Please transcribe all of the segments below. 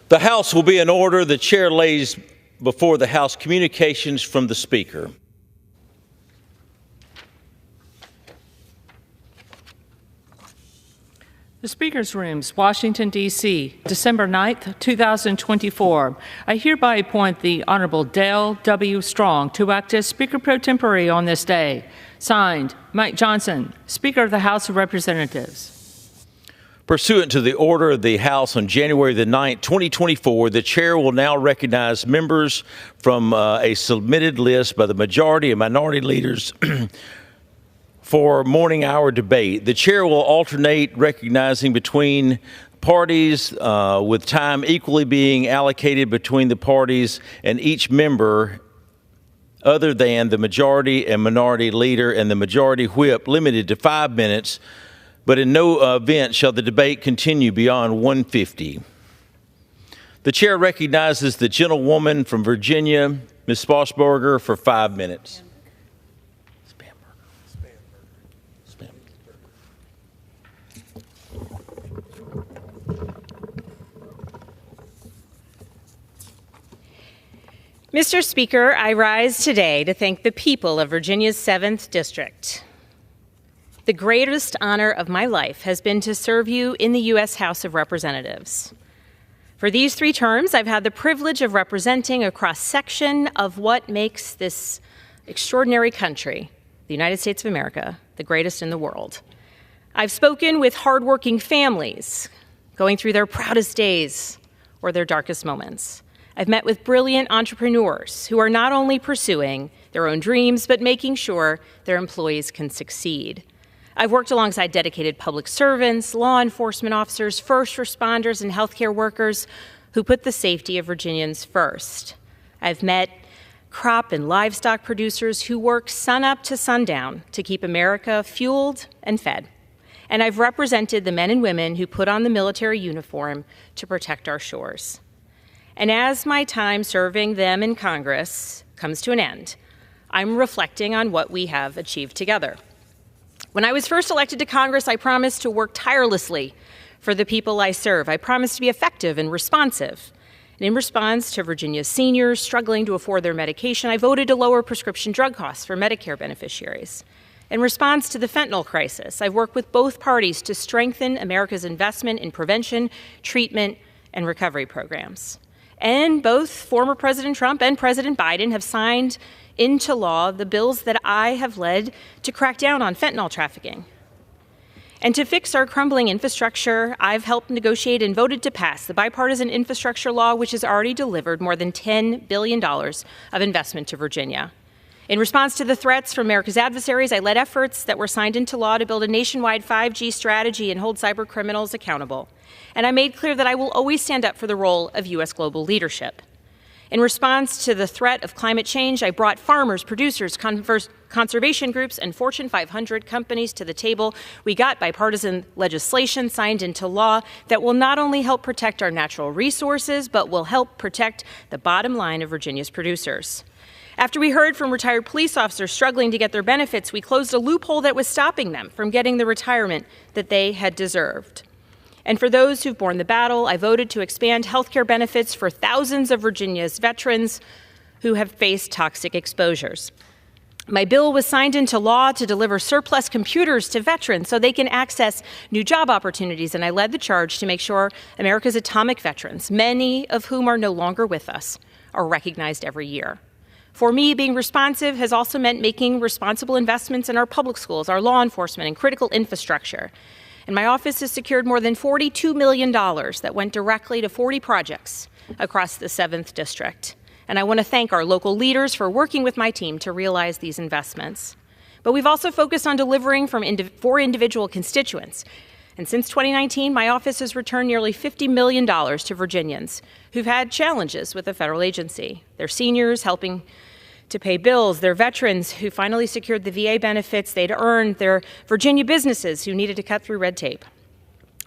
The House will be in order. The chair lays before the House communications from the Speaker. The Speaker's Rooms, Washington, D.C., December 9th, 2024. I hereby appoint the Honorable Dale W. Strong to act as Speaker pro tempore on this day. Signed, Mike Johnson, Speaker of the House of Representatives. Pursuant to the order of the House on January the 9th, 2024, the chair will now recognize members from a submitted list by the majority and minority leaders for morning hour debate. The chair will alternate recognizing between parties with time equally being allocated between the parties and each member other than the majority and minority leader and the majority whip, limited to 5 minutes, but in no event shall the debate continue beyond 1:50. The chair recognizes the gentlewoman from Virginia, Ms. Spanberger, for 5 minutes. Mr. Speaker, I rise today to thank the people of Virginia's 7th District. The greatest honor of my life has been to serve you in the U.S. House of Representatives. For these 3 terms, I've had the privilege of representing a cross-section of what makes this extraordinary country, the United States of America, the greatest in the world. I've spoken with hardworking families going through their proudest days or their darkest moments. I've met with brilliant entrepreneurs who are not only pursuing their own dreams, but making sure their employees can succeed. I've worked alongside dedicated public servants, law enforcement officers, first responders, and healthcare workers who put the safety of Virginians first. I've met crop and livestock producers who work sunup to sundown to keep America fueled and fed. And I've represented the men and women who put on the military uniform to protect our shores. And as my time serving them in Congress comes to an end, I'm reflecting on what we have achieved together. When I was first elected to Congress, I promised to work tirelessly for the people I serve. I promised to be effective and responsive. And in response to Virginia's seniors struggling to afford their medication, I voted to lower prescription drug costs for Medicare beneficiaries. In response to the fentanyl crisis, I've worked with both parties to strengthen America's investment in prevention, treatment, and recovery programs. And both former President Trump and President Biden have signed into law the bills that I have led to crack down on fentanyl trafficking. And to fix our crumbling infrastructure, I've helped negotiate and voted to pass the bipartisan infrastructure law, which has already delivered more than $10 billion of investment to Virginia. In response to the threats from America's adversaries, I led efforts that were signed into law to build a nationwide 5G strategy and hold cyber criminals accountable. And I made clear that I will always stand up for the role of U.S. global leadership. In response to the threat of climate change, I brought farmers, producers, conservation groups, and Fortune 500 companies to the table. We got bipartisan legislation signed into law that will not only help protect our natural resources, but will help protect the bottom line of Virginia's producers. After we heard from retired police officers struggling to get their benefits, we closed a loophole that was stopping them from getting the retirement that they had deserved. And for those who've borne the battle, I voted to expand health care benefits for thousands of Virginia's veterans who have faced toxic exposures. My bill was signed into law to deliver surplus computers to veterans so they can access new job opportunities, and I led the charge to make sure America's atomic veterans, many of whom are no longer with us, are recognized every year. For me, being responsive has also meant making responsible investments in our public schools, our law enforcement, and critical infrastructure. And my office has secured more than $42 million that went directly to 40 projects across the 7th District. And I want to thank our local leaders for working with my team to realize these investments. But we've also focused on delivering for individual constituents. And since 2019, my office has returned nearly $50 million to Virginians who've had challenges with a federal agency. Their seniors helping to pay bills, their veterans who finally secured the VA benefits they'd earned, their Virginia businesses who needed to cut through red tape.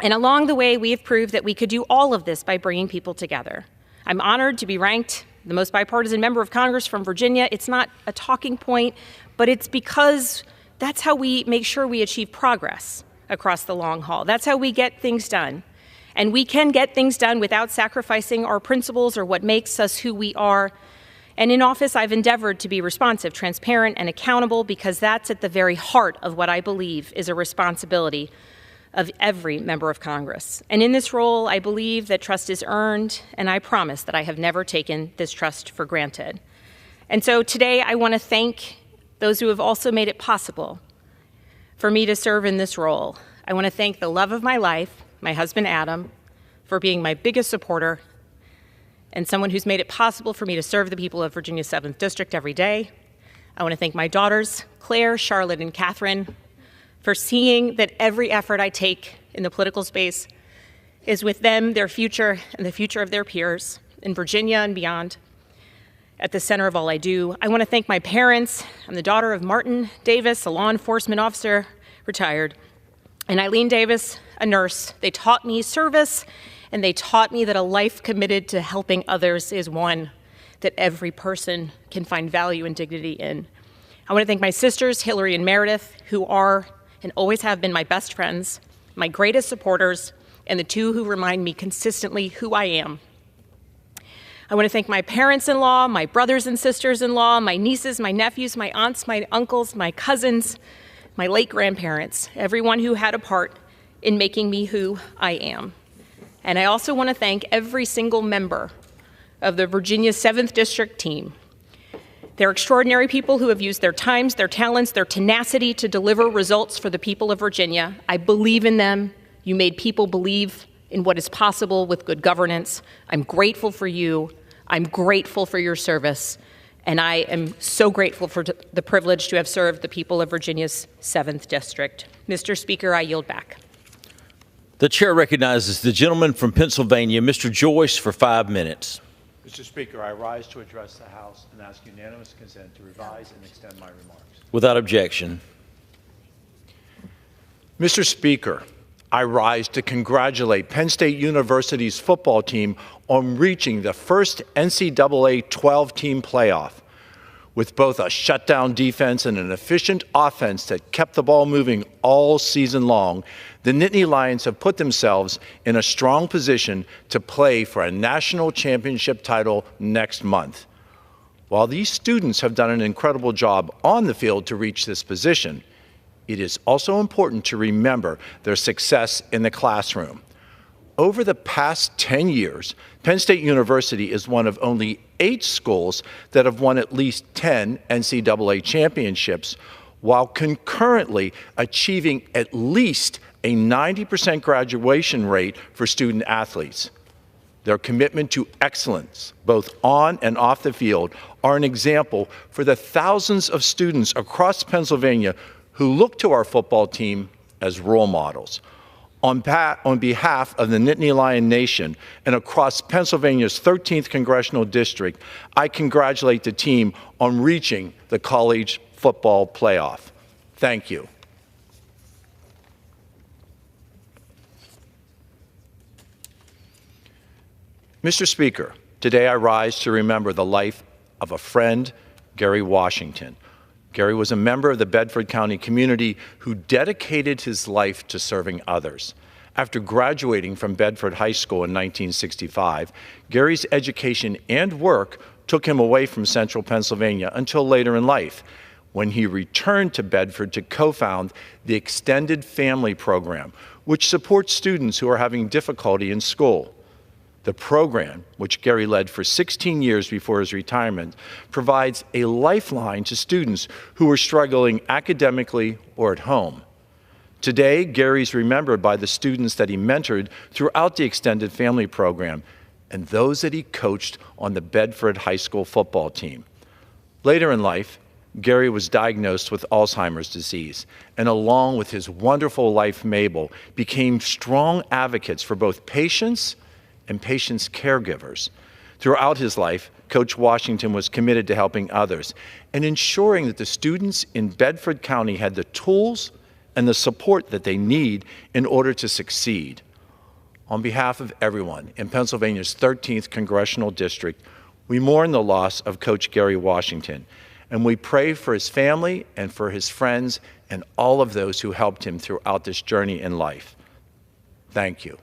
And along the way, we have proved that we could do all of this by bringing people together. I'm honored to be ranked the most bipartisan member of Congress from Virginia. It's not a talking point, but it's because that's how we make sure we achieve progress across the long haul. That's how we get things done. And we can get things done without sacrificing our principles or what makes us who we are. And in office, I've endeavored to be responsive, transparent, and accountable because that's at the very heart of what I believe is a responsibility of every member of Congress. And in this role, I believe that trust is earned, and I promise that I have never taken this trust for granted. And so today, I want to thank those who have also made it possible for me to serve in this role. I want to thank the love of my life, my husband Adam, for being my biggest supporter and someone who's made it possible for me to serve the people of Virginia's 7th District every day. I want to thank my daughters, Claire, Charlotte, and Catherine, for seeing that every effort I take in the political space is with them, their future, and the future of their peers in Virginia and beyond at the center of all I do. I want to thank my parents. I'm the daughter of Martin Davis, a law enforcement officer, retired, and Eileen Davis, a nurse. They taught me service, and they taught me that a life committed to helping others is one that every person can find value and dignity in. I want to thank my sisters, Hillary and Meredith, who are and always have been my best friends, my greatest supporters, and the two who remind me consistently who I am. I want to thank my parents-in-law, my brothers and sisters-in-law, my nieces, my nephews, my aunts, my uncles, my cousins, my late grandparents, everyone who had a part in making me who I am. And I also want to thank every single member of the Virginia 7th District team. They're extraordinary people who have used their times, their talents, their tenacity to deliver results for the people of Virginia. I believe in them. You made people believe in what is possible with good governance. I'm grateful for you. I'm grateful for your service. And I am so grateful for the privilege to have served the people of Virginia's 7th District. Mr. Speaker, I yield back. The chair recognizes the gentleman from Pennsylvania, Mr. Joyce, for 5 minutes. Mr. Speaker, I rise to address the House and ask unanimous consent to revise and extend my remarks. Without objection. Mr. Speaker, I rise to congratulate Penn State University's football team on reaching the first NCAA 12-team playoff. With both a shutdown defense and an efficient offense that kept the ball moving all season long, the Nittany Lions have put themselves in a strong position to play for a national championship title next month. While these students have done an incredible job on the field to reach this position, it is also important to remember their success in the classroom. Over the past 10 years, Penn State University is one of only 8 schools that have won at least 10 NCAA championships, while concurrently achieving at least a 90% graduation rate for student athletes. Their commitment to excellence, both on and off the field, are an example for the thousands of students across Pennsylvania who look to our football team as role models. On behalf of the Nittany Lion Nation and across Pennsylvania's 13th Congressional District, I congratulate the team on reaching the college football playoff. Thank you. Mr. Speaker, today I rise to remember the life of a friend, Gary Washington. Gary was a member of the Bedford County community who dedicated his life to serving others. After graduating from Bedford High School in 1965, Gary's education and work took him away from central Pennsylvania until later in life, when he returned to Bedford to co-found the Extended Family Program, which supports students who are having difficulty in school. The program, which Gary led for 16 years before his retirement, provides a lifeline to students who are struggling academically or at home. Today, Gary's remembered by the students that he mentored throughout the Extended Family Program and those that he coached on the Bedford High School football team. Later in life, Gary was diagnosed with Alzheimer's disease, and along with his wonderful wife, Mabel, became strong advocates for both patients and patients' caregivers. Throughout his life, Coach Washington was committed to helping others and ensuring that the students in Bedford County had the tools and the support that they need in order to succeed. On behalf of everyone in Pennsylvania's 13th Congressional District, we mourn the loss of Coach Gary Washington, and we pray for his family and for his friends and all of those who helped him throughout this journey in life. Thank you.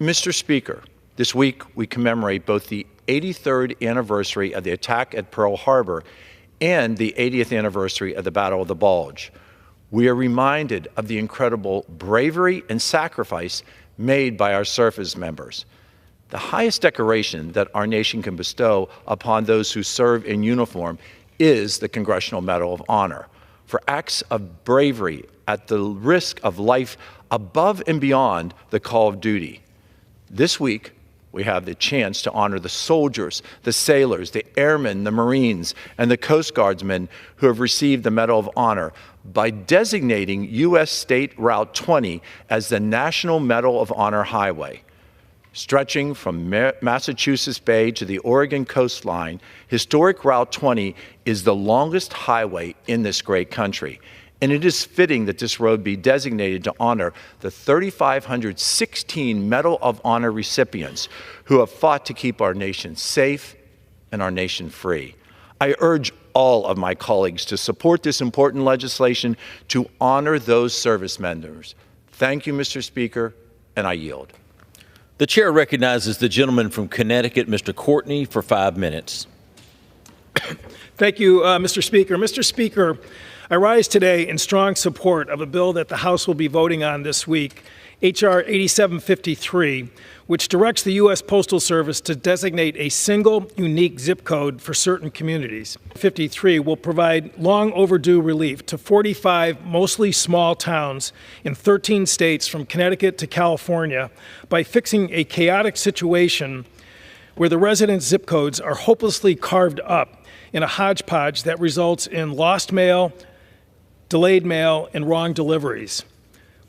Mr. Speaker, this week we commemorate both the 83rd anniversary of the attack at Pearl Harbor and the 80th anniversary of the Battle of the Bulge. We are reminded of the incredible bravery and sacrifice made by our service members. The highest decoration that our nation can bestow upon those who serve in uniform is the Congressional Medal of Honor for acts of bravery at the risk of life above and beyond the call of duty. This week, we have the chance to honor the soldiers, the sailors, the airmen, the Marines, and the Coast Guardsmen who have received the Medal of Honor by designating U.S. State Route 20 as the National Medal of Honor Highway. Stretching from Massachusetts Bay to the Oregon coastline, historic Route 20 is the longest highway in this great country. And it is fitting that this road be designated to honor the 3,516 Medal of Honor recipients who have fought to keep our nation safe and our nation free. I urge all of my colleagues to support this important legislation to honor those service members. Thank you, Mr. Speaker, and I yield. The chair recognizes the gentleman from Connecticut, Mr. Courtney, for 5 minutes. Thank you, Mr. Speaker. Mr. Speaker, I rise today in strong support of a bill that the House will be voting on this week, H.R. 8753, which directs the U.S. Postal Service to designate a single, unique zip code for certain communities. 53 will provide long overdue relief to 45 mostly small towns in 13 states from Connecticut to California by fixing a chaotic situation where the residents' zip codes are hopelessly carved up in a hodgepodge that results in lost mail, delayed mail, and wrong deliveries.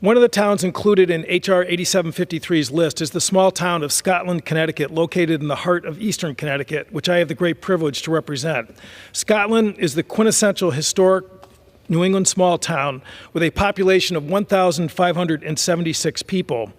One of the towns included in H.R. 8753's list is the small town of Scotland, Connecticut, located in the heart of eastern Connecticut, which I have the great privilege to represent. Scotland is the quintessential historic New England small town with a population of 1,576 people.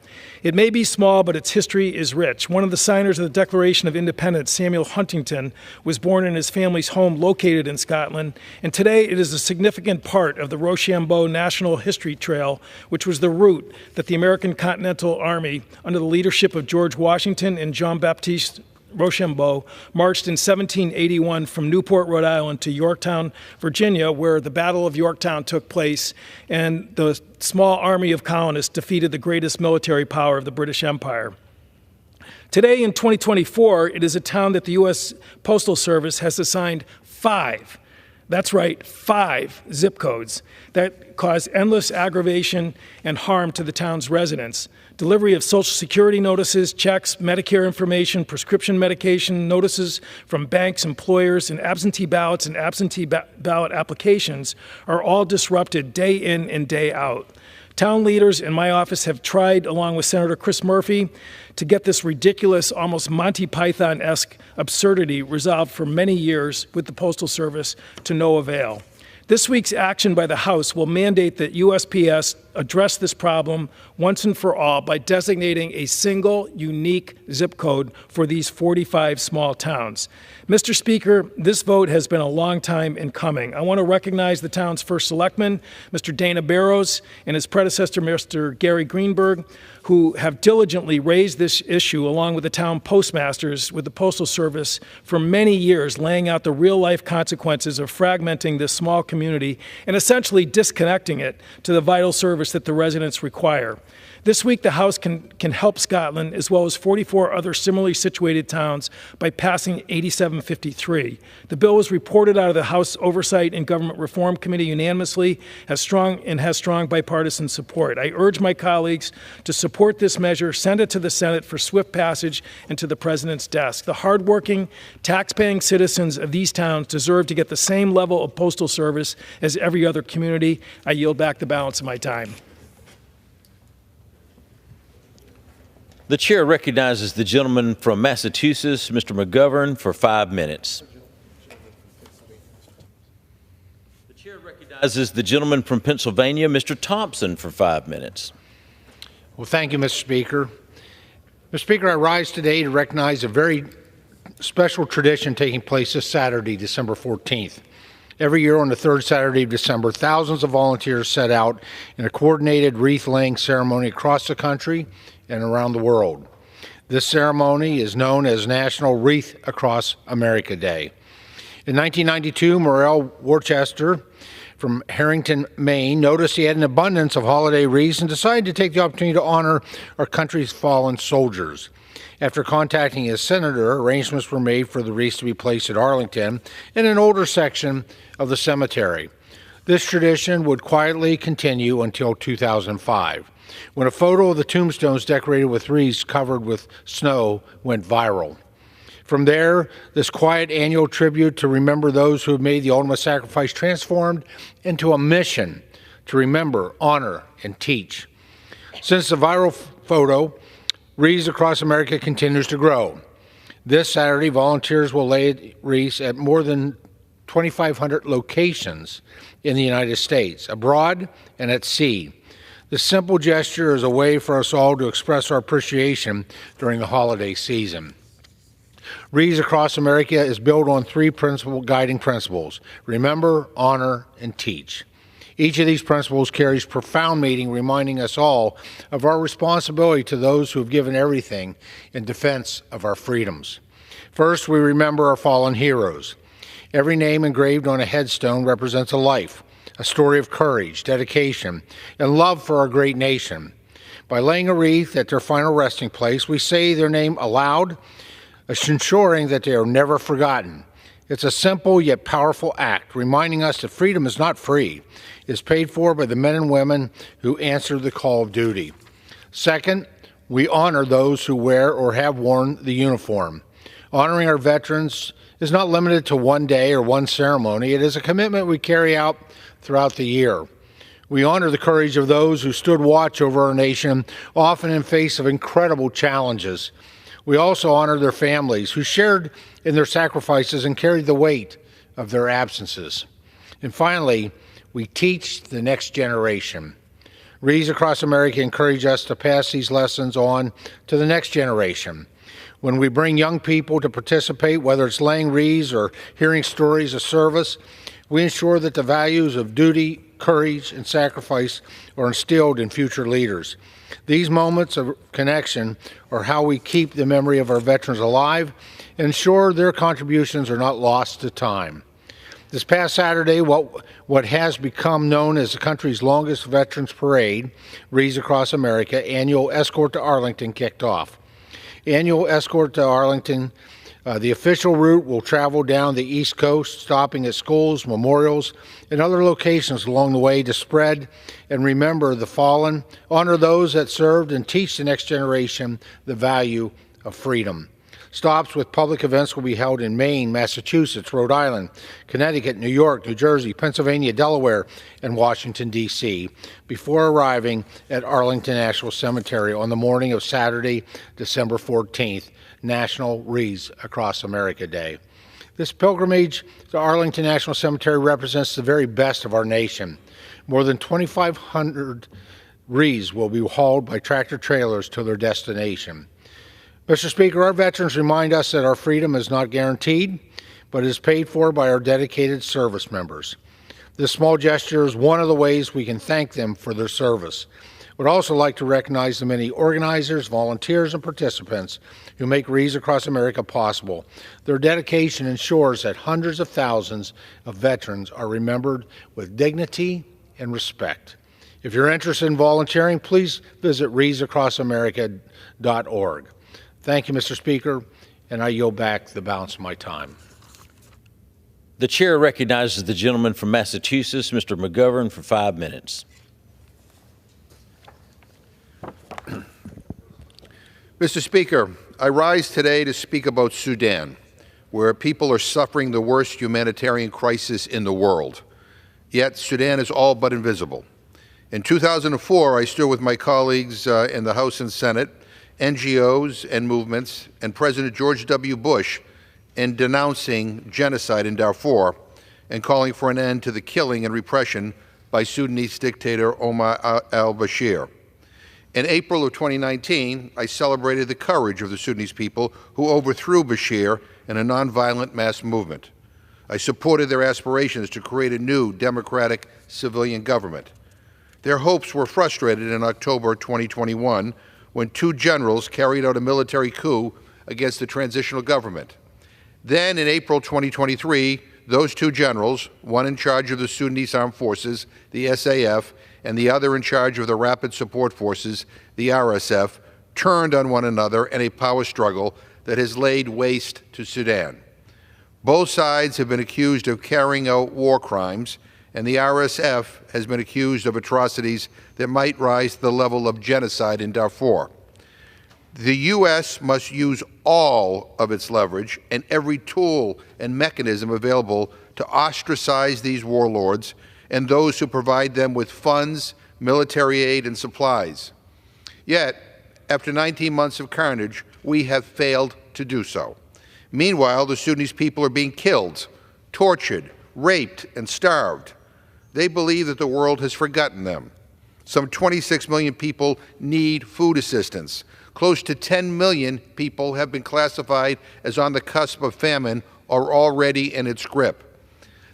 It may be small, but its history is rich. One of the signers of the Declaration of Independence, Samuel Huntington, was born in his family's home located in Scotland, and today it is a significant part of the Rochambeau National History Trail, which was the route that the American Continental Army, under the leadership of George Washington and Jean-Baptiste Rochambeau, marched in 1781 from Newport, Rhode Island to Yorktown, Virginia, where the Battle of Yorktown took place, and the small army of colonists defeated the greatest military power of the British Empire. Today, in 2024, it is a town that the U.S. Postal Service has assigned 5. That's right, 5 zip codes that cause endless aggravation and harm to the town's residents. Delivery of Social Security notices, checks, Medicare information, prescription medication, notices from banks, employers, and absentee ballots and absentee ballot applications are all disrupted day in and day out. Town leaders in my office have tried, along with Senator Chris Murphy, to get this ridiculous, almost Monty Python-esque absurdity resolved for many years with the Postal Service to no avail. This week's action by the House will mandate that USPS address this problem once and for all by designating a single, unique zip code for these 45 small towns. Mr. Speaker, this vote has been a long time in coming. I want to recognize the town's first selectman, Mr. Dana Barrows, and his predecessor, Mr. Gary Greenberg, who have diligently raised this issue along with the town postmasters with the Postal Service for many years, laying out the real-life consequences of fragmenting this small community and essentially disconnecting it to the vital service that the residents require. This week, the House can help Scotland, as well as 44 other similarly situated towns, by passing 8753. The bill was reported out of the House Oversight and Government Reform Committee unanimously, has strong bipartisan support. I urge my colleagues to support this measure, send it to the Senate for swift passage and to the President's desk. The hardworking, tax-paying citizens of these towns deserve to get the same level of postal service as every other community. I yield back the balance of my time. The chair recognizes the gentleman from Massachusetts, Mr. McGovern, for 5 minutes. The chair recognizes the gentleman from Pennsylvania, Mr. Thompson, for 5 minutes. Well, thank you, Mr. Speaker. Mr. Speaker, I rise today to recognize a very special tradition taking place this Saturday, December 14th. Every year on the third Saturday of December, thousands of volunteers set out in a coordinated wreath-laying ceremony across the country and around the world. This ceremony is known as National Wreath Across America Day. In 1992, Morel Worcester from Harrington, Maine, noticed he had an abundance of holiday wreaths and decided to take the opportunity to honor our country's fallen soldiers. After contacting his senator, arrangements were made for the wreaths to be placed at Arlington in an older section of the cemetery. This tradition would quietly continue until 2005, when a photo of the tombstones decorated with wreaths covered with snow went viral. From there, this quiet annual tribute to remember those who have made the ultimate sacrifice transformed into a mission to remember, honor, and teach. Since the viral photo, Wreaths Across America continues to grow. This Saturday, volunteers will lay wreaths at more than 2,500 locations in the United States, abroad and at sea. This simple gesture is a way for us all to express our appreciation during the holiday season. Wreaths Across America is built on three guiding principles: remember, honor, and teach. Each of these principles carries profound meaning, reminding us all of our responsibility to those who have given everything in defense of our freedoms. First, we remember our fallen heroes. Every name engraved on a headstone represents a life, a story of courage, dedication, and love for our great nation. By laying a wreath at their final resting place, we say their name aloud, ensuring that they are never forgotten. It's a simple yet powerful act, reminding us that freedom is not free. It is paid for by the men and women who answer the call of duty. Second, we honor those who wear or have worn the uniform. Honoring our veterans is not limited to one day or one ceremony. It is a commitment we carry out throughout the year. We honor the courage of those who stood watch over our nation, often in face of incredible challenges. We also honor their families who shared in their sacrifices and carried the weight of their absences. And finally, we teach the next generation. Wreaths Across America encourage us to pass these lessons on to the next generation. When we bring young people to participate, whether it's laying wreaths or hearing stories of service, we ensure that the values of duty, courage, and sacrifice are instilled in future leaders. These moments of connection are how we keep the memory of our veterans alive and ensure their contributions are not lost to time. This past Saturday, what has become known as the country's longest Veterans Parade, Wreaths Across America, annual escort to Arlington kicked off. Annual escort to Arlington, the official route will travel down the East Coast, stopping at schools, memorials, and other locations along the way to spread and remember the fallen, honor those that served, and teach the next generation the value of freedom. Stops with public events will be held in Maine, Massachusetts, Rhode Island, Connecticut, New York, New Jersey, Pennsylvania, Delaware, and Washington, D.C., before arriving at Arlington National Cemetery on the morning of Saturday, December 14th, National Wreaths Across America Day. This pilgrimage to Arlington National Cemetery represents the very best of our nation. More than 2,500 wreaths will be hauled by tractor trailers to their destination. Mr. Speaker, our veterans remind us that our freedom is not guaranteed, but is paid for by our dedicated service members. This small gesture is one of the ways we can thank them for their service. I would also like to recognize the many organizers, volunteers, and participants who make Wreaths Across America possible. Their dedication ensures that hundreds of thousands of veterans are remembered with dignity and respect. If you're interested in volunteering, please visit wreathsacrossamerica.org. Thank you, Mr. Speaker, and I yield back the balance of my time. The chair recognizes the gentleman from Massachusetts, Mr. McGovern, for 5 minutes. Mr. Speaker, I rise today to speak about Sudan, where people are suffering the worst humanitarian crisis in the world. Yet Sudan is all but invisible. In 2004, I stood with my colleagues in the House and Senate, NGOs and movements, and President George W. Bush in denouncing genocide in Darfur and calling for an end to the killing and repression by Sudanese dictator Omar al-Bashir. In April of 2019, I celebrated the courage of the Sudanese people who overthrew Bashir in a nonviolent mass movement. I supported their aspirations to create a new democratic civilian government. Their hopes were frustrated in October 2021 when 2 generals carried out a military coup against the transitional government. Then, in April 2023, those 2 generals, one in charge of the Sudanese Armed Forces, the SAF, and the other in charge of the Rapid Support Forces, the RSF, turned on one another in a power struggle that has laid waste to Sudan. Both sides have been accused of carrying out war crimes, and the RSF has been accused of atrocities that might rise to the level of genocide in Darfur. The U.S. must use all of its leverage and every tool and mechanism available to ostracize these warlords and those who provide them with funds, military aid, and supplies. Yet, after 19 months of carnage, we have failed to do so. Meanwhile, the Sudanese people are being killed, tortured, raped, and starved. They believe that the world has forgotten them. Some 26 million people need food assistance. Close to 10 million people have been classified as on the cusp of famine or already in its grip.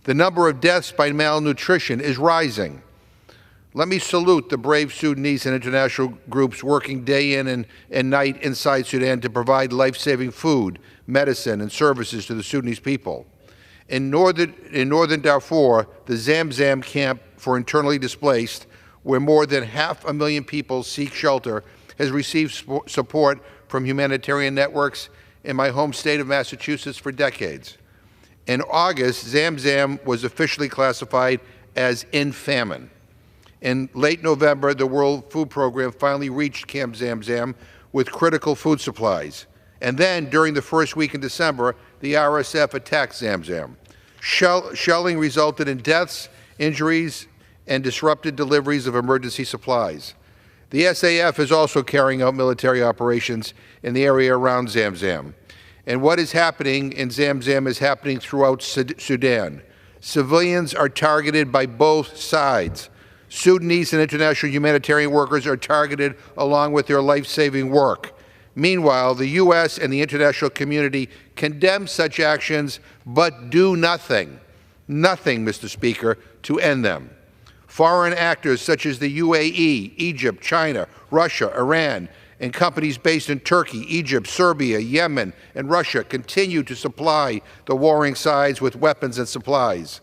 The number of deaths by malnutrition is rising. Let me salute the brave Sudanese and international groups working day in and night inside Sudan to provide life-saving food, medicine, and services to the Sudanese people. In northern Darfur, the Zamzam camp for internally displaced, where more than 500,000 people seek shelter, has received support from humanitarian networks in my home state of Massachusetts for decades. In August, Zamzam was officially classified as in famine. In late November, the World Food Program finally reached Camp Zamzam with critical food supplies. And then, during the first week in December, the RSF attacked Zamzam. Shelling resulted in deaths, injuries, and disrupted deliveries of emergency supplies. The SAF is also carrying out military operations in the area around Zamzam. And what is happening in Zamzam is happening throughout Sudan. Civilians are targeted by both sides. Sudanese and international humanitarian workers are targeted along with their life-saving work. Meanwhile, the U.S. and the international community condemn such actions but do nothing, Mr. Speaker, to end them. Foreign actors such as the UAE, Egypt, China, Russia, Iran, and companies based in Turkey, Egypt, Serbia, Yemen, and Russia continue to supply the warring sides with weapons and supplies.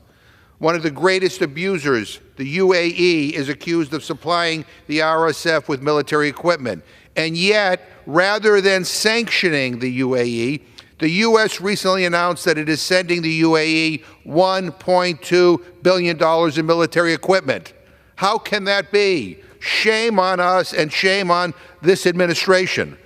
One of the greatest abusers, the UAE, is accused of supplying the RSF with military equipment. And yet, rather than sanctioning the UAE, the U.S. recently announced that it is sending the UAE $1.2 billion in military equipment. How can that be? Shame on us and shame on this administration.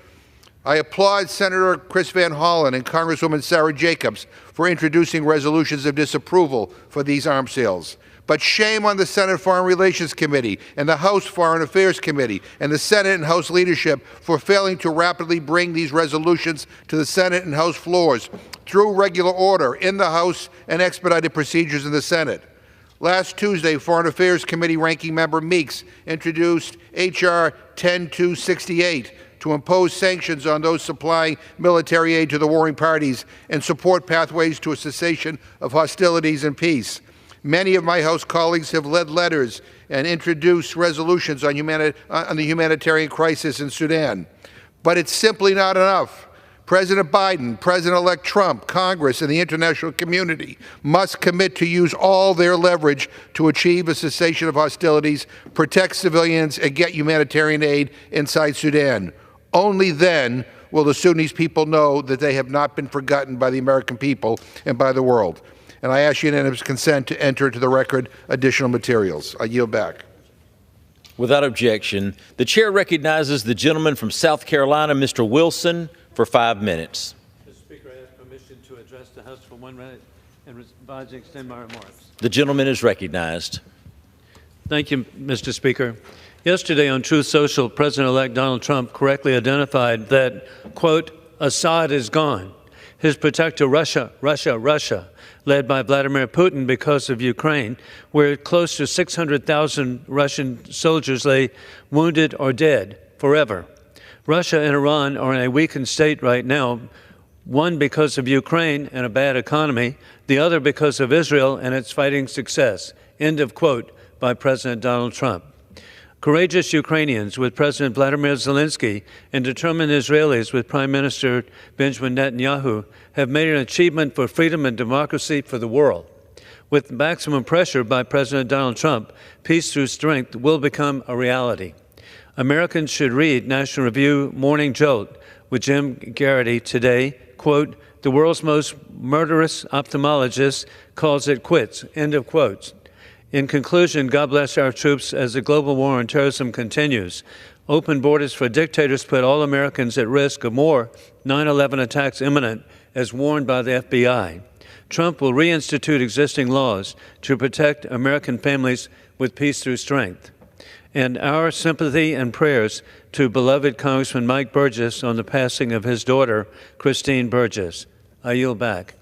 I applaud Senator Chris Van Hollen and Congresswoman Sarah Jacobs for introducing resolutions of disapproval for these arms sales. But shame on the Senate Foreign Relations Committee and the House Foreign Affairs Committee and the Senate and House leadership for failing to rapidly bring these resolutions to the Senate and House floors through regular order in the House and expedited procedures in the Senate. Last Tuesday, Foreign Affairs Committee Ranking Member Meeks introduced H.R. 10268 to impose sanctions on those supplying military aid to the warring parties and support pathways to a cessation of hostilities and peace. Many of my House colleagues have led letters and introduced resolutions on the humanitarian crisis in Sudan. But it's simply not enough. President Biden, President-elect Trump, Congress, and the international community must commit to use all their leverage to achieve a cessation of hostilities, protect civilians, and get humanitarian aid inside Sudan. Only then will the Sudanese people know that they have not been forgotten by the American people and by the world. And I ask unanimous consent to enter into the record additional materials. I yield back. Without objection, the chair recognizes the gentleman from South Carolina, Mr. Wilson, for 5 minutes. Mr. Speaker, I ask permission to address the House for 1 minute and advise and extend my remarks. The gentleman is recognized. Thank you, Mr. Speaker. Yesterday on Truth Social, President-elect Donald Trump correctly identified that, quote, Assad is gone. His protector, Russia, led by Vladimir Putin because of Ukraine, where close to 600,000 Russian soldiers lay wounded or dead forever. Russia and Iran are in a weakened state right now, one because of Ukraine and a bad economy, the other because of Israel and its fighting success. End of quote by President Donald Trump. Courageous Ukrainians with President Vladimir Zelensky and determined Israelis with Prime Minister Benjamin Netanyahu have made an achievement for freedom and democracy for the world. With maximum pressure by President Donald Trump, peace through strength will become a reality. Americans should read National Review Morning Jolt with Jim Garrity today, quote, "The world's most murderous ophthalmologist calls it quits," end of quotes. In conclusion, God bless our troops as the global war on terrorism continues. Open borders for dictators put all Americans at risk of more 9/11 attacks imminent, as warned by the FBI. Trump will reinstitute existing laws to protect American families with peace through strength. And our sympathy and prayers to beloved Congressman Mike Burgess on the passing of his daughter, Christine Burgess. I yield back.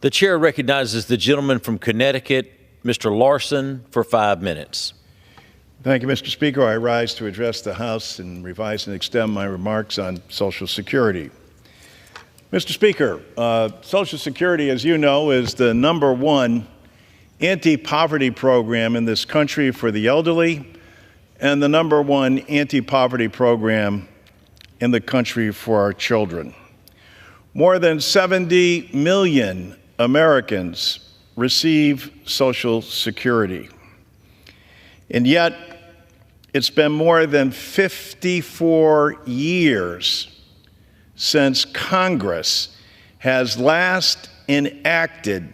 The chair recognizes the gentleman from Connecticut, Mr. Larson, for 5 minutes. Thank you, Mr. Speaker. I rise to address the House and revise and extend my remarks on Social Security. Mr. Speaker, Social Security, as you know, is the #1 anti-poverty program in this country for the elderly and the #1 anti-poverty program in the country for our children. More than 70 million Americans receive Social Security. And yet, it's been more than 54 years since Congress has last enacted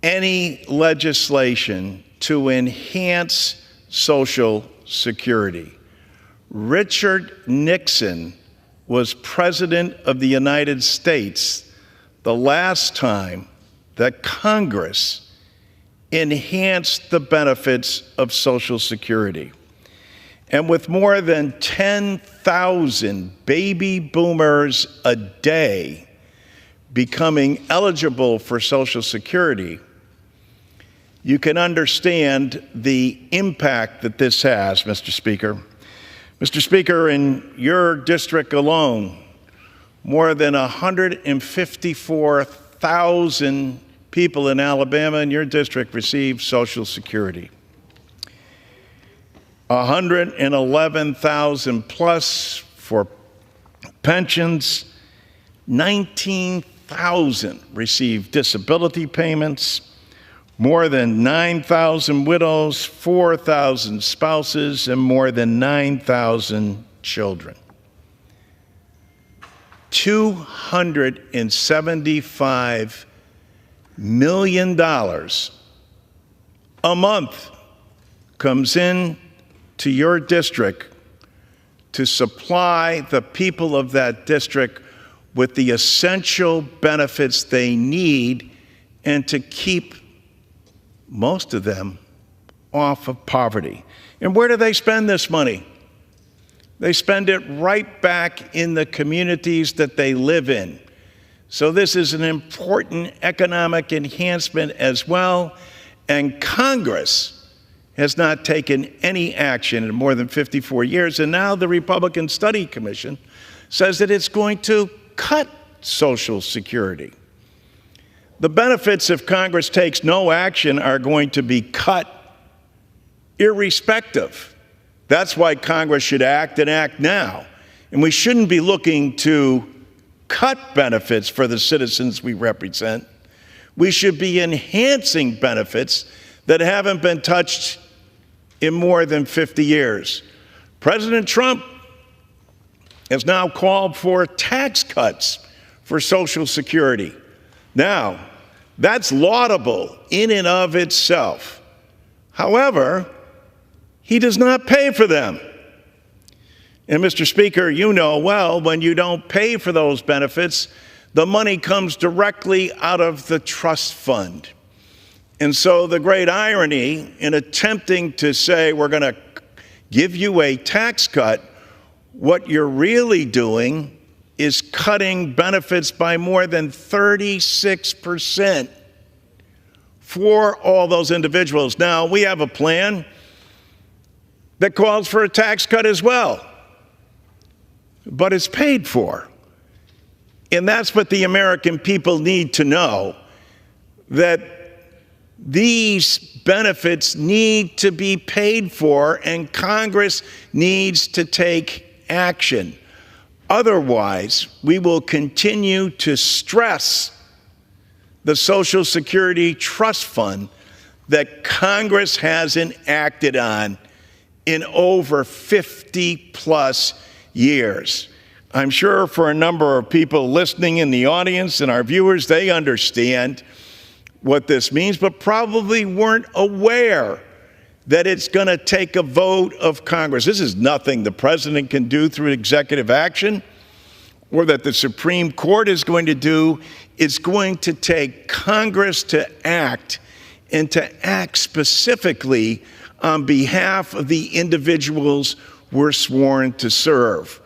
any legislation to enhance Social Security. Richard Nixon was President of the United States the last time that Congress enhanced the benefits of Social Security. And with more than 10,000 baby boomers a day becoming eligible for Social Security, you can understand the impact that this has, Mr. Speaker. Mr. Speaker, in your district alone, more than 154,000 people in Alabama in your district receive Social Security. 111,000 plus for pensions, 19,000 receive disability payments, more than 9,000 widows, 4,000 spouses, and more than 9,000 children. $275 million a month comes in to your district to supply the people of that district with the essential benefits they need and to keep most of them off of poverty. And where do they spend this money? They spend it right back in the communities that they live in. So this is an important economic enhancement as well, and Congress has not taken any action in more than 54 years, and now the Republican Study Commission says that it's going to cut Social Security. The benefits, if Congress takes no action, are going to be cut irrespective. That's why Congress should act and act now. And we shouldn't be looking to cut benefits for the citizens we represent. We should be enhancing benefits that haven't been touched in more than 50 years. President Trump has now called for tax cuts for Social Security. Now, that's laudable in and of itself. However, he does not pay for them. And Mr. Speaker, you know well, when you don't pay for those benefits, the money comes directly out of the trust fund. And so the great irony in attempting to say we're going to give you a tax cut, what you're really doing is cutting benefits by more than 36% for all those individuals. Now, we have a plan that calls for a tax cut as well, but it's paid for. And that's what the American people need to know, that These benefits need to be paid for, and Congress needs to take action. Otherwise, we will continue to stress the Social Security Trust Fund that Congress hasn't acted on in over 50+ years. I'm sure for a number of people listening in the audience and our viewers, they understand what this means, but probably weren't aware that it's going to take a vote of Congress. This is nothing the president can do through executive action or that the Supreme Court is going to do. It's going to take Congress to act, and to act specifically on behalf of the individuals we're sworn to serve.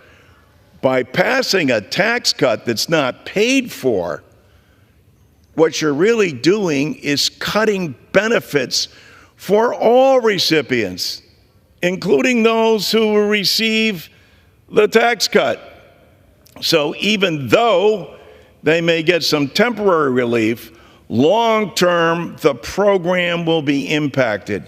By passing a tax cut that's not paid for, what you're really doing is cutting benefits for all recipients, including those who will receive the tax cut. So even though they may get some temporary relief, long-term, the program will be impacted.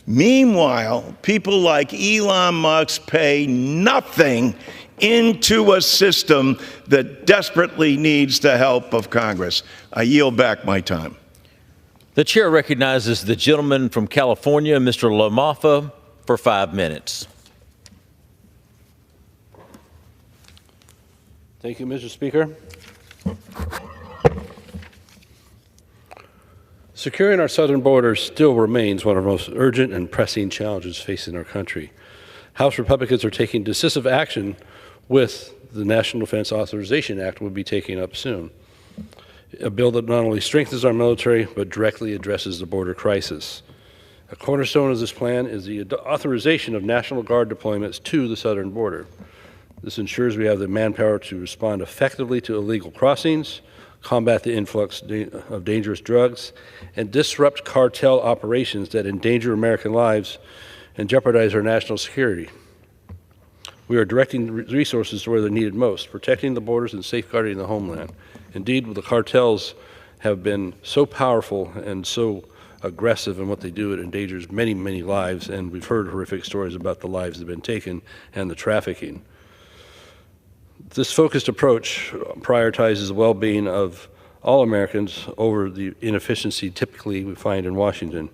Meanwhile, people like Elon Musk pay nothing into a system that desperately needs the help of Congress. I yield back my time. The chair recognizes the gentleman from California, Mr. LaMalfa, for 5 minutes. Thank you, Mr. Speaker. Securing our southern border still remains one of the most urgent and pressing challenges facing our country. House Republicans are taking decisive action with the National Defense Authorization Act will be taking up soon. A bill that not only strengthens our military, but directly addresses the border crisis. A cornerstone of this plan is the authorization of National Guard deployments to the southern border. This ensures we have the manpower to respond effectively to illegal crossings, combat the influx of dangerous drugs, and disrupt cartel operations that endanger American lives and jeopardize our national security. We are directing resources to where they're needed most, protecting the borders and safeguarding the homeland. Indeed, the cartels have been so powerful and so aggressive in what they do, it endangers many, many lives, and we've heard horrific stories about the lives that have been taken and the trafficking. This focused approach prioritizes the well-being of all Americans over the inefficiency typically we find in Washington.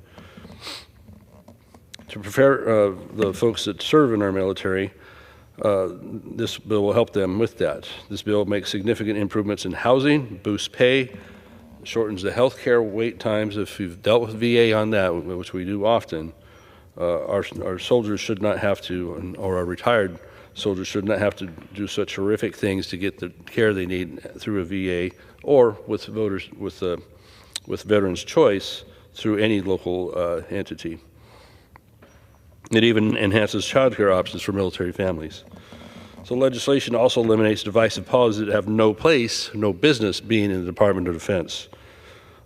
To prepare the folks that serve in our military, this bill will help them with that. This bill makes significant improvements in housing, boosts pay, shortens the health care wait times. If you've dealt with VA on that, which we do often, our soldiers should not have to, or our retired soldiers should not have to do such horrific things to get the care they need through a VA or with Veterans Choice through any local entity. It even enhances child care options for military families. So legislation also eliminates divisive policies that have no place, no business being in the Department of Defense,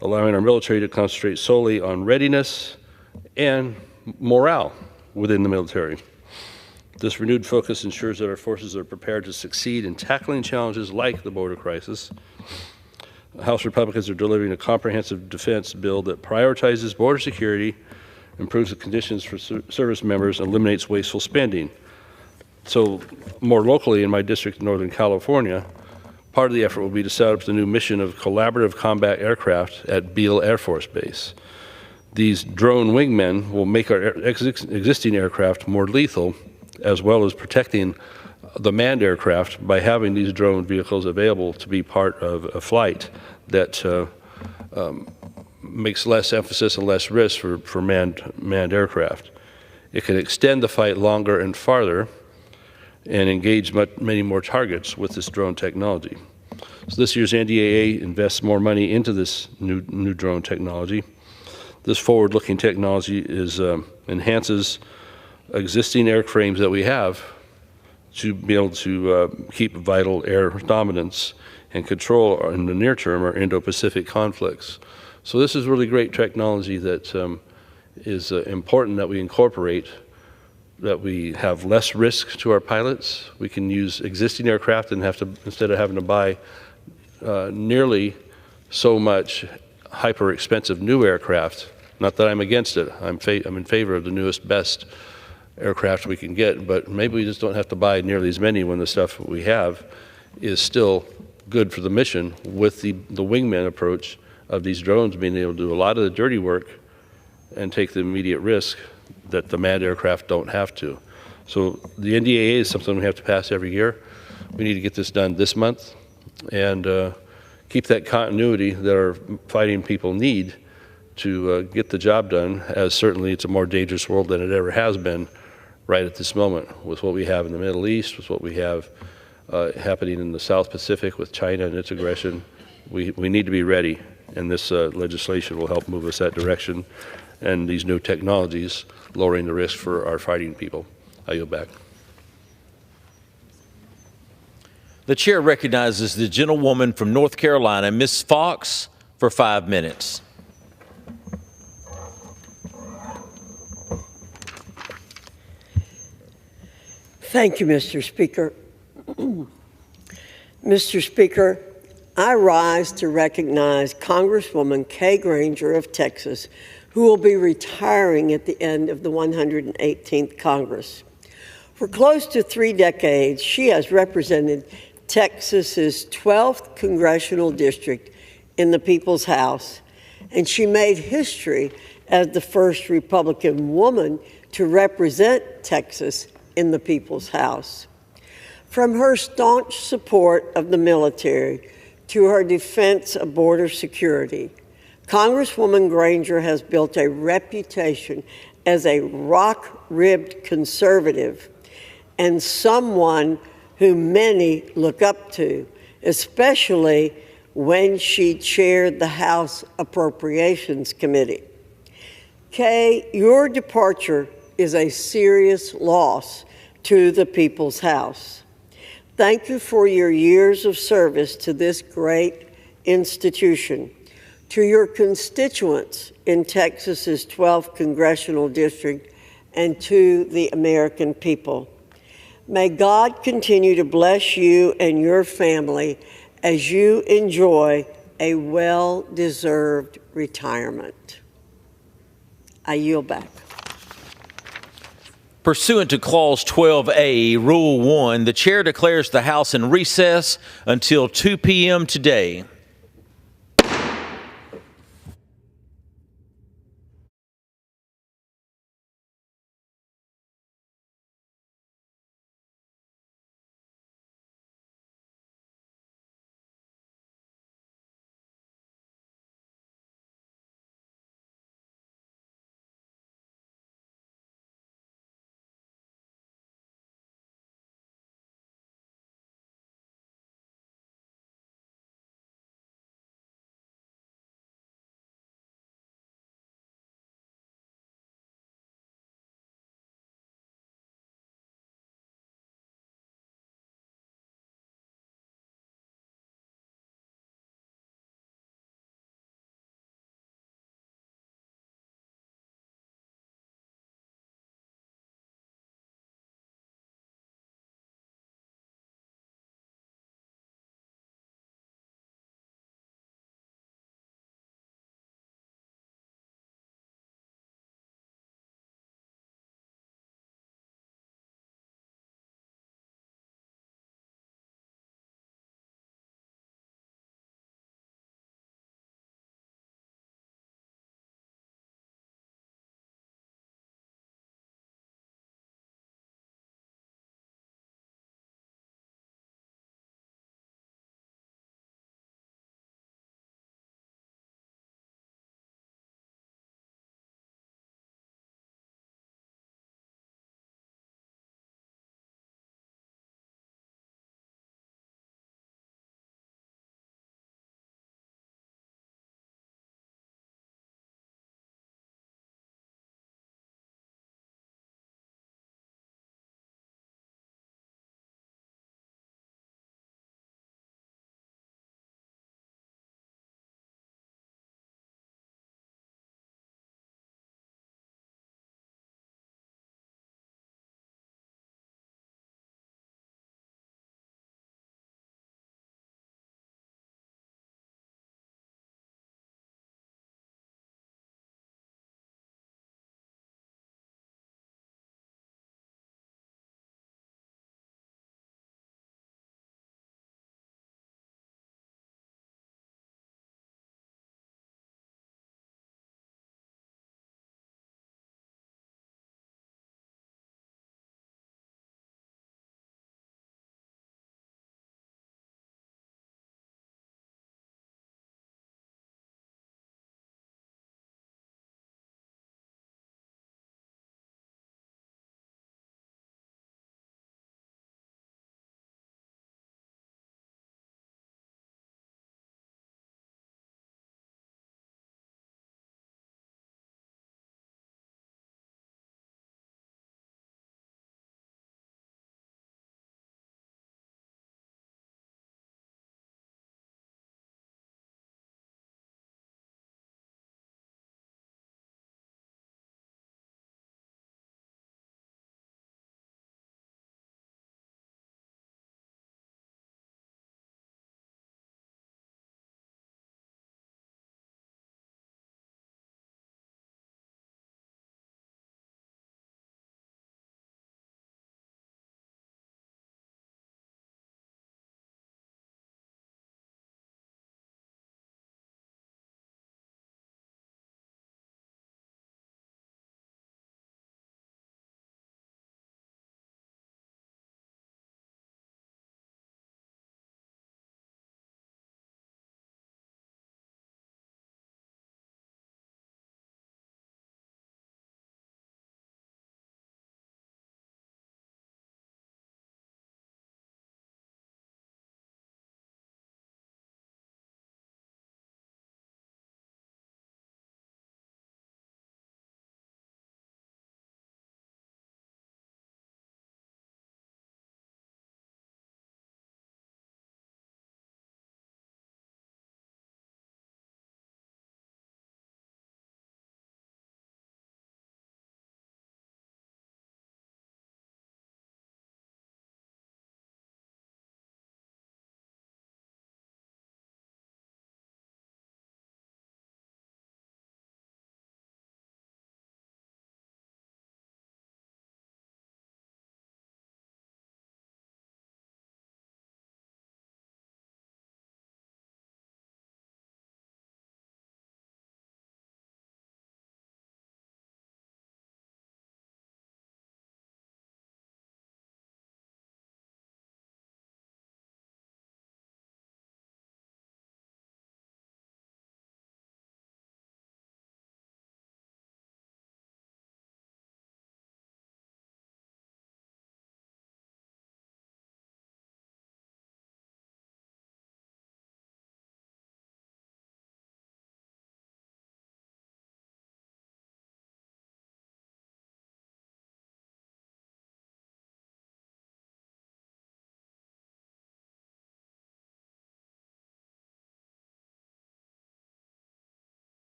allowing our military to concentrate solely on readiness and morale within the military. This renewed focus ensures that our forces are prepared to succeed in tackling challenges like the border crisis. House Republicans are delivering a comprehensive defense bill that prioritizes border security, improves the conditions for service members, and eliminates wasteful spending. So more locally in my district in Northern California, part of the effort will be to set up the new mission of collaborative combat aircraft at Beale Air Force Base. These drone wingmen will make our existing aircraft more lethal, as well as protecting the manned aircraft by having these drone vehicles available to be part of a flight that makes less emphasis and less risk for manned aircraft. It can extend the fight longer and farther and engage many more targets with this drone technology. So this year's NDAA invests more money into this new drone technology. This forward-looking technology enhances existing airframes that we have to be able to keep vital air dominance and control in the near term our Indo-Pacific conflicts. So this is really great technology that is important that we incorporate, that we have less risk to our pilots. We can use existing aircraft and instead of having to buy nearly so much hyper-expensive new aircraft Not that I'm against it. I'm in favor of the newest, best aircraft we can get, but maybe we just don't have to buy nearly as many when the stuff we have is still good for the mission, with the wingman approach of these drones being able to do a lot of the dirty work and take the immediate risk that the manned aircraft don't have to. So the NDAA is something we have to pass every year. We need to get this done this month and keep that continuity that our fighting people need to get the job done, as certainly it's a more dangerous world than it ever has been right at this moment, with what we have in the Middle East, with what we have happening in the South Pacific with China and its aggression. We need to be ready, and this legislation will help move us that direction, and these new technologies lowering the risk for our fighting people. I yield back. The chair recognizes the gentlewoman from North Carolina, Ms. Foxx, for 5 minutes. Thank you, Mr. Speaker. Mr. Speaker, I rise to recognize Congresswoman Kay Granger of Texas, who will be retiring at the end of the 118th Congress. For close to 3 decades, she has represented Texas's 12th congressional district in the People's House, and she made history as the first Republican woman to represent Texas in the People's House. From her staunch support of the military to her defense of border security, Congresswoman Granger has built a reputation as a rock-ribbed conservative and someone who many look up to, especially when she chaired the House Appropriations Committee. Kay, your departure is a serious loss to the People's House. Thank you for your years of service to this great institution, to your constituents in Texas's 12th congressional district, and to the American people. May God continue to bless you and your family as you enjoy a well-deserved retirement. I yield back. Pursuant to Clause 12A, Rule 1, the chair declares the House in recess until 2 p.m. today.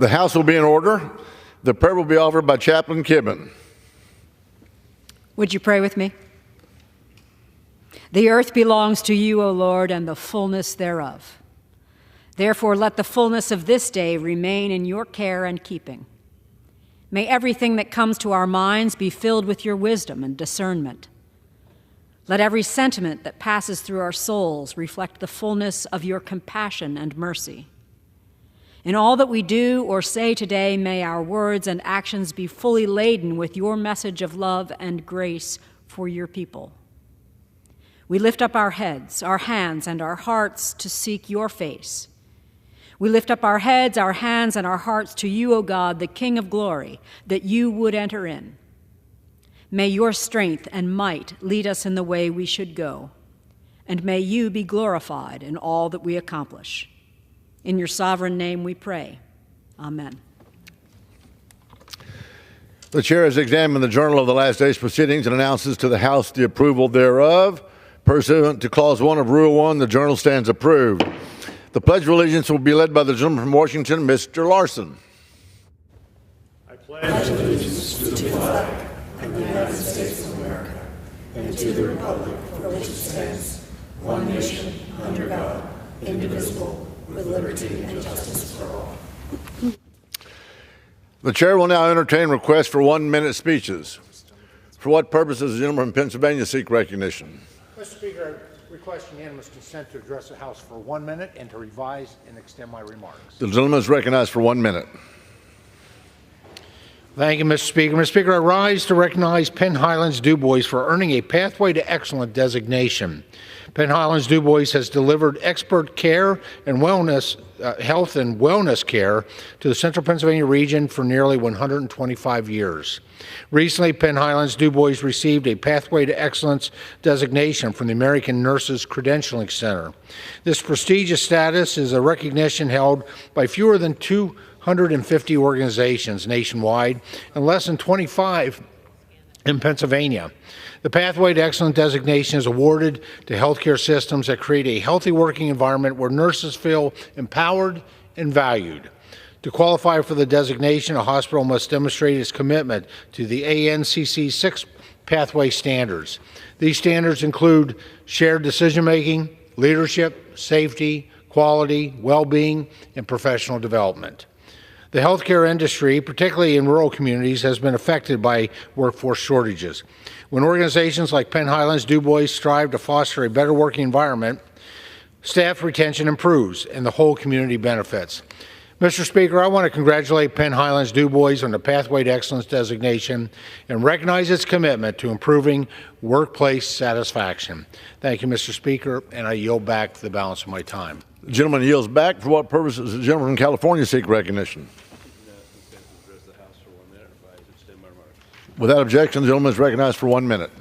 The House will be in order. The prayer will be offered by Chaplain Kibben. Would you pray with me? The earth belongs to you, O Lord, and the fullness thereof. Therefore, let the fullness of this day remain in your care and keeping. May everything that comes to our minds be filled with your wisdom and discernment. Let every sentiment that passes through our souls reflect the fullness of your compassion and mercy. In all that we do or say today, may our words and actions be fully laden with your message of love and grace for your people. We lift up our heads, our hands, and our hearts to seek your face. We lift up our heads, our hands, and our hearts to you, O God, the King of glory, that you would enter in. May your strength and might lead us in the way we should go, and may you be glorified in all that we accomplish. In your sovereign name we pray. Amen. The chair has examined the journal of the last day's proceedings and announces to the House the approval thereof. Pursuant to Clause 1 of Rule 1, the journal stands approved. The Pledge of Allegiance will be led by the gentleman from Washington, Mr. Larson. I pledge allegiance to the flag of the United States of America and to the republic for which it stands, one nation, under God, indivisible, with liberty and justice for all. The chair will now entertain requests for 1-minute speeches. For what purpose does the gentleman from Pennsylvania seek recognition? Mr. Speaker, I request unanimous consent to address the House for 1 minute and to revise and extend my remarks. The gentleman is recognized for 1 minute. Thank you, Mr. Speaker. Mr. Speaker, I rise to recognize Penn Highlands Du Bois for earning a Pathway to Excellence designation. Penn Highlands Du Bois has delivered expert care and wellness, health and wellness care to the central Pennsylvania region for nearly 125 years. Recently, Penn Highlands Du Bois received a Pathway to Excellence designation from the American Nurses Credentialing Center. This prestigious status is a recognition held by fewer than 250 organizations nationwide and less than 25 in Pennsylvania. The Pathway to Excellence designation is awarded to healthcare systems that create a healthy working environment where nurses feel empowered and valued. To qualify for the designation, a hospital must demonstrate its commitment to the ANCC 6 pathway standards. These standards include shared decision-making, leadership, safety, quality, well-being, and professional development. The healthcare industry, particularly in rural communities, has been affected by workforce shortages. When organizations like Penn Highlands Du Bois strive to foster a better working environment, staff retention improves and the whole community benefits. Mr. Speaker, I want to congratulate Penn Highlands Du Bois on the Pathway to Excellence designation and recognize its commitment to improving workplace satisfaction. Thank you, Mr. Speaker, and I yield back the balance of my time. The gentleman yields back. For what purpose does the gentleman from California seek recognition? Without objection, the gentleman is recognized for 1 minute.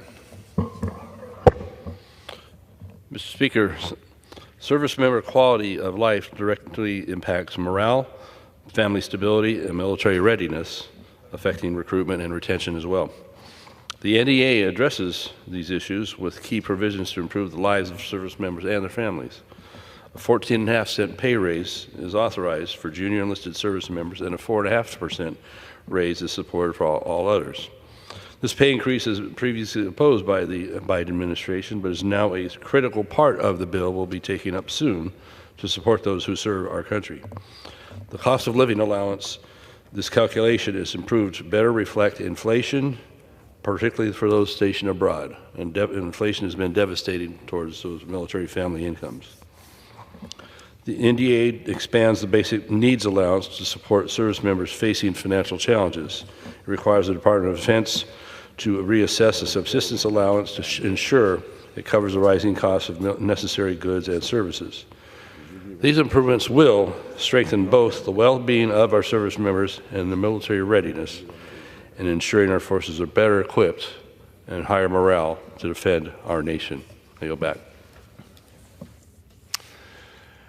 Mr. Speaker, service member quality of life directly impacts morale, family stability, and military readiness, affecting recruitment and retention as well. The NDA addresses these issues with key provisions to improve the lives of service members and their families. A 14.5-cent pay raise is authorized for junior enlisted service members, and a 4.5% raise is supported for all others. This pay increase is previously opposed by the Biden administration, but is now a critical part of the bill we'll be taking up soon to support those who serve our country. The cost of living allowance, this calculation is improved to better reflect inflation, particularly for those stationed abroad. And inflation has been devastating towards those military family incomes. The NDA expands the basic needs allowance to support service members facing financial challenges. It requires the Department of Defense to reassess the subsistence allowance to ensure it covers the rising costs of necessary goods and services. These improvements will strengthen both the well-being of our service members and the military readiness in ensuring our forces are better equipped and higher morale to defend our nation. I yield back.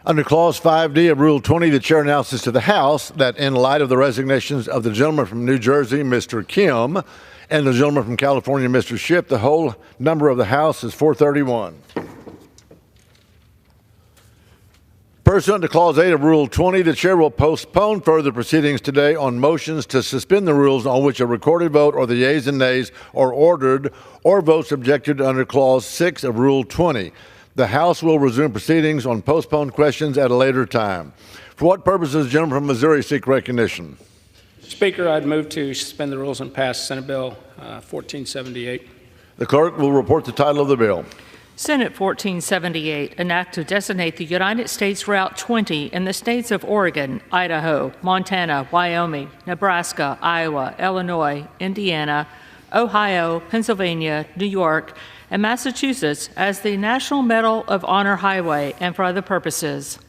Under Clause 5D of Rule 20, the chair announces to the House that in light of the resignations of the gentleman from New Jersey, Mr. Kim, and the gentleman from California, Mr. Schiff, the whole number of the House is 431. Pursuant to Clause 8 of Rule 20, the chair will postpone further proceedings today on motions to suspend the rules on which a recorded vote or the yeas and nays are ordered or votes objected under Clause 6 of Rule 20. The House will resume proceedings on postponed questions at a later time. For what purpose does the gentleman from Missouri seek recognition? Speaker, I'd move to suspend the rules and pass Senate Bill 1478. The clerk will report the title of the bill. Senate 1478, an act to designate the United States Route 20 in the states of Oregon, Idaho, Montana, Wyoming, Nebraska, Iowa, Illinois, Indiana, Ohio, Pennsylvania, New York, and Massachusetts as the National Medal of Honor Highway and for other purposes.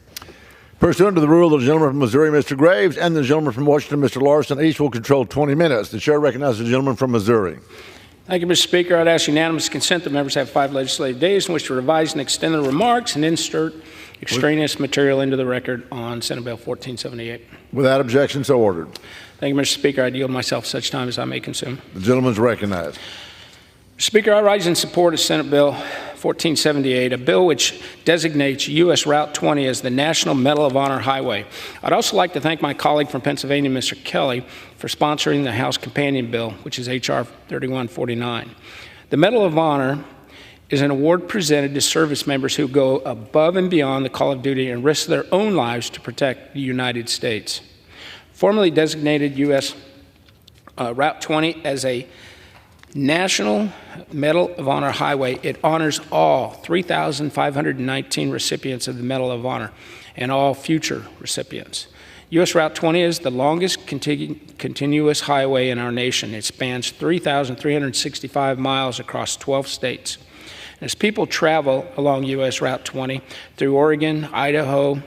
Pursuant to the rule, the gentleman from Missouri, Mr. Graves, and the gentleman from Washington, Mr. Larson, each will control 20 minutes. The chair recognizes the gentleman from Missouri. Thank you, Mr. Speaker. I'd ask unanimous consent that members have 5 legislative days in which to revise and extend their remarks and insert extraneous material into the record on Senate Bill 1478. Without objection, so ordered. Thank you, Mr. Speaker. I yield myself such time as I may consume. The gentleman is recognized. Mr. Speaker, I rise in support of Senate Bill 1478, a bill which designates U.S. Route 20 as the National Medal of Honor Highway. I'd also like to thank my colleague from Pennsylvania, Mr. Kelly, for sponsoring the House companion bill, which is H.R. 3149. The Medal of Honor is an award presented to service members who go above and beyond the call of duty and risk their own lives to protect the United States. Formally designated U.S. Route 20 as a National Medal of Honor Highway, it honors all 3,519 recipients of the Medal of Honor and all future recipients. U.S. Route 20 is the longest continuous highway in our nation. It spans 3,365 miles across 12 states. As people travel along U.S. Route 20 through Oregon, Idaho,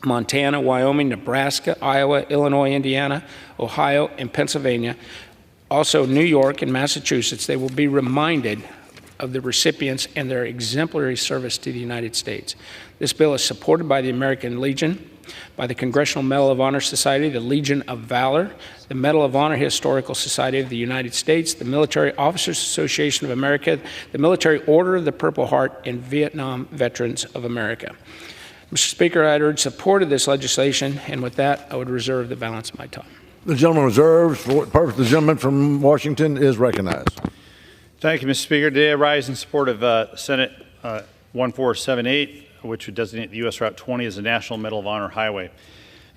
Montana, Wyoming, Nebraska, Iowa, Illinois, Indiana, Ohio, and Pennsylvania, also New York and Massachusetts, they will be reminded of the recipients and their exemplary service to the United States. This bill is supported by the American Legion, by the Congressional Medal of Honor Society, the Legion of Valor, the Medal of Honor Historical Society of the United States, the Military Officers Association of America, the Military Order of the Purple Heart, and Vietnam Veterans of America. Mr. Speaker, I urge support of this legislation, and with that, I would reserve the balance of my time. The gentleman reserves. For what purpose? The gentleman from Washington is recognized. Thank you, Mr. Speaker. Today I rise in support of Senate 1478, which would designate the U.S. Route 20 as a National Medal of Honor Highway.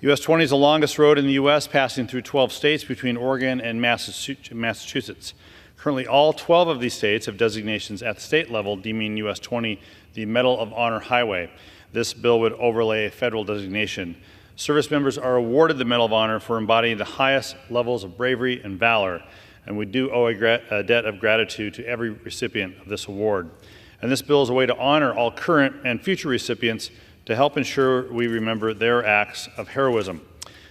U.S. 20 is the longest road in the U.S., passing through 12 states between Oregon and Massachusetts. Currently, all 12 of these states have designations at the state level, deeming U.S. 20 the Medal of Honor Highway. This bill would overlay a federal designation. Service members are awarded the Medal of Honor for embodying the highest levels of bravery and valor, and we do owe a debt of gratitude to every recipient of this award. And this bill is a way to honor all current and future recipients to help ensure we remember their acts of heroism.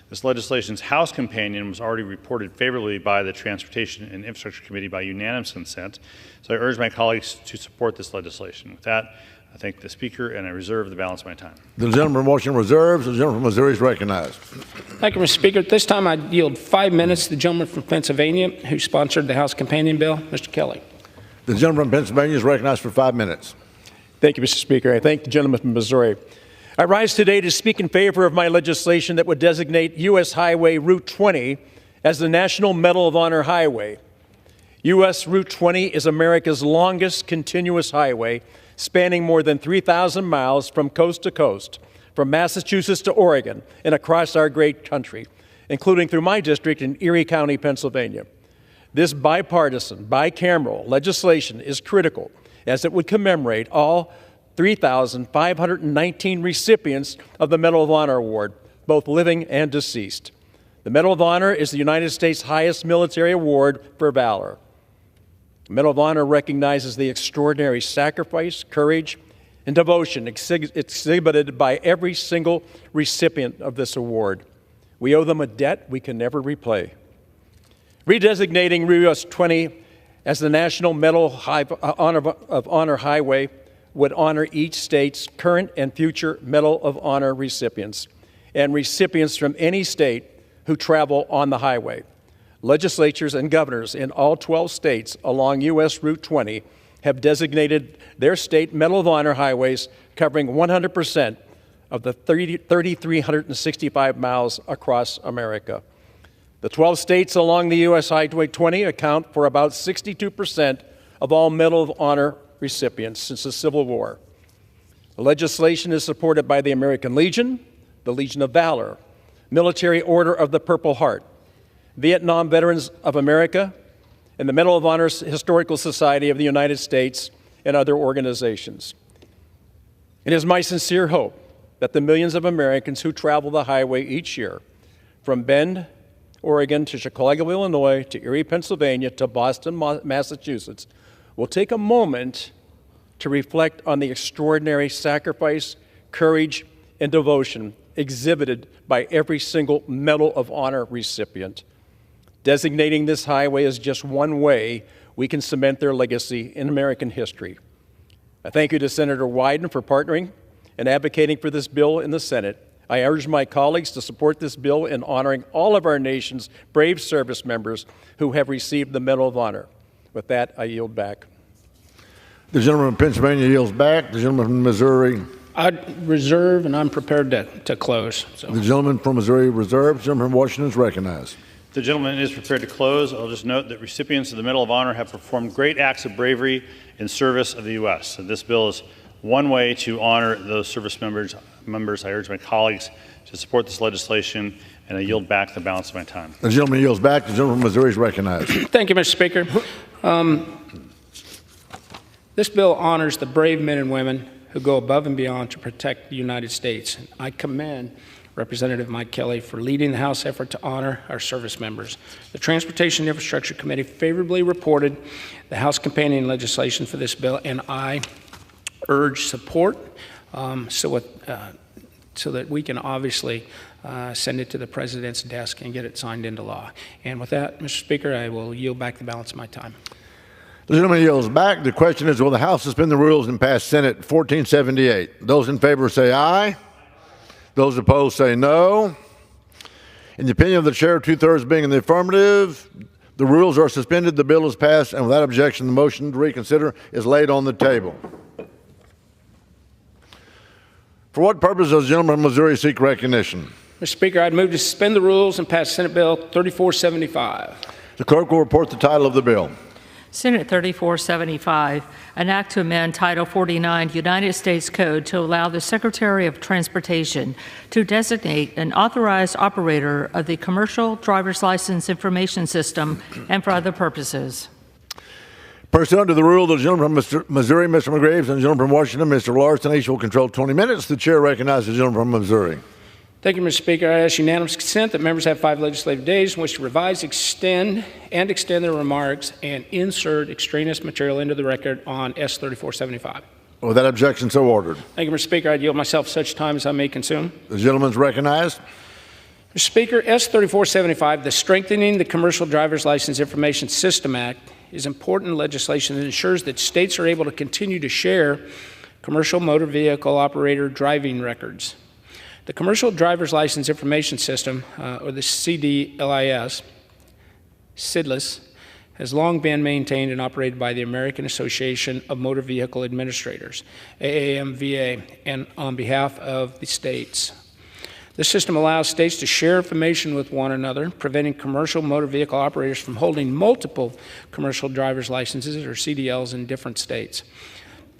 This legislation's House companion was already reported favorably by the Transportation and Infrastructure Committee by unanimous consent, so I urge my colleagues to support this legislation. With that, I thank the Speaker, and I reserve the balance of my time. The gentleman from Washington reserves. The gentleman from Missouri is recognized. Thank you, Mr. Speaker. At this time, I yield 5 minutes to the gentleman from Pennsylvania who sponsored the House companion bill, Mr. Kelly. The gentleman from Pennsylvania is recognized for 5 minutes. Thank you, Mr. Speaker. I thank the gentleman from Missouri. I rise today to speak in favor of my legislation that would designate U.S. Highway Route 20 as the National Medal of Honor Highway. U.S. Route 20 is America's longest continuous highway, spanning more than 3,000 miles from coast to coast, from Massachusetts to Oregon, and across our great country, including through my district in Erie County, Pennsylvania. This bipartisan, bicameral legislation is critical, as it would commemorate all 3,519 recipients of the Medal of Honor Award, both living and deceased. The Medal of Honor is the United States' highest military award for valor. The Medal of Honor recognizes the extraordinary sacrifice, courage, and devotion exhibited by every single recipient of this award. We owe them a debt we can never repay. Redesignating US 20 as the National Medal of Honor Highway would honor each state's current and future Medal of Honor recipients and recipients from any state who travel on the highway. Legislatures and governors in all 12 states along U.S. Route 20 have designated their state Medal of Honor highways covering 100% of the 3,365 miles across America. The 12 states along the U.S. Highway 20 account for about 62% of all Medal of Honor recipients since the Civil War. The legislation is supported by the American Legion, the Legion of Valor, Military Order of the Purple Heart, Vietnam Veterans of America, and the Medal of Honor Historical Society of the United States, and other organizations. It is my sincere hope that the millions of Americans who travel the highway each year, from Bend, Oregon, to Chicago, Illinois, to Erie, Pennsylvania, to Boston, Massachusetts, will take a moment to reflect on the extraordinary sacrifice, courage, and devotion exhibited by every single Medal of Honor recipient. Designating this highway is just one way we can cement their legacy in American history. I thank you to Senator Wyden for partnering and advocating for this bill in the Senate. I urge my colleagues to support this bill in honoring all of our nation's brave service members who have received the Medal of Honor. With that, I yield back. The gentleman from Pennsylvania yields back. The gentleman from Missouri. I'd reserve, and I'm prepared to close. So. The gentleman from Missouri reserves. The gentleman from Washington is recognized. The gentleman is prepared to close. I'll just note that recipients of the Medal of Honor have performed great acts of bravery in service of the U.S. So this bill is one way to honor those service members. I urge my colleagues to support this legislation, and I yield back the balance of my time. The gentleman yields back. The gentleman from Missouri is recognized. Thank you, Mr. Speaker. This bill honors the brave men and women who go above and beyond to protect the United States. I commend Representative Mike Kelly for leading the House effort to honor our service members. The Transportation and Infrastructure Committee favorably reported the House companion legislation for this bill, and I urge support so that we can obviously send it to the President's desk and get it signed into law. And with that, Mr. Speaker, I will yield back the balance of my time. The gentleman yields back. The question is, will the House suspend the rules and pass Senate 1478? Those in favor say aye. Those opposed say no. In the opinion of the chair, 2/3 being in the affirmative, the rules are suspended, the bill is passed, and without objection, the motion to reconsider is laid on the table. For what purpose does the gentleman from Missouri seek recognition? Mr. Speaker, I'd move to suspend the rules and pass Senate Bill 3475. The clerk will report the title of the bill. Senate 3475, an act to amend Title 49 United States Code to allow the Secretary of Transportation to designate an authorized operator of the Commercial Driver's License Information System and for other purposes. Pursuant to the rule, the gentleman from Missouri, Mr. McGraves, and the gentleman from Washington, Mr. Larson, each will control 20 minutes. The chair recognizes the gentleman from Missouri. Thank you, Mr. Speaker. I ask unanimous consent that members have 5 legislative days in which to revise, extend their remarks and insert extraneous material into the record on S 3475. Without objection, so ordered. Thank you, Mr. Speaker. I yield myself such time as I may consume. The gentleman is recognized. Mr. Speaker, S 3475, the Strengthening the Commercial Driver's License Information System Act, is important legislation that ensures that states are able to continue to share commercial motor vehicle operator driving records. The Commercial Driver's License Information System, or the CDLIS, has long been maintained and operated by the American Association of Motor Vehicle Administrators, AAMVA, and on behalf of the states. This system allows states to share information with one another, preventing commercial motor vehicle operators from holding multiple commercial driver's licenses, or CDLs, in different states.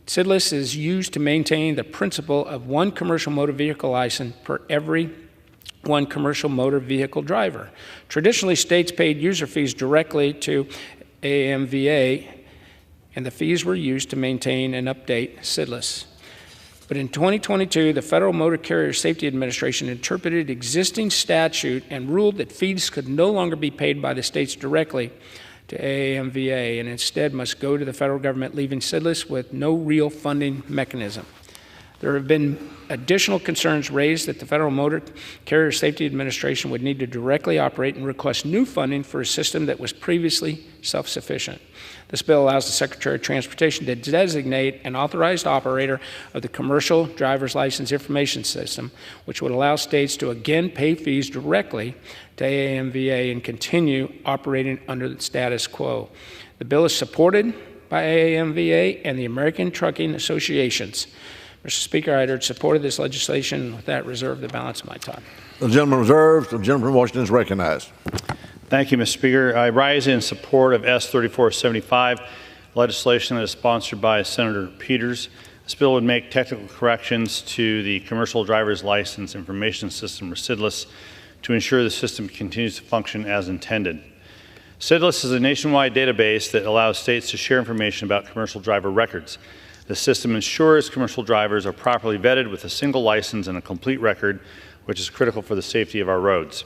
CDLIS is used to maintain the principle of one commercial motor vehicle license per every one commercial motor vehicle driver. Traditionally, states paid user fees directly to AMVA, and the fees were used to maintain and update CDLIS. But in 2022, the Federal Motor Carrier Safety Administration interpreted existing statute and ruled that fees could no longer be paid by the states directly to AAMVA and instead must go to the federal government, leaving CDLIS with no real funding mechanism. There have been additional concerns raised that the Federal Motor Carrier Safety Administration would need to directly operate and request new funding for a system that was previously self-sufficient. This bill allows the Secretary of Transportation to designate an authorized operator of the Commercial Driver's License Information System, which would allow states to again pay fees directly to AAMVA and continue operating under the status quo. The bill is supported by AAMVA and the American Trucking Associations. Mr. Speaker, I urge support of this legislation. With that, reserve the balance of my time. The gentleman reserves. The gentleman from Washington is recognized. Thank you, Mr. Speaker. I rise in support of S 3475, legislation that is sponsored by Senator Peters. This bill would make technical corrections to the Commercial Driver's License Information System, or CIDLIS, to ensure the system continues to function as intended. CIDLIS is a nationwide database that allows states to share information about commercial driver records. The system ensures commercial drivers are properly vetted with a single license and a complete record, which is critical for the safety of our roads.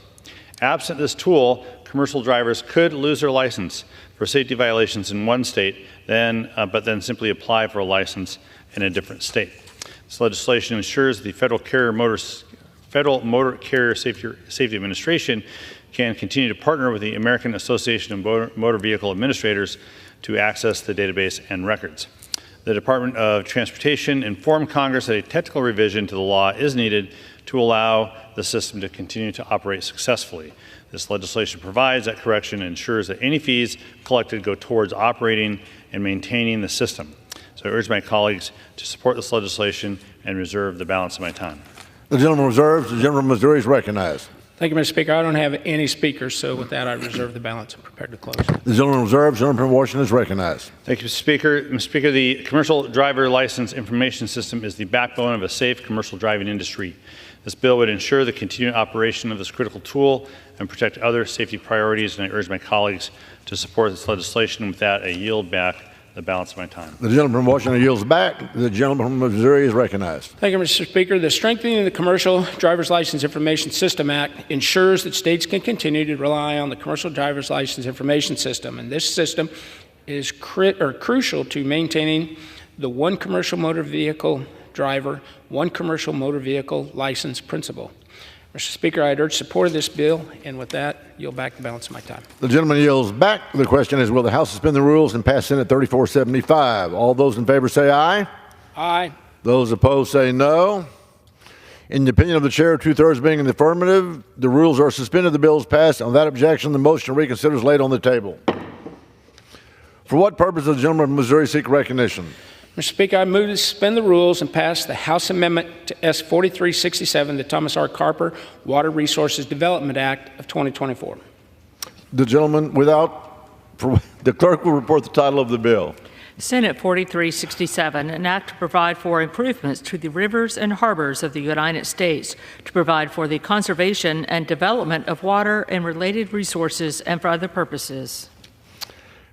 Absent this tool, commercial drivers could lose their license for safety violations in one state, but then simply apply for a license in a different state. This legislation ensures the Federal Motor Carrier Safety Administration can continue to partner with the American Association of Motor Vehicle Administrators to access the database and records. The Department of Transportation informed Congress that a technical revision to the law is needed to allow the system to continue to operate successfully. This legislation provides that correction and ensures that any fees collected go towards operating and maintaining the system. So I urge my colleagues to support this legislation and reserve the balance of my time. The gentleman reserves. The gentleman from Missouri is recognized. Thank you, Mr. Speaker. I don't have any speakers, so with that, I reserve the balance. I'm prepared to close. The gentleman reserves. The gentleman from Washington is recognized. Thank you, Mr. Speaker. Mr. Speaker, the Commercial Driver License Information System is the backbone of a safe commercial driving industry. This bill would ensure the continued operation of this critical tool and protect other safety priorities, and I urge my colleagues to support this legislation. With that, I yield back the balance of my time. The gentleman from Washington yields back. The gentleman from Missouri is recognized. Thank you, Mr. Speaker. The strengthening of the Commercial Driver's License Information System Act ensures that states can continue to rely on the Commercial Driver's License Information System, and this system is crucial to maintaining the one commercial motor vehicle driver, one commercial motor vehicle license principle. Mr. Speaker, I urge support of this bill, and with that, yield back the balance of my time. The gentleman yields back. The question is, will the House suspend the rules and pass Senate 3475? All those in favor say aye. Aye. Those opposed say no. In the opinion of the chair, 2/3 being in the affirmative, the rules are suspended. The bill is passed. On that objection, the motion to reconsider is laid on the table. For what purpose does the gentleman from Missouri seek recognition? Mr. Speaker, I move to suspend the rules and pass the House Amendment to S 4367, the Thomas R. Carper Water Resources Development Act of 2024. The gentleman the clerk will report the title of the bill. Senate 4367, an act to provide for improvements to the rivers and harbors of the United States, to provide for the conservation and development of water and related resources, and for other purposes.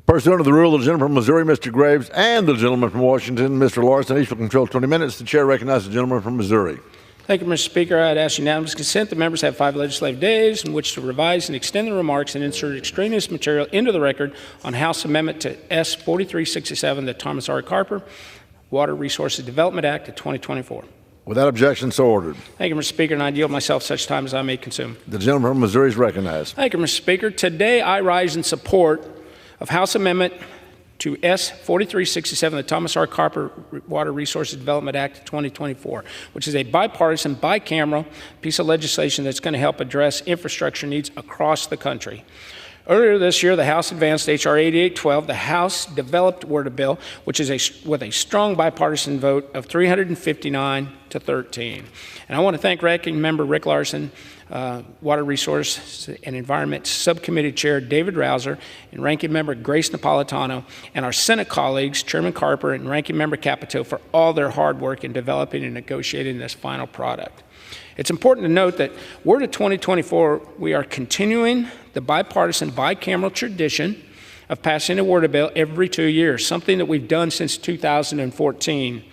Pursuant to the rule of the gentleman from Missouri, Mr. Graves, and the gentleman from Washington, Mr. Larson, each will control 20 minutes. The chair recognizes the gentleman from Missouri. Thank you, Mr. Speaker. I'd ask unanimous consent that members have 5 legislative days in which to revise and extend the remarks and insert extraneous material into the record on House Amendment to S 4367, the Thomas R. Carper Water Resources Development Act of 2024. Without objection, so ordered. Thank you, Mr. Speaker, and I yield myself such time as I may consume. The gentleman from Missouri is recognized. Thank you, Mr. Speaker. Today I rise in support of House Amendment to S 4367, the Thomas R. Carper Water Resources Development Act of 2024, which is a bipartisan, bicameral piece of legislation that's going to help address infrastructure needs across the country. Earlier this year, the House advanced H.R. 8812. The House developed Word of Bill, which is with a strong bipartisan vote of 359 to 13. And I want to thank Ranking Member Rick Larson, Water Resource and Environment Subcommittee Chair David Rouser, and Ranking Member Grace Napolitano, and our Senate colleagues, Chairman Carper and Ranking Member Capito, for all their hard work in developing and negotiating this final product. It's important to note that we're to 2024, we are continuing the bipartisan, bicameral tradition of passing a Word of Bill every 2 years, something that we've done since 2014.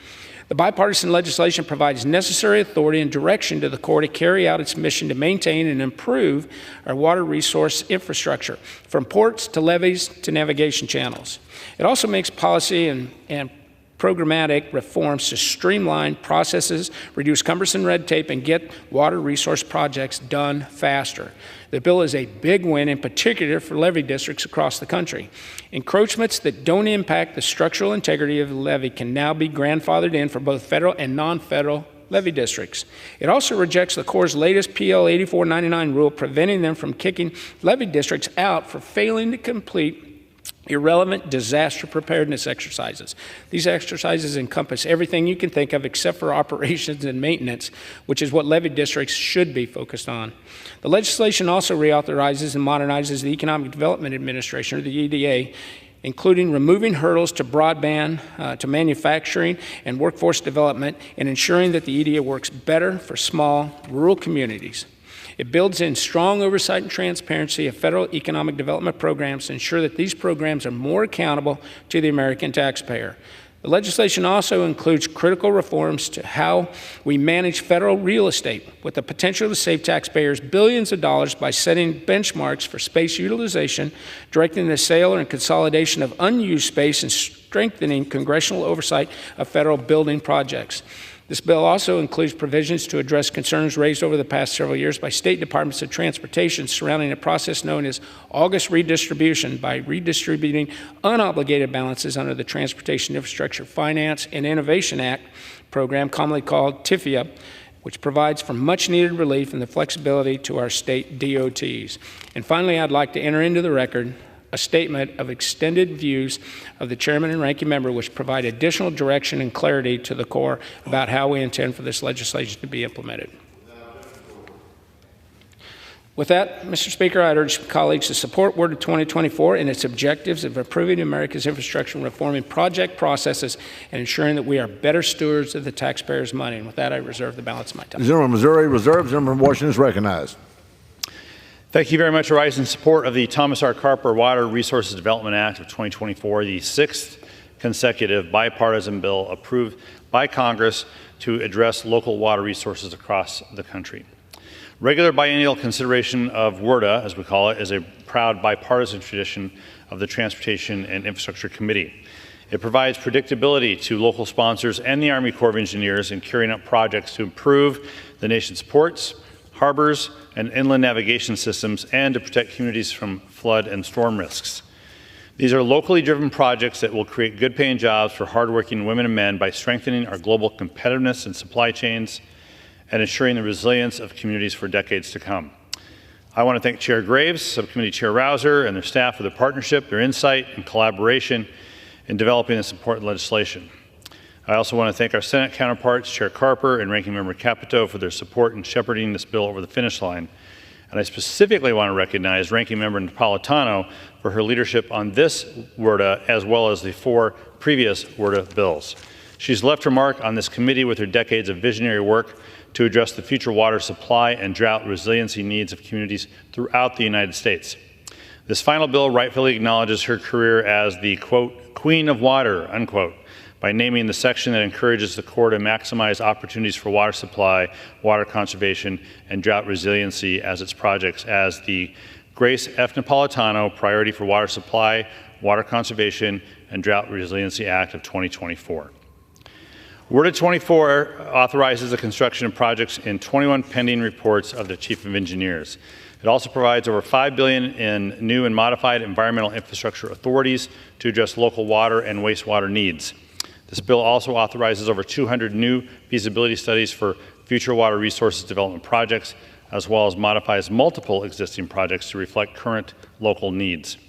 The bipartisan legislation provides necessary authority and direction to the Corps to carry out its mission to maintain and improve our water resource infrastructure, from ports to levees to navigation channels. It also makes policy and programmatic reforms to streamline processes, reduce cumbersome red tape, and get water resource projects done faster. The bill is a big win, in particular for levee districts across the country. Encroachments that don't impact the structural integrity of the levee can now be grandfathered in for both federal and non-federal levee districts. It also rejects the Corps' latest PL 8499 rule, preventing them from kicking levee districts out for failing to complete irrelevant disaster preparedness exercises. These exercises encompass everything you can think of except for operations and maintenance, which is what levy districts should be focused on. The legislation also reauthorizes and modernizes the Economic Development Administration, or the EDA, including removing hurdles to broadband, to manufacturing and workforce development, and ensuring that the EDA works better for small rural communities. It builds in strong oversight and transparency of federal economic development programs to ensure that these programs are more accountable to the American taxpayer. The legislation also includes critical reforms to how we manage federal real estate, with the potential to save taxpayers billions of dollars by setting benchmarks for space utilization, directing the sale and consolidation of unused space, and strengthening congressional oversight of federal building projects. This bill also includes provisions to address concerns raised over the past several years by state departments of transportation surrounding a process known as August redistribution, by redistributing unobligated balances under the Transportation Infrastructure Finance and Innovation Act program, commonly called TIFIA, which provides for much needed relief and the flexibility to our state DOTs. And finally, I'd like to enter into the record a statement of extended views of the chairman and ranking member, which provide additional direction and clarity to the Corps about how we intend for this legislation to be implemented. With that, Mr. Speaker, I'd urge colleagues to support WORDA 2024 and its objectives of improving America's infrastructure and reforming project processes and ensuring that we are better stewards of the taxpayers' money. And with that, I reserve the balance of my time. The gentleman from Missouri reserves. The gentleman from Washington is recognized. Thank you very much. I rise in support of the Thomas R. Carper Water Resources Development Act of 2024, the sixth consecutive bipartisan bill approved by Congress to address local water resources across the country. Regular biennial consideration of WORDA, as we call it, is a proud bipartisan tradition of the Transportation and Infrastructure Committee. It provides predictability to local sponsors and the Army Corps of Engineers in carrying out projects to improve the nation's ports, harbors, and inland navigation systems, and to protect communities from flood and storm risks. These are locally driven projects that will create good paying jobs for hardworking women and men by strengthening our global competitiveness and supply chains and ensuring the resilience of communities for decades to come. I want to thank Chair Graves, Subcommittee Chair Rouser, and their staff for their partnership, their insight, and collaboration in developing this important legislation. I also want to thank our Senate counterparts, Chair Carper and Ranking Member Capito, for their support in shepherding this bill over the finish line. And I specifically want to recognize Ranking Member Napolitano for her leadership on this WORDA, as well as the 4 previous WORDA bills. She's left her mark on this committee with her decades of visionary work to address the future water supply and drought resiliency needs of communities throughout the United States. This final bill rightfully acknowledges her career as the, quote, queen of water, unquote, by naming the section that encourages the Corps to maximize opportunities for water supply, water conservation, and drought resiliency as its projects as the Grace F. Napolitano Priority for Water Supply, Water Conservation, and Drought Resiliency Act of 2024. WORDA 24 authorizes the construction of projects in 21 pending reports of the Chief of Engineers. It also provides over $5 billion in new and modified environmental infrastructure authorities to address local water and wastewater needs. This bill also authorizes over 200 new feasibility studies for future water resources development projects, as well as modifies multiple existing projects to reflect current local needs.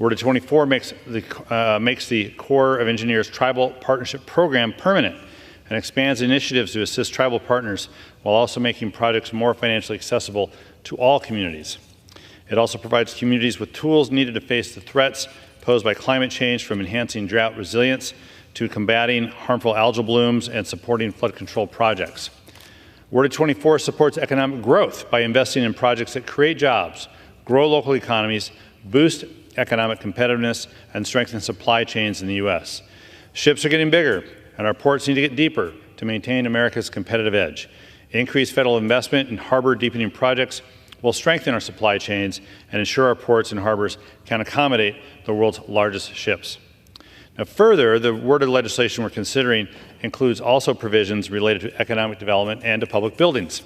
WORDA 24 makes the Corps of Engineers Tribal Partnership Program permanent and expands initiatives to assist tribal partners while also making projects more financially accessible to all communities. It also provides communities with tools needed to face the threats posed by climate change, from enhancing drought resilience to combating harmful algal blooms and supporting flood control projects. WORDA 24 supports economic growth by investing in projects that create jobs, grow local economies, boost economic competitiveness, and strengthen supply chains in the U.S. Ships are getting bigger, and our ports need to get deeper to maintain America's competitive edge. Increased federal investment in harbor deepening projects will strengthen our supply chains and ensure our ports and harbors can accommodate the world's largest ships. Now, further, the WORDA legislation we're considering includes also provisions related to economic development and to public buildings.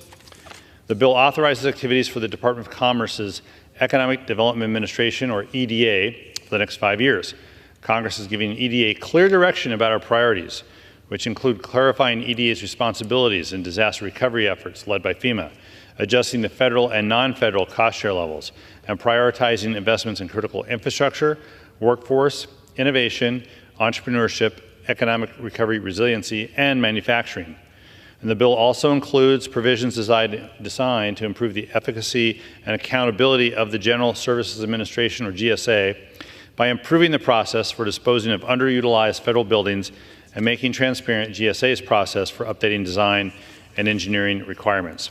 The bill authorizes activities for the Department of Commerce's Economic Development Administration, or EDA, for the next 5 years. Congress is giving EDA clear direction about our priorities, which include clarifying EDA's responsibilities in disaster recovery efforts led by FEMA, adjusting the federal and non-federal cost share levels, and prioritizing investments in critical infrastructure, workforce, innovation, entrepreneurship, economic recovery, resiliency, and manufacturing. And the bill also includes provisions designed to improve the efficacy and accountability of the General Services Administration, or GSA, by improving the process for disposing of underutilized federal buildings and making transparent GSA's process for updating design and engineering requirements.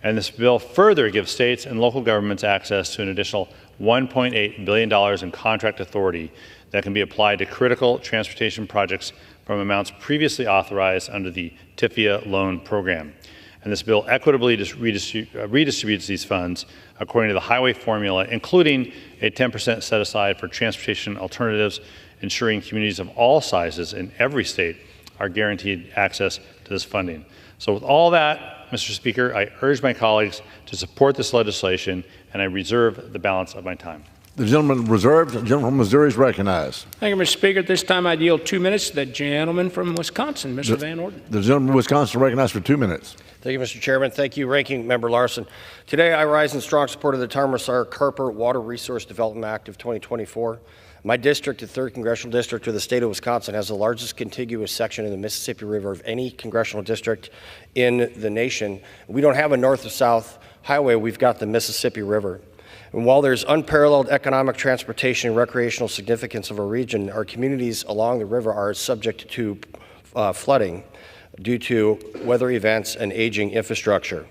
And this bill further gives states and local governments access to an additional $1.8 billion in contract authority that can be applied to critical transportation projects from amounts previously authorized under the TIFIA loan program. And this bill equitably redistributes these funds according to the highway formula, including a 10% set aside for transportation alternatives, ensuring communities of all sizes in every state are guaranteed access to this funding. So with all that, Mr. Speaker, I urge my colleagues to support this legislation, and I reserve the balance of my time. The gentleman reserved. The gentleman from Missouri is recognized. Thank you, Mr. Speaker. At this time, I'd yield 2 minutes to the gentleman from Wisconsin, Mr. Van Orden. The gentleman from Wisconsin recognized for 2 minutes. Thank you, Mr. Chairman. Thank you, Ranking Member Larson. Today, I rise in strong support of the Tarmasar-Carper Water Resource Development Act of 2024. My district, the 3rd Congressional District of the state of Wisconsin, has the largest contiguous section in the Mississippi River of any congressional district in the nation. We don't have a north to south highway, we've got the Mississippi River. And while there's unparalleled economic, transportation, and recreational significance of our region, our communities along the river are subject to flooding due to weather events and aging infrastructure.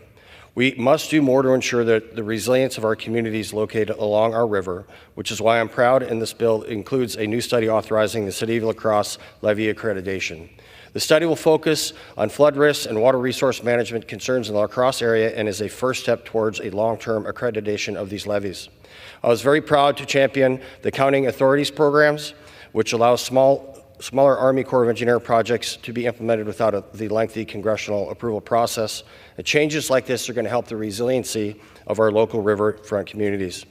We must do more to ensure that the resilience of our communities located along our river, which is why I'm proud and this bill includes a new study authorizing the City of La Crosse levee accreditation. The study will focus on flood risks and water resource management concerns in the La Crosse area and is a first step towards a long-term accreditation of these levees. I was very proud to champion the Counting Authorities programs, which allows smaller Army Corps of Engineer projects to be implemented without the lengthy congressional approval process. And changes like this are going to help the resiliency of our local riverfront communities.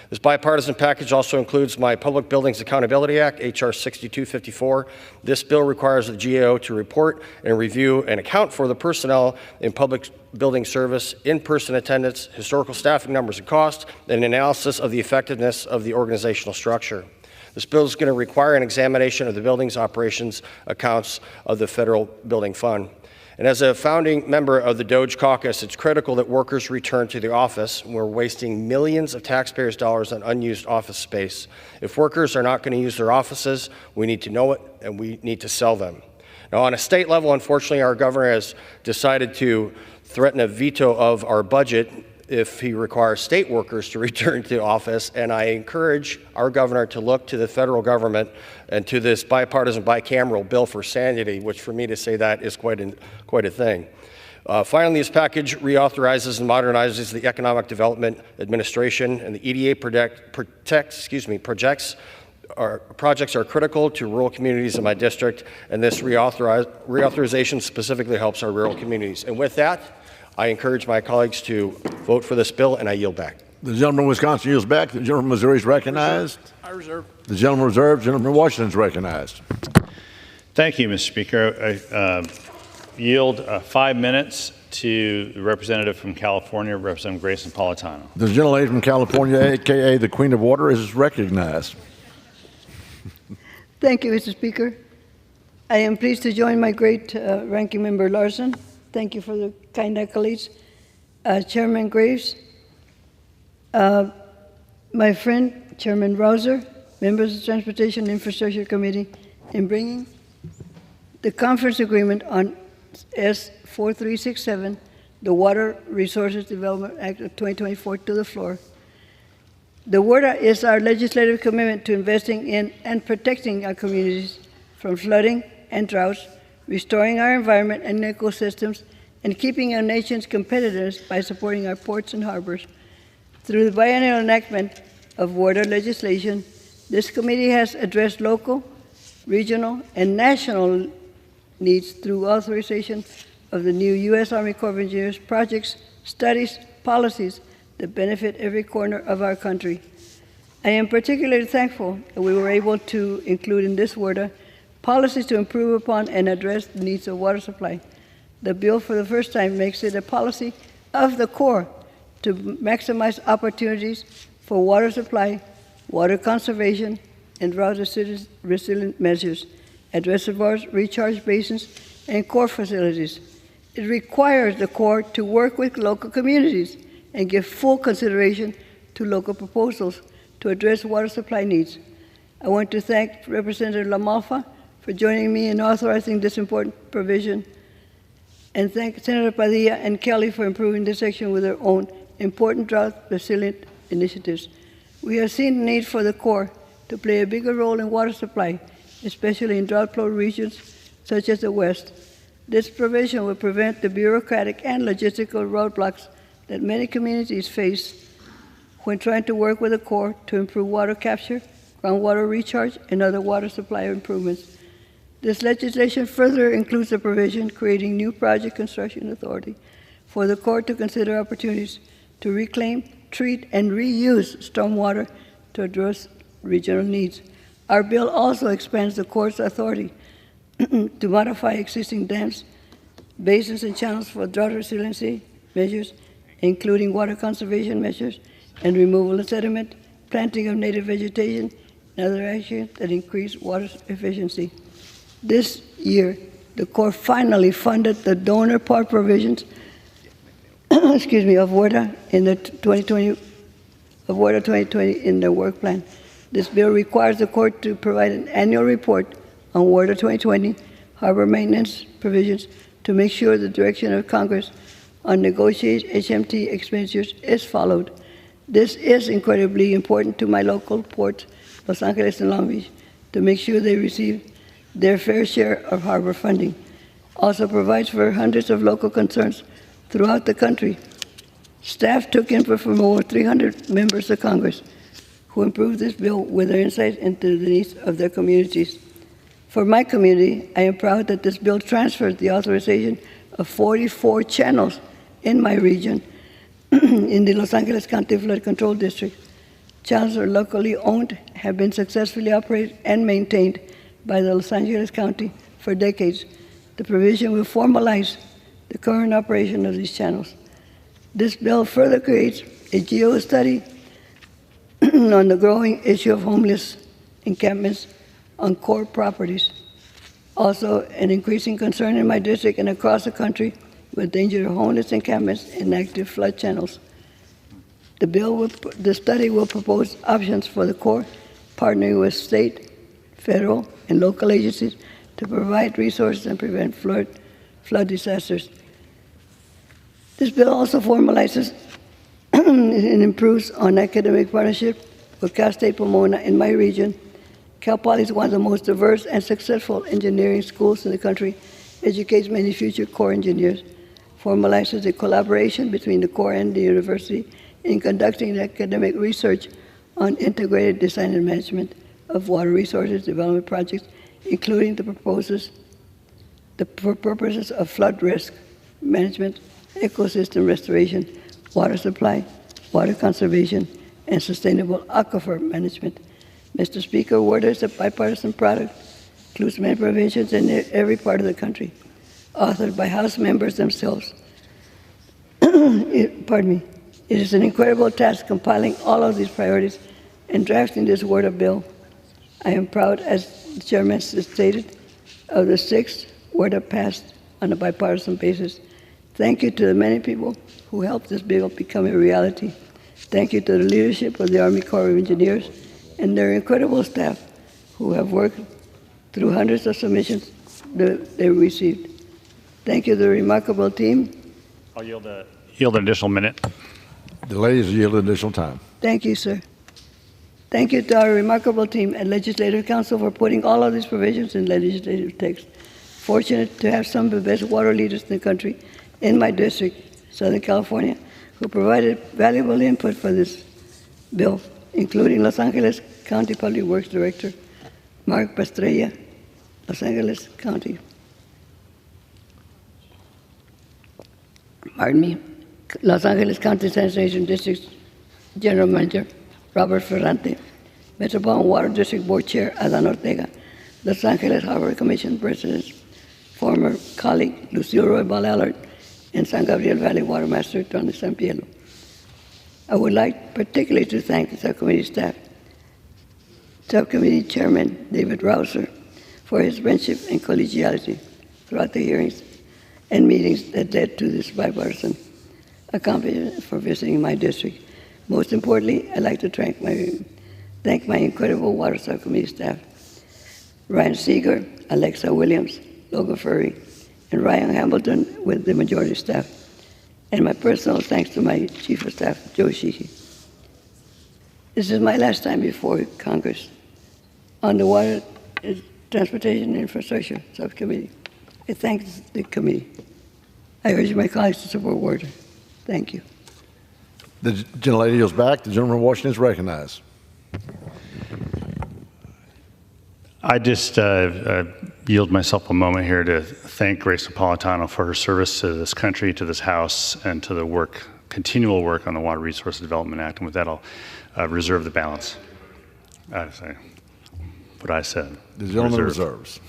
This bipartisan package also includes my Public Buildings Accountability Act, H.R. 6254. This bill requires the GAO to report and review and account for the personnel in public building service, in-person attendance, historical staffing numbers and costs, and analysis of the effectiveness of the organizational structure. This bill is going to require an examination of the building's operations accounts of the Federal Building Fund. And as a founding member of the Doge Caucus, it's critical that workers return to the office. We're wasting millions of taxpayers' dollars on unused office space. If workers are not going to use their offices, we need to know it and we need to sell them. Now, on a state level, unfortunately, our governor has decided to threaten a veto of our budget if he requires state workers to return to office, and I encourage our governor to look to the federal government and to this bipartisan bicameral bill for sanity, which for me to say that is quite a thing. Finally, this package reauthorizes and modernizes the Economic Development Administration, and the EDA projects are critical to rural communities in my district, and this reauthorization specifically helps our rural communities. And with that, I encourage my colleagues to vote for this bill, and I yield back. The gentleman from Wisconsin yields back. The gentleman from Missouri is recognized. I reserve. The gentleman reserved. The gentleman from Washington is recognized. Thank you, Mr. Speaker. I yield 5 minutes to the representative from California, Representative Grace Napolitano. The gentlelady from California, a.k.a. the Queen of Water, is recognized. Thank you, Mr. Speaker. I am pleased to join my great ranking member Larson. Thank you for the kind accolades. Chairman Graves, my friend, Chairman Rouser, members of the Transportation and Infrastructure Committee, in bringing the conference agreement on S4367, the Water Resources Development Act of 2024, to the floor. The WRDA is our legislative commitment to investing in and protecting our communities from flooding and droughts, restoring our environment and ecosystems, and keeping our nation's competitiveness by supporting our ports and harbors. Through the biennial enactment of water legislation, this committee has addressed local, regional, and national needs through authorization of the new U.S. Army Corps of Engineers projects, studies, policies that benefit every corner of our country. I am particularly thankful that we were able to include in this WRDA policies to improve upon and address the needs of water supply. The bill for the first time makes it a policy of the Corps to maximize opportunities for water supply, water conservation, and drought resilient measures at reservoirs, recharge basins, and Corps facilities. It requires the Corps to work with local communities and give full consideration to local proposals to address water supply needs. I want to thank Representative LaMalfa for joining me in authorizing this important provision, and thank Senator Padilla and Kelly for improving this section with their own important drought-resilient initiatives. We have seen the need for the Corps to play a bigger role in water supply, especially in drought-prone regions such as the West. This provision will prevent the bureaucratic and logistical roadblocks that many communities face when trying to work with the Corps to improve water capture, groundwater recharge, and other water supply improvements. This legislation further includes a provision creating new project construction authority for the Corps to consider opportunities to reclaim, treat, and reuse stormwater to address regional needs. Our bill also expands the Corps' authority to modify existing dams, basins, and channels for drought resiliency measures, including water conservation measures and removal of sediment, planting of native vegetation, and other actions that increase water efficiency. This year, the Corps finally funded the donor part provisions of WARDA in the 2020 in their work plan. This bill requires the Corps to provide an annual report on WARDA 2020 harbor maintenance provisions to make sure the direction of Congress on negotiated HMT expenditures is followed. This is incredibly important to my local ports, Los Angeles and Long Beach, to make sure they receive their fair share of harbor funding. Also provides for hundreds of local concerns throughout the country. Staff took input from over 300 members of Congress who improved this bill with their insight into the needs of their communities. For my community, I am proud that this bill transfers the authorization of 44 channels in my region in the Los Angeles County Flood Control District. Channels are locally owned, have been successfully operated and maintained by the Los Angeles County for decades. The provision will formalize the current operation of these channels. This bill further creates a geo-study on the growing issue of homeless encampments on core properties. Also, an increasing concern in my district and across the country with danger of homeless encampments and active flood channels. The study will propose options for the Corps, partnering with state, federal, and local agencies to provide resources and prevent flood disasters. This bill also formalizes and improves on academic partnership with Cal State Pomona in my region. Cal Poly is one of the most diverse and successful engineering schools in the country, educates many future Corps engineers, formalizes the collaboration between the Corps and the university in conducting academic research on integrated design and management of water resources development projects, including the purposes of flood risk management, ecosystem restoration, water supply, water conservation, and sustainable aquifer management. Mr. Speaker, WARDA is a bipartisan product, includes many provisions in every part of the country, authored by House members themselves. It is an incredible task compiling all of these priorities and drafting this WARDA bill. I am proud, as the chairman stated, of the 6 WARDA passed on a bipartisan basis. Thank you to the many people who helped this bill become a reality. Thank you to the leadership of the Army Corps of Engineers and their incredible staff who have worked through hundreds of submissions that they received. Thank you to the remarkable team. I'll yield an additional minute. The ladies yield additional time. Thank you, sir. Thank you to our remarkable team at Legislative Council for putting all of these provisions in legislative text. Fortunate to have some of the best water leaders in the country in my district, Southern California, who provided valuable input for this bill, including Los Angeles County Public Works Director Mark Pastrella, Los Angeles County. Los Angeles County Sanitation District General Manager Robert Ferrante, Metropolitan Water District Board Chair Adan Ortega, Los Angeles Harbor Commission President, former colleague Lucille Roy Ballard, and San Gabriel Valley Water Master Tony Sampiello. I would like particularly to thank the subcommittee staff Subcommittee Chairman David Rouser for his friendship and collegiality throughout the hearings and meetings that led to this bipartisan accomplishment for visiting my district. Most importantly, I'd like to thank my incredible Water Subcommittee staff, Ryan Seeger, Alexa Williams, Logan Furry, and Ryan Hamilton with the majority staff, and my personal thanks to my Chief of Staff, Joe Sheehy. This is my last time before Congress on the Water, Transportation, and Infrastructure Subcommittee. I thank the committee. I urge my colleagues to support water. Thank you. The gentlelady yields back. The gentleman from Washington is recognized. I just yield myself a moment here to thank Grace Napolitano for her service to this country, to this House, and to the work, continual work on the Water Resources Development Act. And with that, I'll reserve the balance. Say what I said. The gentleman reserves.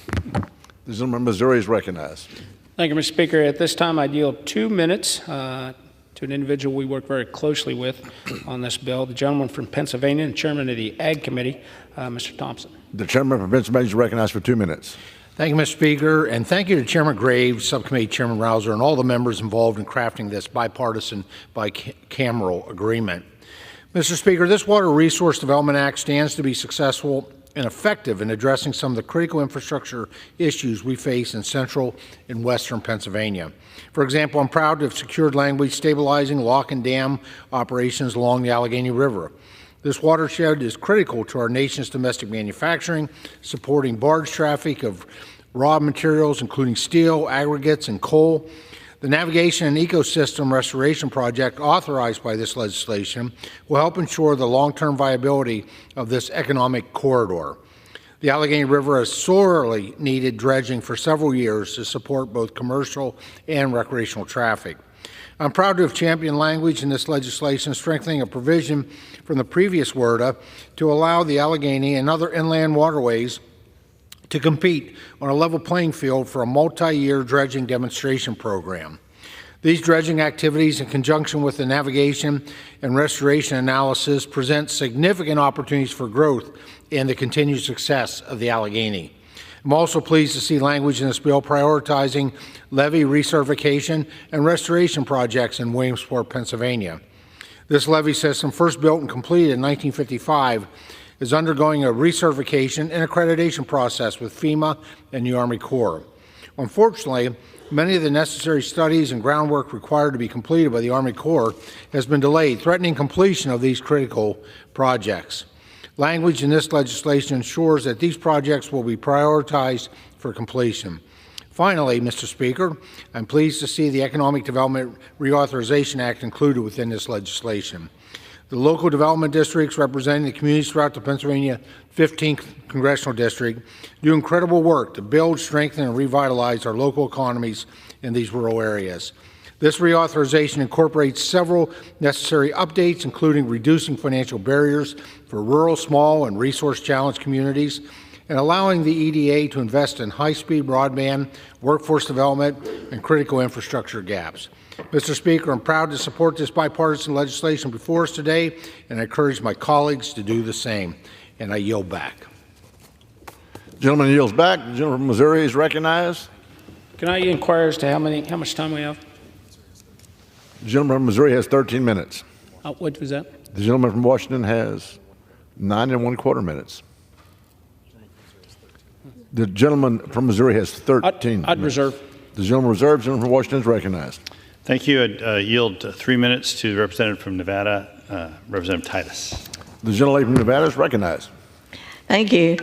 The gentleman from Missouri is recognized. Thank you, Mr. Speaker. At this time, I yield 2 minutes to an individual we work very closely with on this bill, the gentleman from Pennsylvania and chairman of the Ag Committee, Mr. Thompson. The chairman from Pennsylvania is recognized for 2 minutes. Thank you, Mr. Speaker, and thank you to Chairman Graves, Subcommittee Chairman Rouser, and all the members involved in crafting this bipartisan, bicameral agreement. Mr. Speaker, this Water Resource Development Act stands to be successful and effective in addressing some of the critical infrastructure issues we face in central and western Pennsylvania. For example, I'm proud to have secured language stabilizing lock and dam operations along the Allegheny River. This watershed is critical to our nation's domestic manufacturing, supporting barge traffic of raw materials, including steel, aggregates, and coal. The Navigation and Ecosystem Restoration Project authorized by this legislation will help ensure the long-term viability of this economic corridor. The Allegheny River has sorely needed dredging for several years to support both commercial and recreational traffic. I'm proud to have championed language in this legislation strengthening a provision from the previous WRDA to allow the Allegheny and other inland waterways to compete on a level playing field for a multi-year dredging demonstration program. These dredging activities, in conjunction with the navigation and restoration analysis, present significant opportunities for growth and the continued success of the Allegheny. I'm also pleased to see language in this bill prioritizing levee recertification and restoration projects in Williamsport, Pennsylvania. This levee system, first built and completed in 1955, is undergoing a recertification and accreditation process with FEMA and the Army Corps. Unfortunately, many of the necessary studies and groundwork required to be completed by the Army Corps has been delayed, threatening completion of these critical projects. Language in this legislation ensures that these projects will be prioritized for completion. Finally, Mr. Speaker, I'm pleased to see the Economic Development Reauthorization Act included within this legislation. The local development districts representing the communities throughout the Pennsylvania 15th Congressional District do incredible work to build, strengthen, and revitalize our local economies in these rural areas. This reauthorization incorporates several necessary updates, including reducing financial barriers for rural, small, and resource-challenged communities, and allowing the EDA to invest in high-speed broadband, workforce development, and critical infrastructure gaps. Mr. Speaker, I'm proud to support this bipartisan legislation before us today, and I encourage my colleagues to do the same. And I yield back. The gentleman yields back. The gentleman from Missouri is recognized. Can I inquire as to how much time we have? The gentleman from Missouri has 13 minutes. What was that? The gentleman from Washington has 9 1/4 minutes. The gentleman from Missouri has 13 I'd reserve. The gentleman reserves. The gentleman from Washington is recognized. Thank you. I'd yield 3 minutes to the representative from Nevada, Representative Titus. The gentlelady from Nevada is recognized. Thank you.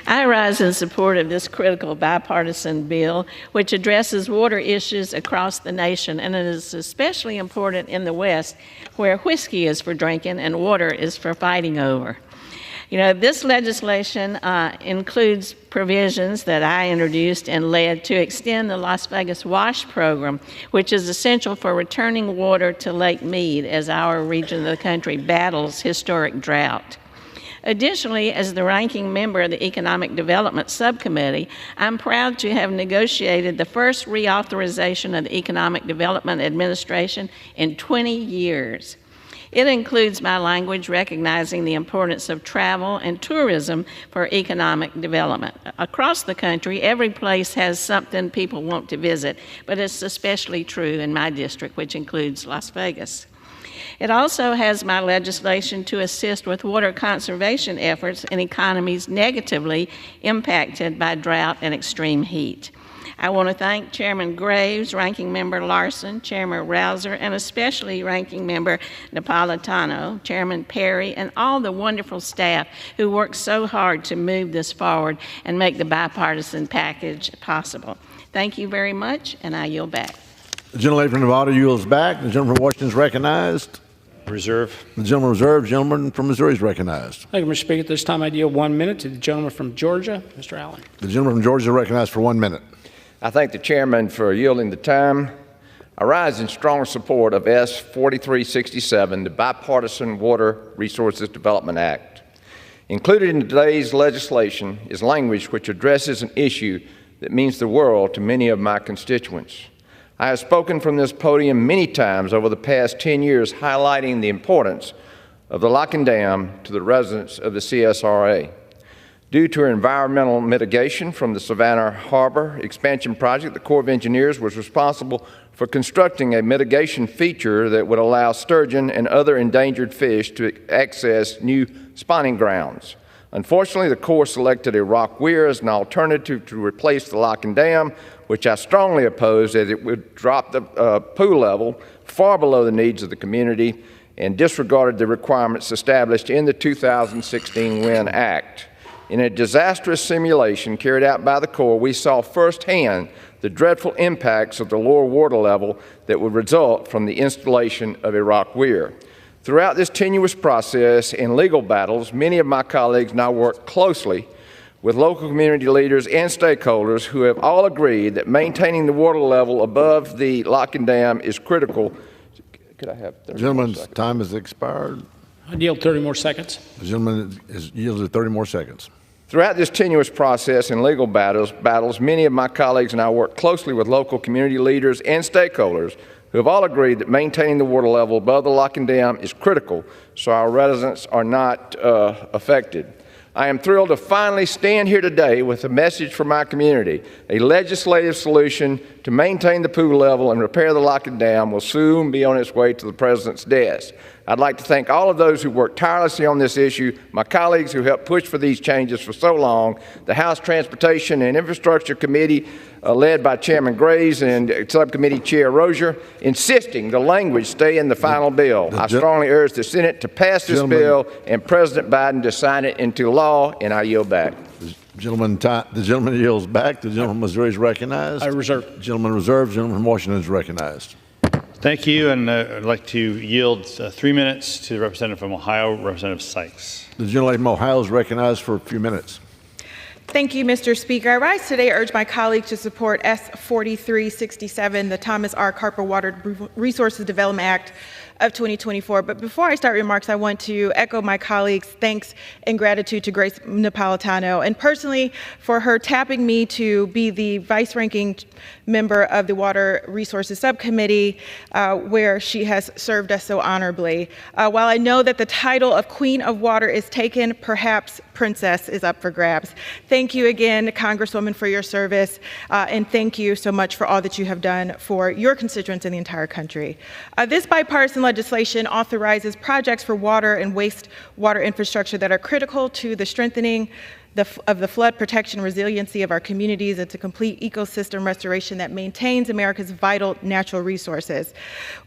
I rise in support of this critical bipartisan bill, which addresses water issues across the nation, and it is especially important in the West, where whiskey is for drinking and water is for fighting over. You know, this legislation includes provisions that I introduced and led to extend the Las Vegas WASH program, which is essential for returning water to Lake Mead as our region of the country battles historic drought. Additionally, as the ranking member of the Economic Development Subcommittee, I'm proud to have negotiated the first reauthorization of the Economic Development Administration in 20 years. It includes my language recognizing the importance of travel and tourism for economic development. Across the country, every place has something people want to visit, but it's especially true in my district, which includes Las Vegas. It also has my legislation to assist with water conservation efforts in economies negatively impacted by drought and extreme heat. I want to thank Chairman Graves, Ranking Member Larson, Chairman Rouser, and especially Ranking Member Napolitano, Chairman Perry, and all the wonderful staff who worked so hard to move this forward and make the bipartisan package possible. Thank you very much, and I yield back. The gentlelady from Nevada yields back. The gentleman from Washington is recognized. Reserve. The gentleman reserved. The gentleman from Missouri is recognized. Thank you, Mr. Speaker. At this time, I yield 1 minute to the gentleman from Georgia, Mr. Allen. The gentleman from Georgia is recognized for 1 minute. I thank the chairman for yielding the time. I rise in strong support of S 4367, the Bipartisan Water Resources Development Act. Included in today's legislation is language which addresses an issue that means the world to many of my constituents. I have spoken from this podium many times over the past 10 years highlighting the importance of the Lock and Dam to the residents of the CSRA. Due to environmental mitigation from the Savannah Harbor expansion project, the Corps of Engineers was responsible for constructing a mitigation feature that would allow sturgeon and other endangered fish to access new spawning grounds. Unfortunately, the Corps selected a rock weir as an alternative to replace the Lock and Dam, which I strongly opposed as it would drop the pool level far below the needs of the community and disregarded the requirements established in the 2016 WIN Act. In a disastrous simulation carried out by the Corps, we saw firsthand the dreadful impacts of the lower water level that would result from the installation of a rock weir. Throughout this tenuous process and legal battles, many of my colleagues now work closely with local community leaders and stakeholders who have all agreed that maintaining the water level above the Lock and Dam is critical. Could I have 30 Gentleman's more seconds? time has expired. I yield 30 more seconds. The gentleman is yielded 30 more seconds. Throughout this tenuous process and legal battles, many of my colleagues and I work closely with local community leaders and stakeholders who have all agreed that maintaining the water level above the Lock and Dam is critical so our residents are not affected. I am thrilled to finally stand here today with a message for my community. A legislative solution to maintain the pool level and repair the Lock and Dam will soon be on its way to the President's desk. I'd like to thank all of those who worked tirelessly on this issue, my colleagues who helped push for these changes for so long, the House Transportation and Infrastructure Committee, led by Chairman Graves and Subcommittee Chair Rozier, insisting the language stay in the final bill. I strongly urge the Senate to pass this bill and President Biden to sign it into law, and I yield back. The gentleman yields back. The gentleman from Missouri is recognized. I reserve. The gentleman reserved. The gentleman from Washington is recognized. Thank you, and I'd like to yield 3 minutes to the representative from Ohio, Representative Sykes. The gentlelady from Ohio is recognized for a few minutes. Thank you, Mr. Speaker. I rise today to urge my colleagues to support S 4367, the Thomas R. Carper Water Resources Development Act of 2024. But before I start remarks, I want to echo my colleagues' thanks and gratitude to Grace Napolitano, and personally for her tapping me to be the vice-ranking member of the Water Resources Subcommittee, where she has served us so honorably. While I know that the title of Queen of Water is taken, perhaps Princess is up for grabs. Thank you again, Congresswoman, for your service, and thank you so much for all that you have done for your constituents in the entire country. This bipartisan legislation authorizes projects for water and wastewater infrastructure that are critical to the strengthening of the flood protection resiliency of our communities and to complete ecosystem restoration that maintains America's vital natural resources.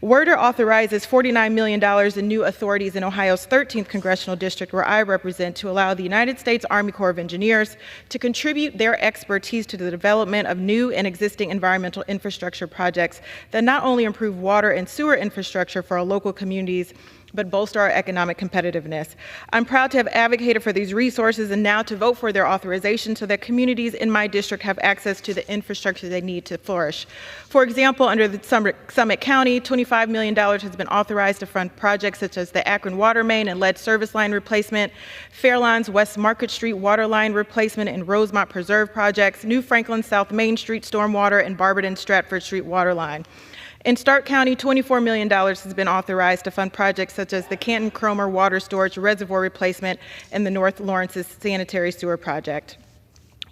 WRDR authorizes $49 million in new authorities in Ohio's 13th Congressional District, where I represent, to allow the United States Army Corps of Engineers to contribute their expertise to the development of new and existing environmental infrastructure projects that not only improve water and sewer infrastructure for our local communities, but bolster our economic competitiveness. I'm proud to have advocated for these resources and now to vote for their authorization so that communities in my district have access to the infrastructure they need to flourish. For example, under the Summit County, $25 million has been authorized to fund projects such as the Akron water main and lead service line replacement, Fairlines West Market Street water line replacement and Rosemont Preserve projects, New Franklin South Main Street stormwater, and Barberton Stratford Street water line. In Stark County, $24 million has been authorized to fund projects such as the Canton-Cromer Water Storage Reservoir Replacement and the North Lawrence's Sanitary Sewer Project.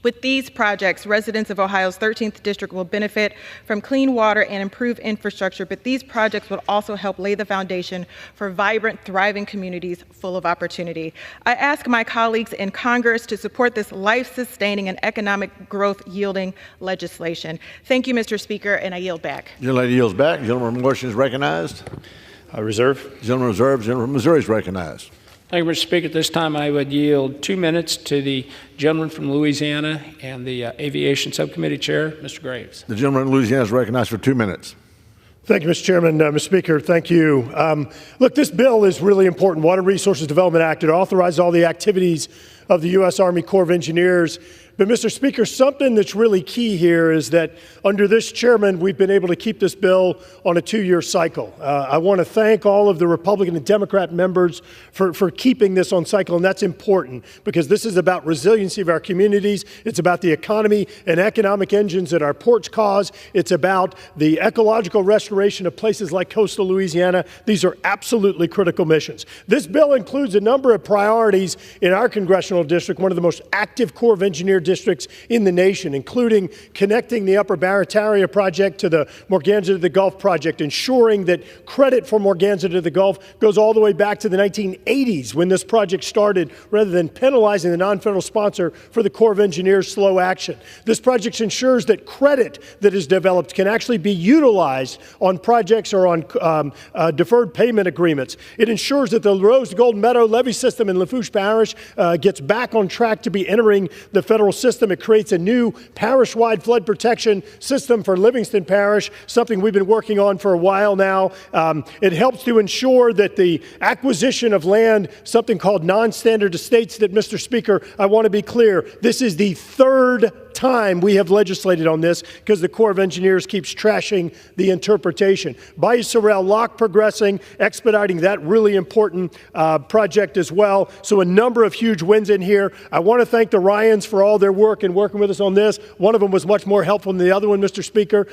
With these projects, residents of Ohio's 13th District will benefit from clean water and improved infrastructure, but these projects will also help lay the foundation for vibrant, thriving communities full of opportunity. I ask my colleagues in Congress to support this life-sustaining and economic growth-yielding legislation. Thank you, Mr. Speaker, and I yield back. The lady yields back. The gentleman from Washington is recognized. Reserve. The gentleman reserves. The gentleman from Missouri is recognized. Thank you, Mr. Speaker. At this time, I would yield 2 minutes to the gentleman from Louisiana and the Aviation Subcommittee Chair, Mr. Graves. The gentleman from Louisiana is recognized for 2 minutes. Thank you, Mr. Chairman. Mr. Speaker, thank you. Look, this bill is really important. Water Resources Development Act. It authorizes all the activities of the U.S. Army Corps of Engineers. But, Mr. Speaker, something that's really key here is that under this chairman, we've been able to keep this bill on a 2-year cycle. I want to thank all of the Republican and Democrat members for keeping this on cycle, and that's important because this is about resiliency of our communities. It's about the economy and economic engines that our ports cause. It's about the ecological restoration of places like coastal Louisiana. These are absolutely critical missions. This bill includes a number of priorities in our congressional district, one of the most active Corps of Engineer districts in the nation, including connecting the Upper Barataria project to the Morganza to the Gulf project, ensuring that credit for Morganza to the Gulf goes all the way back to the 1980s when this project started, rather than penalizing the non-federal sponsor for the Corps of Engineers' slow action. This project ensures that credit that is developed can actually be utilized on projects or on deferred payment agreements. It ensures that the Rose Golden Meadow levee system in Lafourche Parish gets back on track to be entering the federal system. It creates a new parish-wide flood protection system for Livingston Parish, something we've been working on for a while now. It helps to ensure that the acquisition of land, something called non-standard estates, that, Mr. Speaker, I want to be clear, this is the third time we have legislated on this because the Corps of Engineers keeps trashing the interpretation. Bayou Sorrel Lock progressing, expediting that really important project as well. So a number of huge wins in here. I want to thank the Ryans for all their work and working with us on this. One of them was much more helpful than the other one, Mr. Speaker.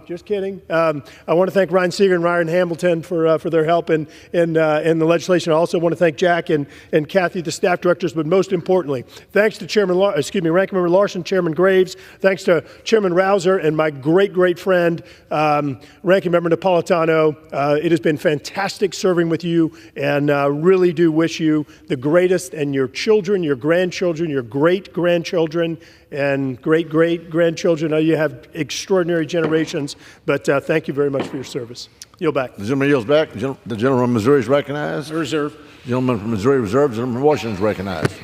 Just kidding. I want to thank Ryan Seeger and Ryan Hamilton for their help in the legislation. I also want to thank Jack and Kathy, the staff directors, but most importantly, thanks to Ranking Member Larson, Chairman Graves, thanks to Chairman Rouser and my great friend, Ranking Member Napolitano. It has been fantastic serving with you, and really do wish you the greatest, and your children, your grandchildren, your great-grandchildren, and great-great-grandchildren. You have extraordinary generations, but thank you very much for your service. Yield back. The gentleman yields back. The gentleman from Missouri is recognized. Reserve. The gentleman from Missouri reserves. The gentleman from Washington is recognized.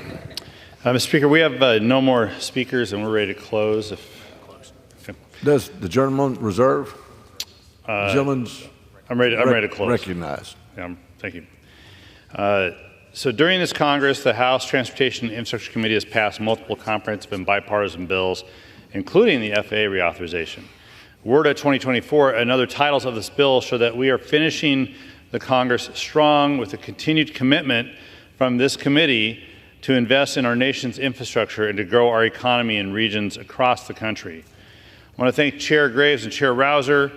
Mr. Speaker, we have no more speakers, and we're ready to close. Okay. Does the gentleman reserve? Gentleman's I'm ready to close. Recognized. Yeah, thank you. So during this Congress, the House Transportation and Infrastructure Committee has passed multiple comprehensive and bipartisan bills, including the FAA reauthorization. WRDA 2024 and other titles of this bill show that we are finishing the Congress strong with a continued commitment from this committee to invest in our nation's infrastructure and to grow our economy in regions across the country. I want to thank Chair Graves and Chair Rouser,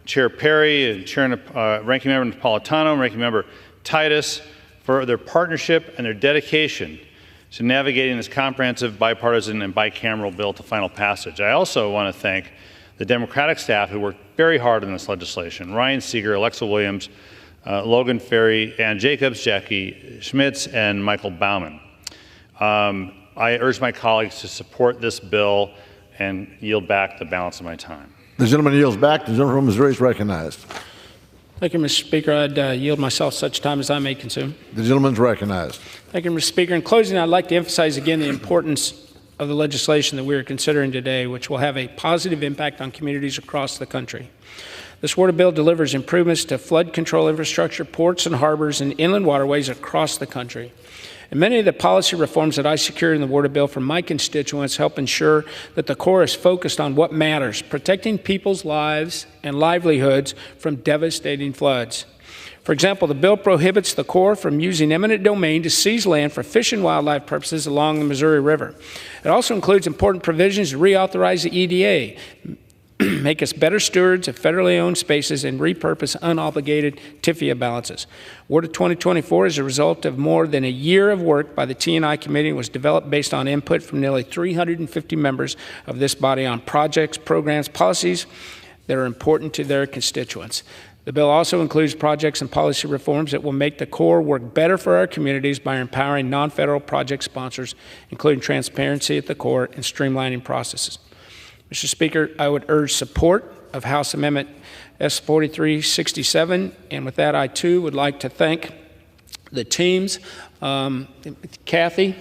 Chair Perry, and Ranking Member Napolitano, and Ranking Member Titus for their partnership and their dedication to navigating this comprehensive, bipartisan, and bicameral bill to final passage. I also want to thank the Democratic staff who worked very hard on this legislation: Ryan Seeger, Alexa Williams, Logan Ferry, Ann Jacobs, Jackie Schmitz, and Michael Baumann. I urge my colleagues to support this bill and yield back the balance of my time. The gentleman yields back. The gentleman from Missouri is recognized. Thank you, Mr. Speaker. I'd yield myself such time as I may consume. The gentleman's recognized. Thank you, Mr. Speaker. In closing, I'd like to emphasize again the importance of the legislation that we are considering today, which will have a positive impact on communities across the country. This water bill delivers improvements to flood control infrastructure, ports and harbors, and inland waterways across the country. And many of the policy reforms that I secured in the water bill from my constituents help ensure that the Corps is focused on what matters: protecting people's lives and livelihoods from devastating floods. For example, the bill prohibits the Corps from using eminent domain to seize land for fish and wildlife purposes along the Missouri River. It also includes important provisions to reauthorize the EDA, make us better stewards of federally owned spaces, and repurpose unobligated TIFIA balances. Water 2024 is a result of more than a year of work by the T&I committee and was developed based on input from nearly 350 members of this body on projects, programs, policies that are important to their constituents. The bill also includes projects and policy reforms that will make the Corps work better for our communities by empowering non-federal project sponsors, including transparency at the Corps and streamlining processes. Mr. Speaker, I would urge support of House Amendment S4367, and with that, I too would like to thank the teams, Kathy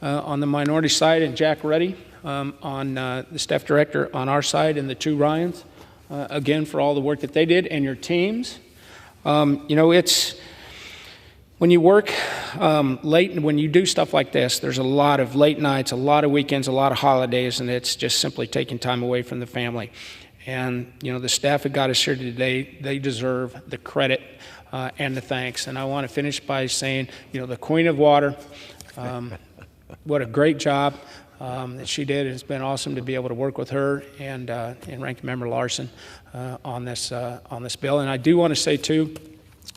on the minority side and Jack Ruddy on the staff director on our side, and the two Ryans, again, for all the work that they did, and your teams. You know, it's when you work late and when you do stuff like this, there's a lot of late nights, a lot of weekends, a lot of holidays, and it's just simply taking time away from the family. And, you know, the staff that got us here today, they deserve the credit and the thanks. And I want to finish by saying, you know, the Queen of Water, what a great job that she did. It's been awesome to be able to work with her and Ranking Member Larson on this bill. And I do want to say, too,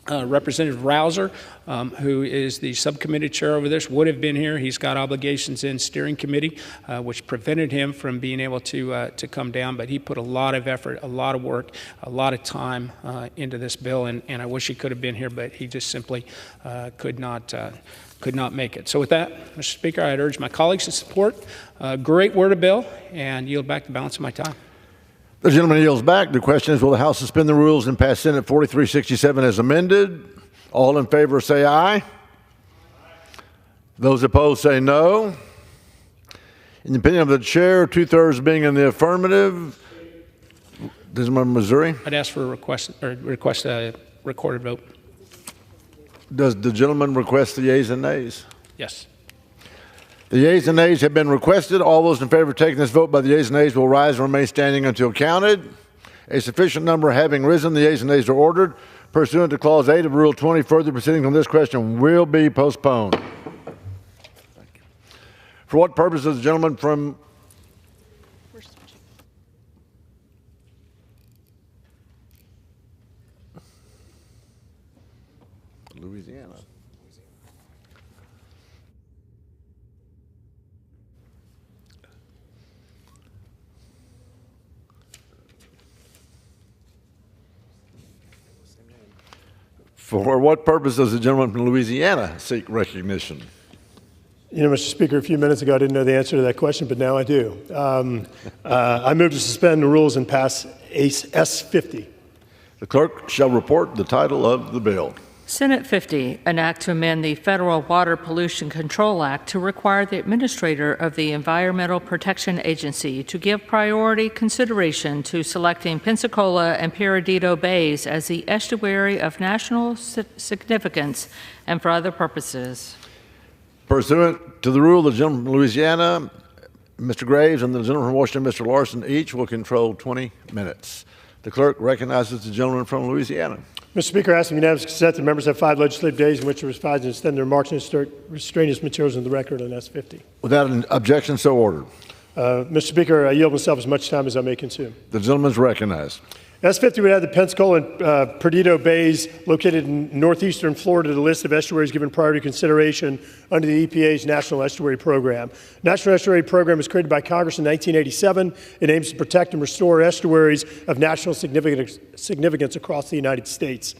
Representative Rouser, who is the subcommittee chair over this, would have been here. He's got obligations in steering committee, which prevented him from being able to come down. But he put a lot of effort, a lot of work, a lot of time into this bill. And I wish he could have been here, but he just simply could not make it. So with that, Mr. Speaker, I'd urge my colleagues to support a great word of bill and yield back the balance of my time. The gentleman yields back. The question is, will the House suspend the rules and pass Senate 4367 as amended? All in favor say aye. Those opposed say no. In the opinion of the chair, 2/3 being in the affirmative. This is Missouri. I'd ask for a request a recorded vote. Does the gentleman request the yeas and nays? Yes. The yeas and nays have been requested. All those in favor of taking this vote by the yeas and nays will rise and remain standing until counted. A sufficient number having risen, the yeas and nays are ordered. Pursuant to Clause 8 of Rule 20, further proceedings on this question will be postponed. For what purpose does the gentleman from Louisiana? For what purpose does the gentleman from Louisiana seek recognition? You know, Mr. Speaker, a few minutes ago I didn't know the answer to that question, but now I do. I move to suspend the rules and pass S50. The clerk shall report the title of the bill. Senate 50, an act to amend the Federal Water Pollution Control Act to require the administrator of the Environmental Protection Agency to give priority consideration to selecting Pensacola and Perdido Bays as the estuary of national significance and for other purposes. Pursuant to the rule, the gentleman from Louisiana, Mr. Graves, and the gentleman from Washington, Mr. Larson, each will control 20 minutes. The clerk recognizes the gentleman from Louisiana. Mr. Speaker, I ask unanimous consent that members have 5 legislative days in which to respond and extend their remarks and insert extraneous materials in the record on S50. Without an objection, so ordered. Mr. Speaker, I yield myself as much time as I may consume. The gentleman is recognized. S50 would add the Pensacola and Perdido Bays located in northeastern Florida to the list of estuaries given priority consideration under the EPA's National Estuary Program. National Estuary Program was created by Congress in 1987. It aims to protect and restore estuaries of national significance across the United States.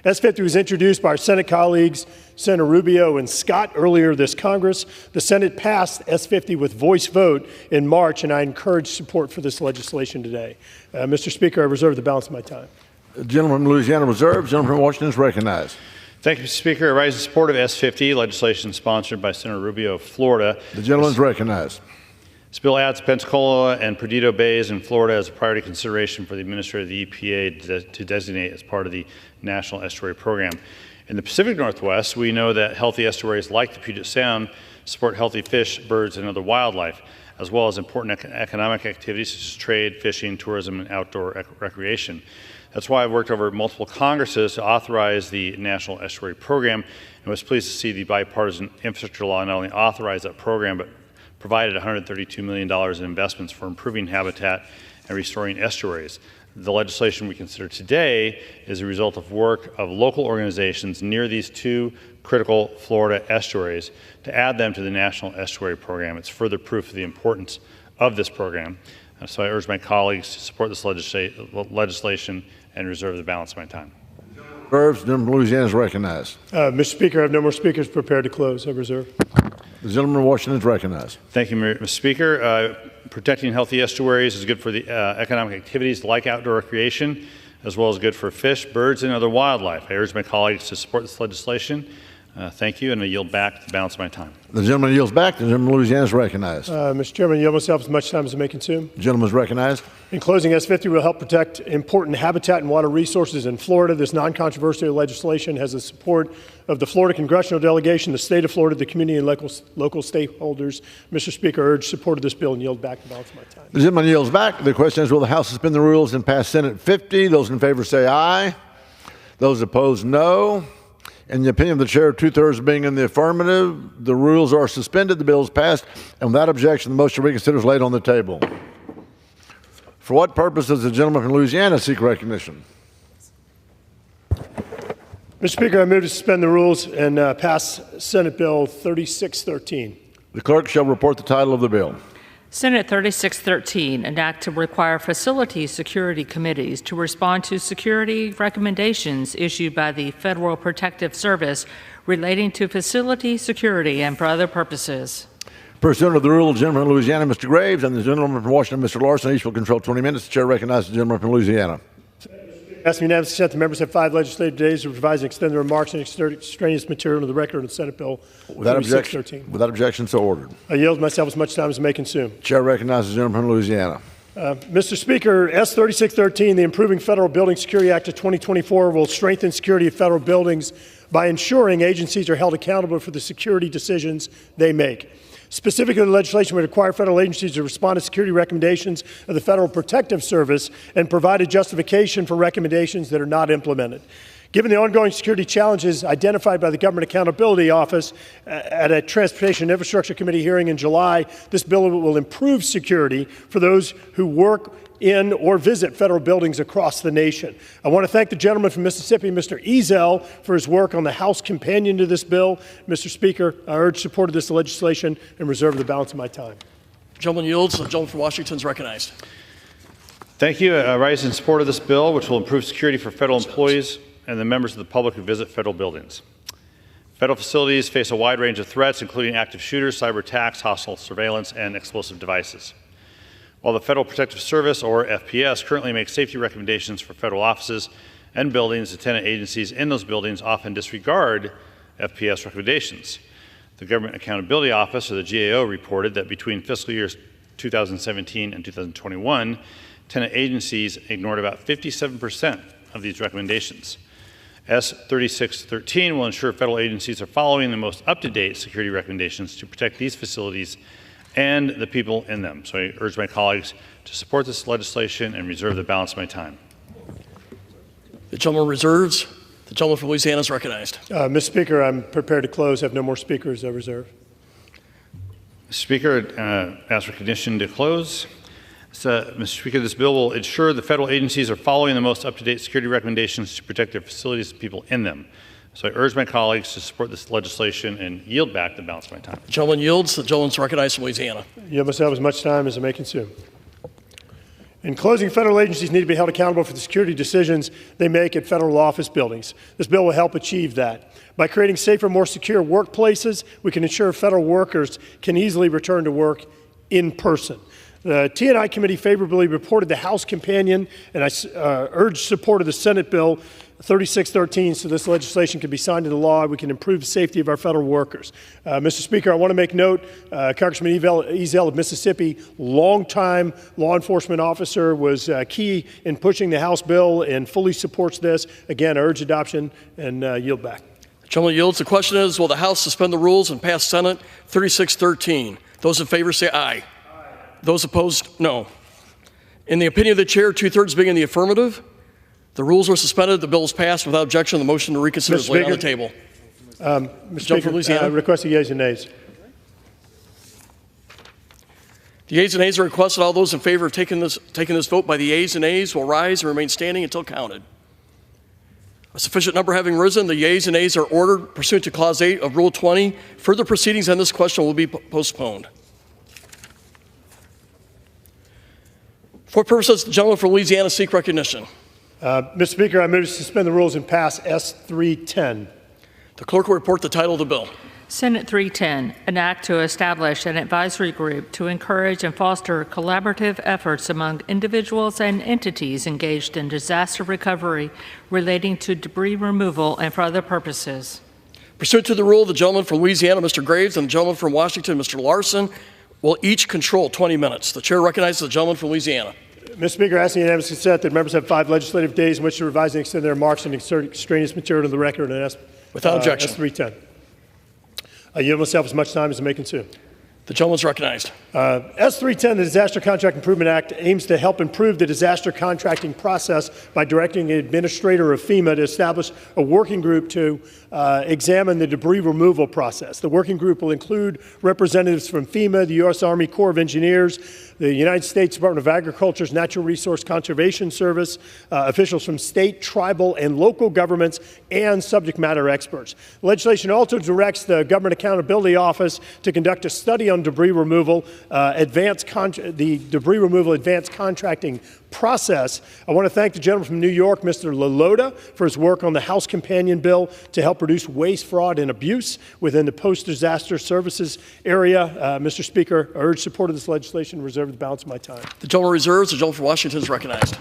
S50 was introduced by our Senate colleagues, Senator Rubio and Scott, earlier this Congress. The Senate passed S50 with voice vote in March, and I encourage support for this legislation today. Mr. Speaker, I reserve the balance of my time. The gentleman from Louisiana reserves. The gentleman from Washington is recognized. Thank you, Mr. Speaker. I rise in support of S50, legislation sponsored by Senator Rubio of Florida. The gentleman is recognized. This bill adds Pensacola and Perdido Bays in Florida as a priority consideration for the administrator of the EPA to designate as part of the National Estuary Program. In the Pacific Northwest, we know that healthy estuaries like the Puget Sound support healthy fish, birds, and other wildlife, as well as important economic activities such as trade, fishing, tourism, and outdoor recreation. That's why I've worked over multiple Congresses to authorize the National Estuary Program, and was pleased to see the bipartisan infrastructure law not only authorize that program, but provided $132 million in investments for improving habitat and restoring estuaries. The legislation we consider today is a result of work of local organizations near these two critical Florida estuaries to add them to the National Estuary Program. It's further proof of the importance of this program. So I urge my colleagues to support this legislation and reserve the balance of my time. The gentleman from Louisiana is recognized. Mr. Speaker, I have no more speakers prepared to close. I reserve. The gentleman from Washington is recognized. Thank you, Mr. Speaker. Protecting healthy estuaries is good for the economic activities like outdoor recreation, as well as good for fish, birds, and other wildlife. I urge my colleagues to support this legislation. Thank you, and I yield back the balance of my time. The gentleman yields back. The gentleman from Louisiana is recognized. Mr. Chairman, you almost have as much time as I may consume. The gentleman is recognized. In closing, S50 will help protect important habitat and water resources in Florida. This non-controversial legislation has the support of the Florida congressional delegation, the state of Florida, the community, and local stakeholders. Mr. Speaker, I urge support of this bill and yield back the balance of my time. The gentleman yields back. The question is, will the House suspend the rules and pass Senate 50? Those in favor say aye. Those opposed, no. In the opinion of the chair, 2/3 being in the affirmative, the rules are suspended, the bill is passed, and without objection, the motion to reconsider is laid on the table. For what purpose does the gentleman from Louisiana seek recognition? Mr. Speaker, I move to suspend the rules and pass Senate Bill 3613. The clerk shall report the title of the bill. Senate 3613, an act to require facility security committees to respond to security recommendations issued by the Federal Protective Service relating to facility security and for other purposes. Pursuant to the rule of the gentleman from Louisiana, Mr. Graves, and the gentleman from Washington, Mr. Larson, each will control 20 minutes. The chair recognizes the gentleman from Louisiana. Ask me unanimous consent, the members have 5 legislative days to revise and extend their remarks and extraneous material to the record on Senate Bill 3613. Without objection, so ordered. I yield myself as much time as I may consume. Chair recognizes the gentleman from Louisiana. Mr. Speaker, S 3613, the Improving Federal Building Security Act of 2024, will strengthen security of federal buildings by ensuring agencies are held accountable for the security decisions they make. Specifically, the legislation would require federal agencies to respond to security recommendations of the Federal Protective Service and provide a justification for recommendations that are not implemented. Given the ongoing security challenges identified by the Government Accountability Office at a Transportation and Infrastructure Committee hearing in July, this bill will improve security for those who work in or visit federal buildings across the nation. I want to thank the gentleman from Mississippi, Mr. Ezell, for his work on the House companion to this bill. Mr. Speaker, I urge support of this legislation and reserve the balance of my time. Gentleman yields. The gentleman from Washington is recognized. Thank you. I rise in support of this bill, which will improve security for federal employees and the members of the public who visit federal buildings. Federal facilities face a wide range of threats, including active shooters, cyber attacks, hostile surveillance, and explosive devices. While the Federal Protective Service, or FPS, currently makes safety recommendations for federal offices and buildings, the tenant agencies in those buildings often disregard FPS recommendations. The Government Accountability Office, or the GAO, reported that between fiscal years 2017 and 2021, tenant agencies ignored about 57% of these recommendations. S 3613 will ensure federal agencies are following the most up-to-date security recommendations to protect these facilities and the people in them. So I urge my colleagues to support this legislation and reserve the balance of my time. The gentleman reserves. The gentleman from Louisiana is recognized. Mr. Speaker, I'm prepared to close. I have no more speakers. I reserve. Mr. Speaker, ask recognition to close. Mr. Speaker, this bill will ensure the federal agencies are following the most up-to-date security recommendations to protect their facilities and people in them. So I urge my colleagues to support this legislation and yield back the balance of my time. The gentleman yields. The gentleman is recognized from Louisiana. You must have as much time as I may consume. In closing, federal agencies need to be held accountable for the security decisions they make at federal office buildings. This bill will help achieve that. By creating safer, more secure workplaces, we can ensure federal workers can easily return to work in person. The T&I Committee favorably reported the House companion, and I urge support of the Senate Bill 3613 so this legislation can be signed into law. We can improve the safety of our federal workers. Mr. Speaker, I want to make note, Congressman Ezell of Mississippi, longtime law enforcement officer, was key in pushing the House bill and fully supports this. Again, I urge adoption and yield back. The gentleman yields. The question is, will the House suspend the rules and pass Senate 3613? Those in favor say aye. Those opposed, no. In the opinion of the chair, 2/3 being in the affirmative, the rules are suspended. The bill is passed without objection. The motion to reconsider is laid on the table. Mr. Speaker, I request the yeas and nays. The ayes and nays are requested. All those in favor of taking this vote by the ayes and nays will rise and remain standing until counted. A sufficient number having risen, the yeas and nays are ordered pursuant to Clause 8 of Rule 20. Further proceedings on this question will be postponed. For purposes, the gentleman from Louisiana seek recognition. Mr. Speaker, I move to suspend the rules and pass S310. The clerk will report the title of the bill. Senate 310, an act to establish an advisory group to encourage and foster collaborative efforts among individuals and entities engaged in disaster recovery relating to debris removal and for other purposes. Pursuant to the rule, the gentleman from Louisiana, Mr. Graves, and the gentleman from Washington, Mr. Larson, will each control 20 minutes. The chair recognizes the gentleman from Louisiana. Mr. Speaker, I ask unanimous consent that members have 5 legislative days in which to revise and extend their remarks and insert extraneous material to the record on without objection. S310. I yield myself as much time as I may consume. The gentleman is recognized. S310, the Disaster Contract Improvement Act, aims to help improve the disaster contracting process by directing an administrator of FEMA to establish a working group to examine the debris removal process. The working group will include representatives from FEMA, the U.S. Army Corps of Engineers, the United States Department of Agriculture's Natural Resource Conservation Service, officials from state, tribal, and local governments, and subject matter experts. Legislation also directs the Government Accountability Office to conduct a study on debris removal, the debris removal advanced contracting process. I want to thank the gentleman from New York, Mr. LaLota, for his work on the House companion bill to help reduce waste, fraud, and abuse within the post-disaster services area. Mr. Speaker, I urge support of this legislation and reserve the balance of my time. The gentleman reserves. The gentleman from Washington is recognized.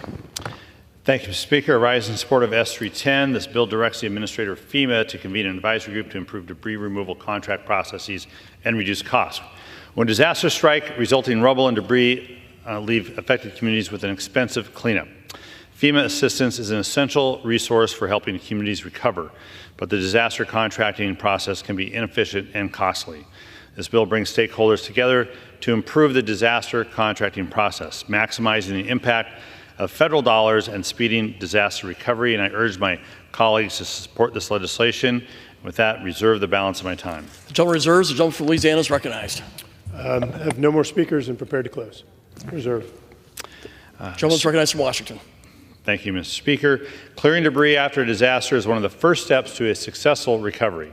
Thank you, Mr. Speaker. I rise in support of S310. This bill directs the administrator of FEMA to convene an advisory group to improve debris removal contract processes and reduce costs. When disasters strike, resulting rubble and debris leave affected communities with an expensive cleanup. FEMA assistance is an essential resource for helping communities recover, but the disaster contracting process can be inefficient and costly. This bill brings stakeholders together to improve the disaster contracting process, maximizing the impact of federal dollars and speeding disaster recovery, and I urge my colleagues to support this legislation. With that, reserve the balance of my time. The gentleman reserves. The gentleman from Louisiana is recognized. I have no more speakers and prepared to close. Reserve. Gentleman is recognized from Washington. Thank you, Mr. Speaker. Clearing debris after a disaster is one of the first steps to a successful recovery.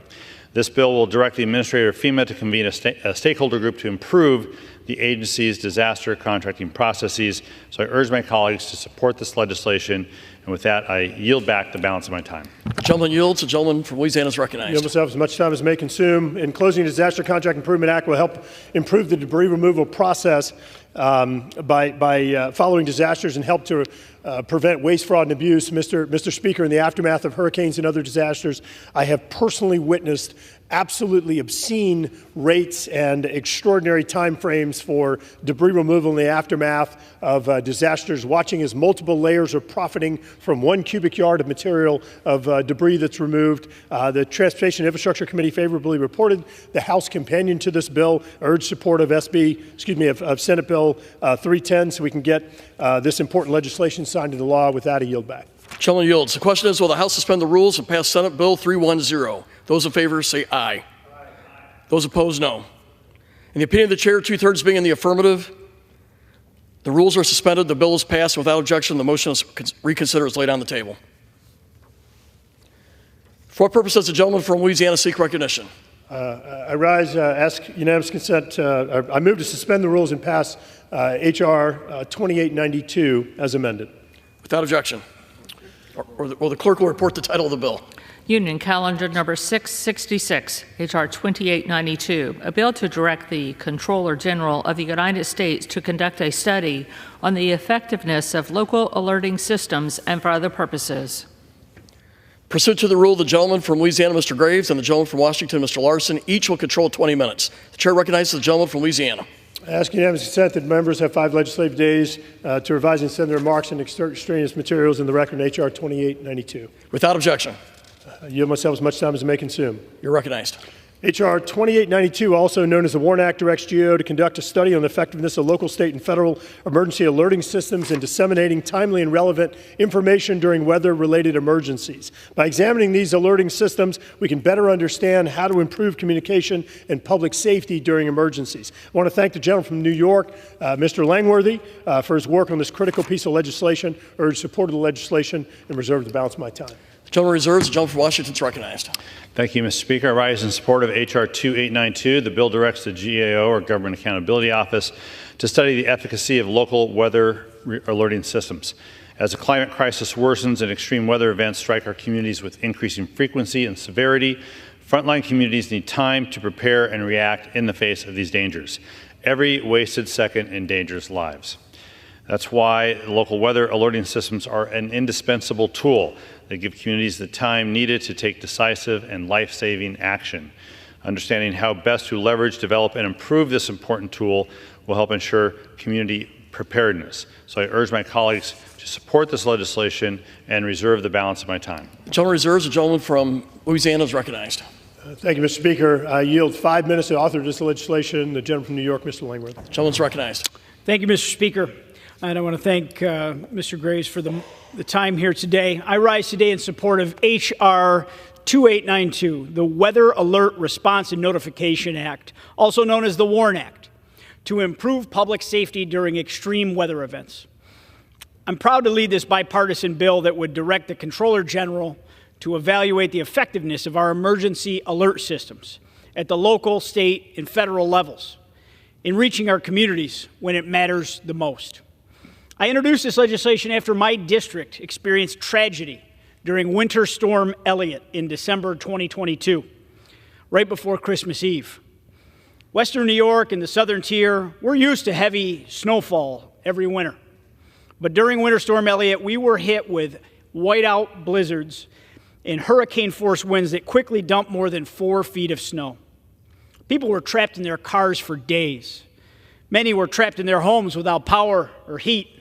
This bill will direct the administrator of FEMA to convene a stakeholder group to improve the agency's disaster contracting processes. So I urge my colleagues to support this legislation. And with that, I yield back the balance of my time. The gentleman yields. The gentleman from Louisiana is recognized. Yield myself as much time as I may consume. In closing, the Disaster Contract Improvement Act will help improve the debris removal process by following disasters and help to prevent waste, fraud, and abuse. Mr. Speaker, in the aftermath of hurricanes and other disasters, I have personally witnessed absolutely obscene rates and extraordinary time frames for debris removal in the aftermath of disasters, watching as multiple layers are profiting from 1 cubic yard of material of debris that's removed. The Transportation and Infrastructure Committee favorably reported the House companion to this bill. I urge support of Senate Bill 310 so we can get this important legislation signed into law. With that, I yield back. Gentleman yields. The question is, will the House suspend the rules and pass Senate Bill 310? Those in favor say aye. Those opposed, no. In the opinion of the chair, 2/3 being in the affirmative, the rules are suspended, the bill is passed without objection, the motion is reconsidered is laid on the table. For what purpose does the gentleman from Louisiana seek recognition? I rise, ask unanimous consent. I move to suspend the rules and pass H.R. 2892 as amended. Without objection. Or the clerk will report the title of the bill. Union Calendar Number 666, H.R. 2892, a bill to direct the Comptroller General of the United States to conduct a study on the effectiveness of local alerting systems and for other purposes. Pursuant to the rule, the gentleman from Louisiana, Mr. Graves, and the gentleman from Washington, Mr. Larson, each will control 20 minutes. The chair recognizes the gentleman from Louisiana. I ask unanimous consent that members have 5 legislative days to revise and send their remarks and extraneous materials in the record in H.R. 2892. Without objection. I yield myself as much time as I may consume. You're recognized. H.R. 2892, also known as the WARN Act, directs GAO to conduct a study on the effectiveness of local, state, and federal emergency alerting systems in disseminating timely and relevant information during weather-related emergencies. By examining these alerting systems, we can better understand how to improve communication and public safety during emergencies. I want to thank the gentleman from New York, Mr. Langworthy, for his work on this critical piece of legislation. I urge support of the legislation and reserve the balance of my time. The gentleman reserves. The gentleman from Washington is recognized. Thank you, Mr. Speaker. I rise in support of H.R. 2892. The bill directs the GAO, or Government Accountability Office, to study the efficacy of local weather alerting systems. As the climate crisis worsens and extreme weather events strike our communities with increasing frequency and severity, frontline communities need time to prepare and react in the face of these dangers. Every wasted second endangers lives. That's why local weather alerting systems are an indispensable tool. They give communities the time needed to take decisive and life-saving action. Understanding how best to leverage, develop, and improve this important tool will help ensure community preparedness. So I urge my colleagues to support this legislation and reserve the balance of my time. The gentleman reserves. The gentleman from Louisiana is recognized. Thank you, Mr. Speaker. I yield 5 minutes to the author of this legislation, the gentleman from New York, Mr. Langworthy. The gentleman is recognized. Thank you, Mr. Speaker. And I want to thank Mr. Graves for the time here today. I rise today in support of H.R. 2892, the Weather Alert Response and Notification Act, also known as the WARN Act, to improve public safety during extreme weather events. I'm proud to lead this bipartisan bill that would direct the Comptroller General to evaluate the effectiveness of our emergency alert systems at the local, state, and federal levels in reaching our communities when it matters the most. I introduced this legislation after my district experienced tragedy during Winter Storm Elliott in December 2022, right before Christmas Eve. Western New York and the Southern Tier, we're used to heavy snowfall every winter. But during Winter Storm Elliott, we were hit with whiteout blizzards and hurricane-force winds that quickly dumped more than 4 feet of snow. People were trapped in their cars for days. Many were trapped in their homes without power or heat.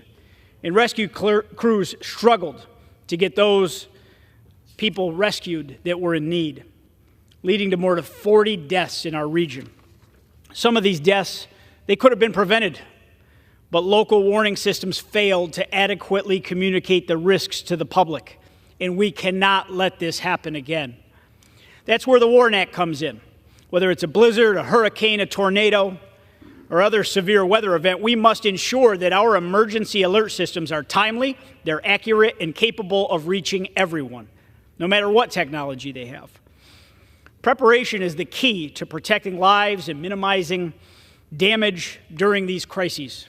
And rescue crews struggled to get those people rescued that were in need, leading to more than 40 deaths in our region. Some of these deaths, they could have been prevented, but local warning systems failed to adequately communicate the risks to the public, and we cannot let this happen again. That's where the WARN Act comes in. Whether it's a blizzard, a hurricane, a tornado, or other severe weather event, we must ensure that our emergency alert systems are timely, they're accurate, and capable of reaching everyone, no matter what technology they have. Preparation is the key to protecting lives and minimizing damage during these crises.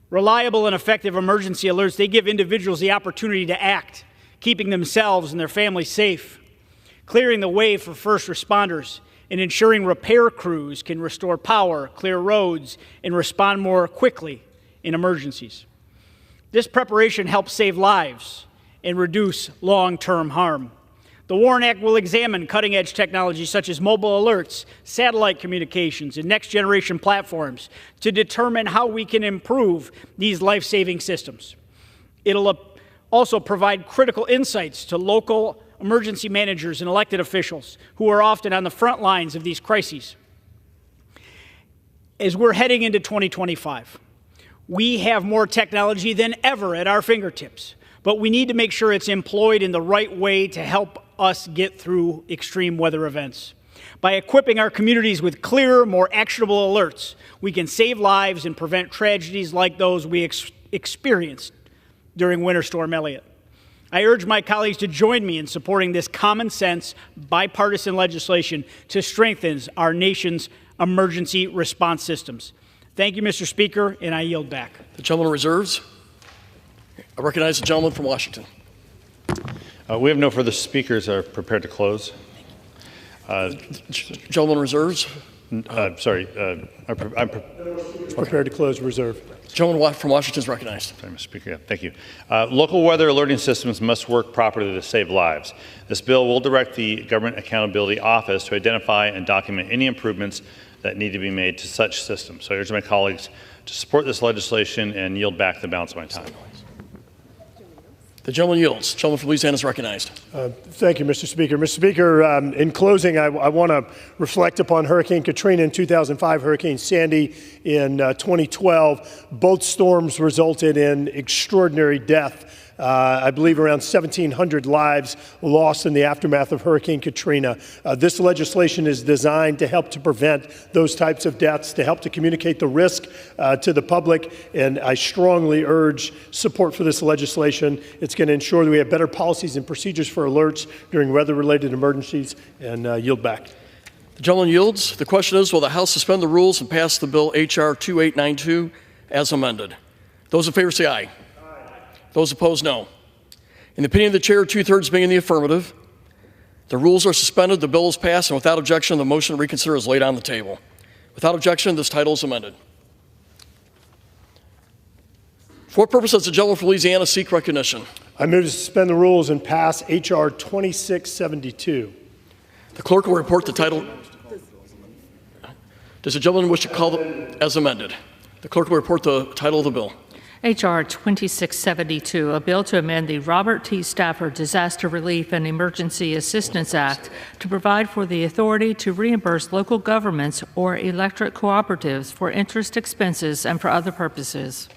Reliable and effective emergency alerts, they give individuals the opportunity to act, keeping themselves and their families safe, clearing the way for first responders, and ensuring repair crews can restore power, clear roads, and respond more quickly in emergencies. This preparation helps save lives and reduce long-term harm. The WARN Act will examine cutting-edge technologies such as mobile alerts, satellite communications, and next-generation platforms to determine how we can improve these life-saving systems. It'll also provide critical insights to local emergency managers and elected officials who are often on the front lines of these crises. As we're heading into 2025, we have more technology than ever at our fingertips, but we need to make sure it's employed in the right way to help us get through extreme weather events. By equipping our communities with clearer, more actionable alerts, we can save lives and prevent tragedies like those we experienced during Winter Storm Elliott. I urge my colleagues to join me in supporting this common sense, bipartisan legislation to strengthen our nation's emergency response systems. Thank you, Mr. Speaker, and I yield back. The gentleman reserves. I recognize the gentleman from Washington. We have no further speakers are prepared to close. Gentleman reserves. I'm prepared to close reserve. Gentleman from Washington is recognized. Sorry, Mr. Speaker. Yeah, thank you. Local weather alerting systems must work properly to save lives. This bill will direct the Government Accountability Office to identify and document any improvements that need to be made to such systems. So I urge my colleagues to support this legislation and yield back the balance of my time. The gentleman yields. The gentleman from Louisiana is recognized. Thank you, Mr. Speaker. Mr. Speaker, in closing, I want to reflect upon Hurricane Katrina in 2005, Hurricane Sandy in 2012. Both storms resulted in extraordinary death. I believe around 1,700 lives lost in the aftermath of Hurricane Katrina. This legislation is designed to help to prevent those types of deaths, to help to communicate the risk to the public, and I strongly urge support for this legislation. It's going to ensure that we have better policies and procedures for alerts during weather-related emergencies, and yield back. The gentleman yields. The question is, will the House suspend the rules and pass the bill H.R. 2892 as amended? Those in favor say aye. Those opposed, no. In the opinion of the chair, 2/3 being in the affirmative, the rules are suspended, the bill is passed, and without objection, the motion to reconsider is laid on the table. Without objection, this title is amended. For what purpose does the gentleman from Louisiana seek recognition? I move to suspend the rules and pass H.R. 2672. The clerk will report the title. Does the gentleman wish to call the, as amended? The clerk will report the title of the bill. H.R. 2672, a bill to amend the Robert T. Stafford Disaster Relief and Emergency Assistance Act to provide for the authority to reimburse local governments or electric cooperatives for interest expenses and for other purposes.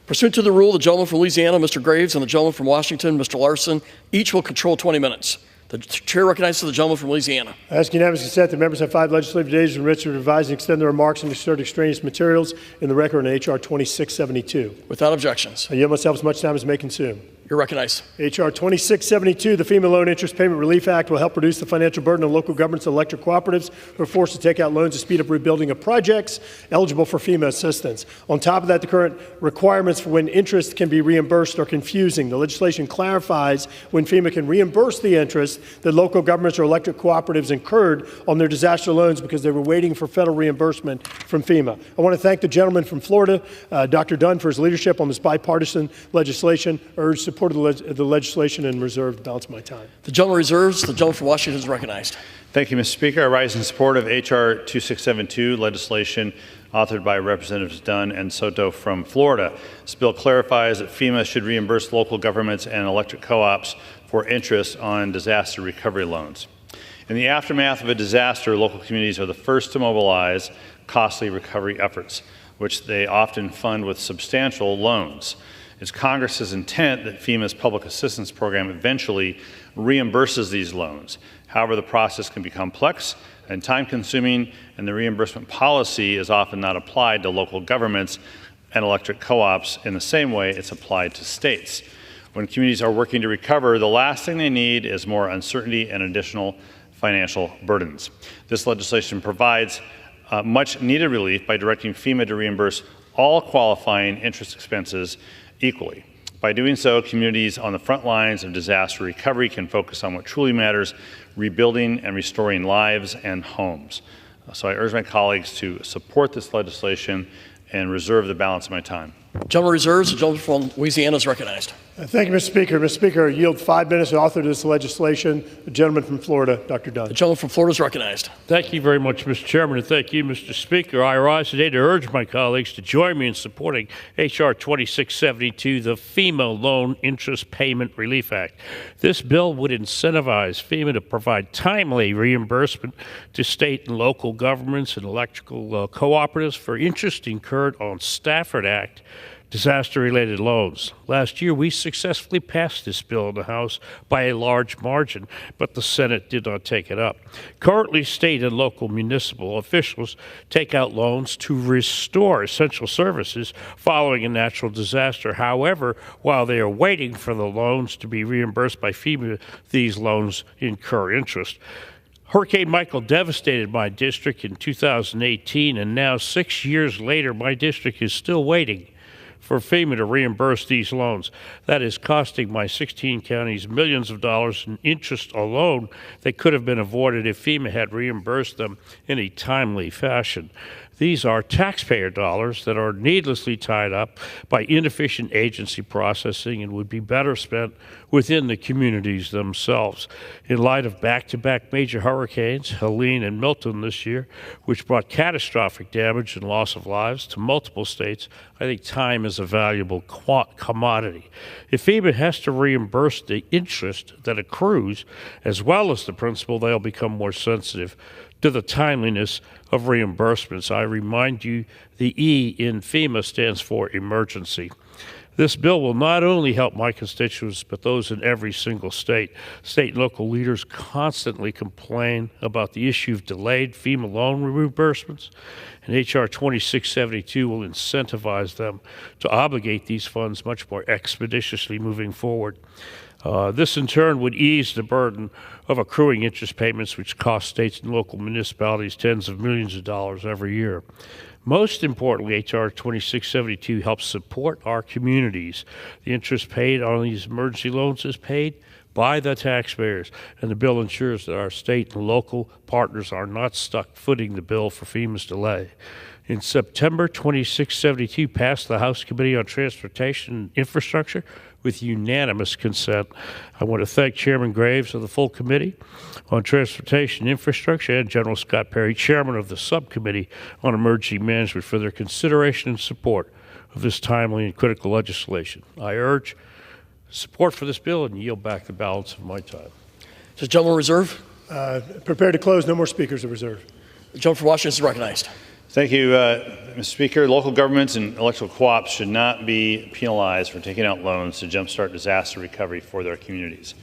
Pursuant to the rule, the gentleman from Louisiana, Mr. Graves, and the gentleman from Washington, Mr. Larson, each will control 20 minutes. The chair recognizes the gentleman from Louisiana. I ask unanimous consent that members have 5 legislative days in which to revise and extend their remarks and insert extraneous materials in the record on H.R. 2672. Without objections. I yield myself as much time as may consume. You're recognized. H.R. 2672, the FEMA Loan Interest Payment Relief Act, will help reduce the financial burden of local governments and electric cooperatives who are forced to take out loans to speed up rebuilding of projects eligible for FEMA assistance. On top of that, the current requirements for when interest can be reimbursed are confusing. The legislation clarifies when FEMA can reimburse the interest that local governments or electric cooperatives incurred on their disaster loans because they were waiting for federal reimbursement from FEMA. I want to thank the gentleman from Florida, Dr. Dunn, for his leadership on this bipartisan legislation. I urge support of the legislation and reserve the balance of my time. The gentleman reserves. The gentleman from Washington is recognized. Thank you, Mr. Speaker. I rise in support of H.R. 2672, legislation authored by Representatives Dunn and Soto from Florida. This bill clarifies that FEMA should reimburse local governments and electric co-ops for interest on disaster recovery loans. In the aftermath of a disaster, local communities are the first to mobilize costly recovery efforts, which they often fund with substantial loans. It's Congress's intent that FEMA's public assistance program eventually reimburses these loans. However, the process can be complex and time-consuming, and the reimbursement policy is often not applied to local governments and electric co-ops in the same way it's applied to states. When communities are working to recover, the last thing they need is more uncertainty and additional financial burdens. This legislation provides much-needed relief by directing FEMA to reimburse all qualifying interest expenses equally. By doing so, communities on the front lines of disaster recovery can focus on what truly matters, rebuilding and restoring lives and homes. So I urge my colleagues to support this legislation and reserve the balance of my time. Gentleman reserves. The gentleman from Louisiana is recognized. Thank you, Mr. Speaker. Mr. Speaker, I yield 5 minutes to author this legislation. The gentleman from Florida, Dr. Dunn. The gentleman from Florida is recognized. Thank you very much, Mr. Chairman, and thank you, Mr. Speaker. I rise today to urge my colleagues to join me in supporting H.R. 2672, the FEMA Loan Interest Payment Relief Act. This bill would incentivize FEMA to provide timely reimbursement to state and local governments and electrical cooperatives for interest incurred on Stafford Act disaster-related loans. Last year, we successfully passed this bill in the House by a large margin, but the Senate did not take it up. Currently, state and local municipal officials take out loans to restore essential services following a natural disaster. However, while they are waiting for the loans to be reimbursed by FEMA, these loans incur interest. Hurricane Michael devastated my district in 2018, and now 6 years later, my district is still waiting for FEMA to reimburse these loans. That is costing my 16 counties millions of dollars in interest alone that could have been avoided if FEMA had reimbursed them in a timely fashion. These are taxpayer dollars that are needlessly tied up by inefficient agency processing and would be better spent within the communities themselves. In light of back-to-back major hurricanes, Helene and Milton this year, which brought catastrophic damage and loss of lives to multiple states, I think time is a valuable commodity. If FEMA has to reimburse the interest that accrues, as well as the principal, they'll become more sensitive to the timeliness of reimbursements. I remind you, the E in FEMA stands for emergency. This bill will not only help my constituents, but those in every single state. State and local leaders constantly complain about the issue of delayed FEMA loan reimbursements, and H.R. 2672 will incentivize them to obligate these funds much more expeditiously moving forward. This, in turn, would ease the burden of accruing interest payments, which cost states and local municipalities tens of millions of dollars every year. Most importantly, H.R. 2672 helps support our communities. The interest paid on these emergency loans is paid by the taxpayers, and the bill ensures that our state and local partners are not stuck footing the bill for FEMA's delay. In September, 2672 passed the House Committee on Transportation and Infrastructure with unanimous consent. I want to thank Chairman Graves of the full Committee on Transportation and Infrastructure and General Scott Perry, Chairman of the Subcommittee on Emergency Management, for their consideration and support of this timely and critical legislation. I urge support for this bill and yield back the balance of my time. Does the gentleman reserve? Prepared to close. No more speakers to reserve. The gentleman from Washington is recognized. Thank you, Mr. Speaker. Local governments and electrical co-ops should not be penalized for taking out loans to jumpstart disaster recovery for their communities.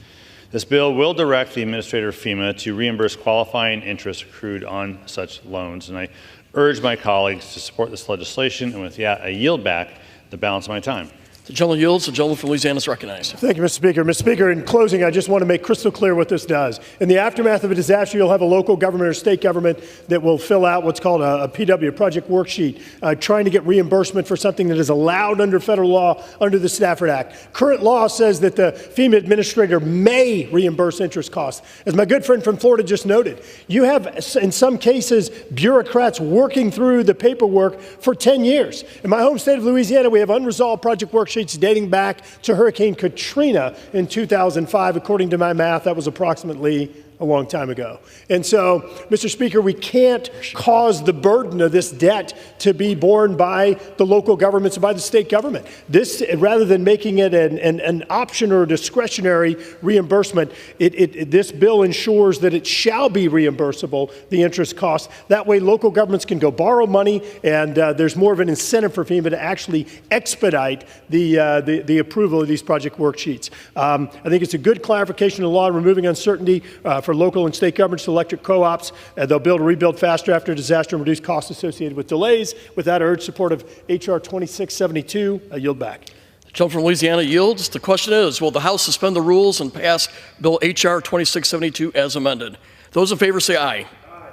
This bill will direct the administrator of FEMA to reimburse qualifying interest accrued on such loans, and I urge my colleagues to support this legislation, and with that, I yield back the balance of my time. The gentleman yields. The gentleman from Louisiana is recognized. Thank you, Mr. Speaker. Mr. Speaker, in closing, I just want to make crystal clear what this does. In the aftermath of a disaster, you'll have a local government or state government that will fill out what's called a PW, a project worksheet, trying to get reimbursement for something that is allowed under federal law under the Stafford Act. Current law says that the FEMA administrator may reimburse interest costs. As my good friend from Florida just noted, you have, in some cases, bureaucrats working through the paperwork for 10 years. In my home state of Louisiana, we have unresolved project worksheets dating back to Hurricane Katrina in 2005. According to my math, that was approximately a long time ago. And so, Mr. Speaker, we can't cause the burden of this debt to be borne by the local governments and by the state government. This, rather than making it an option or a discretionary reimbursement, this bill ensures that it shall be reimbursable, the interest costs. That way, local governments can go borrow money, and there's more of an incentive for FEMA to actually expedite the approval of these project worksheets. I think it's a good clarification of the law, removing uncertainty for local and state governments to electric co-ops. They'll be able to rebuild faster after a disaster and reduce costs associated with delays. With that, I urge support of H.R. 2672. I yield back. The gentleman from Louisiana yields. The question is, will the House suspend the rules and pass Bill H.R. 2672 as amended? Those in favor say aye. Aye.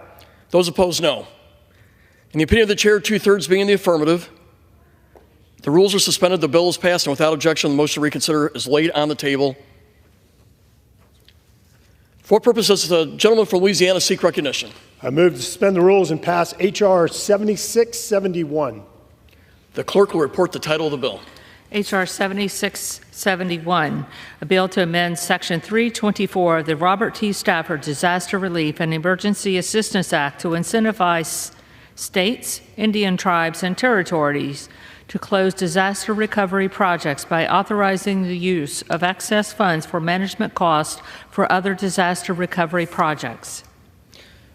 Those opposed, no. In the opinion of the chair, 2/3 being in the affirmative, the rules are suspended, the bill is passed, and without objection, the motion to reconsider is laid on the table. For what purpose does the gentleman from Louisiana seek recognition? I move to suspend the rules and pass H.R. 7671. The clerk will report the title of the bill. H.R. 7671, a bill to amend Section 324 of the Robert T. Stafford Disaster Relief and Emergency Assistance Act to incentivize states, Indian tribes, and territories to close disaster recovery projects by authorizing the use of excess funds for management costs for other disaster recovery projects.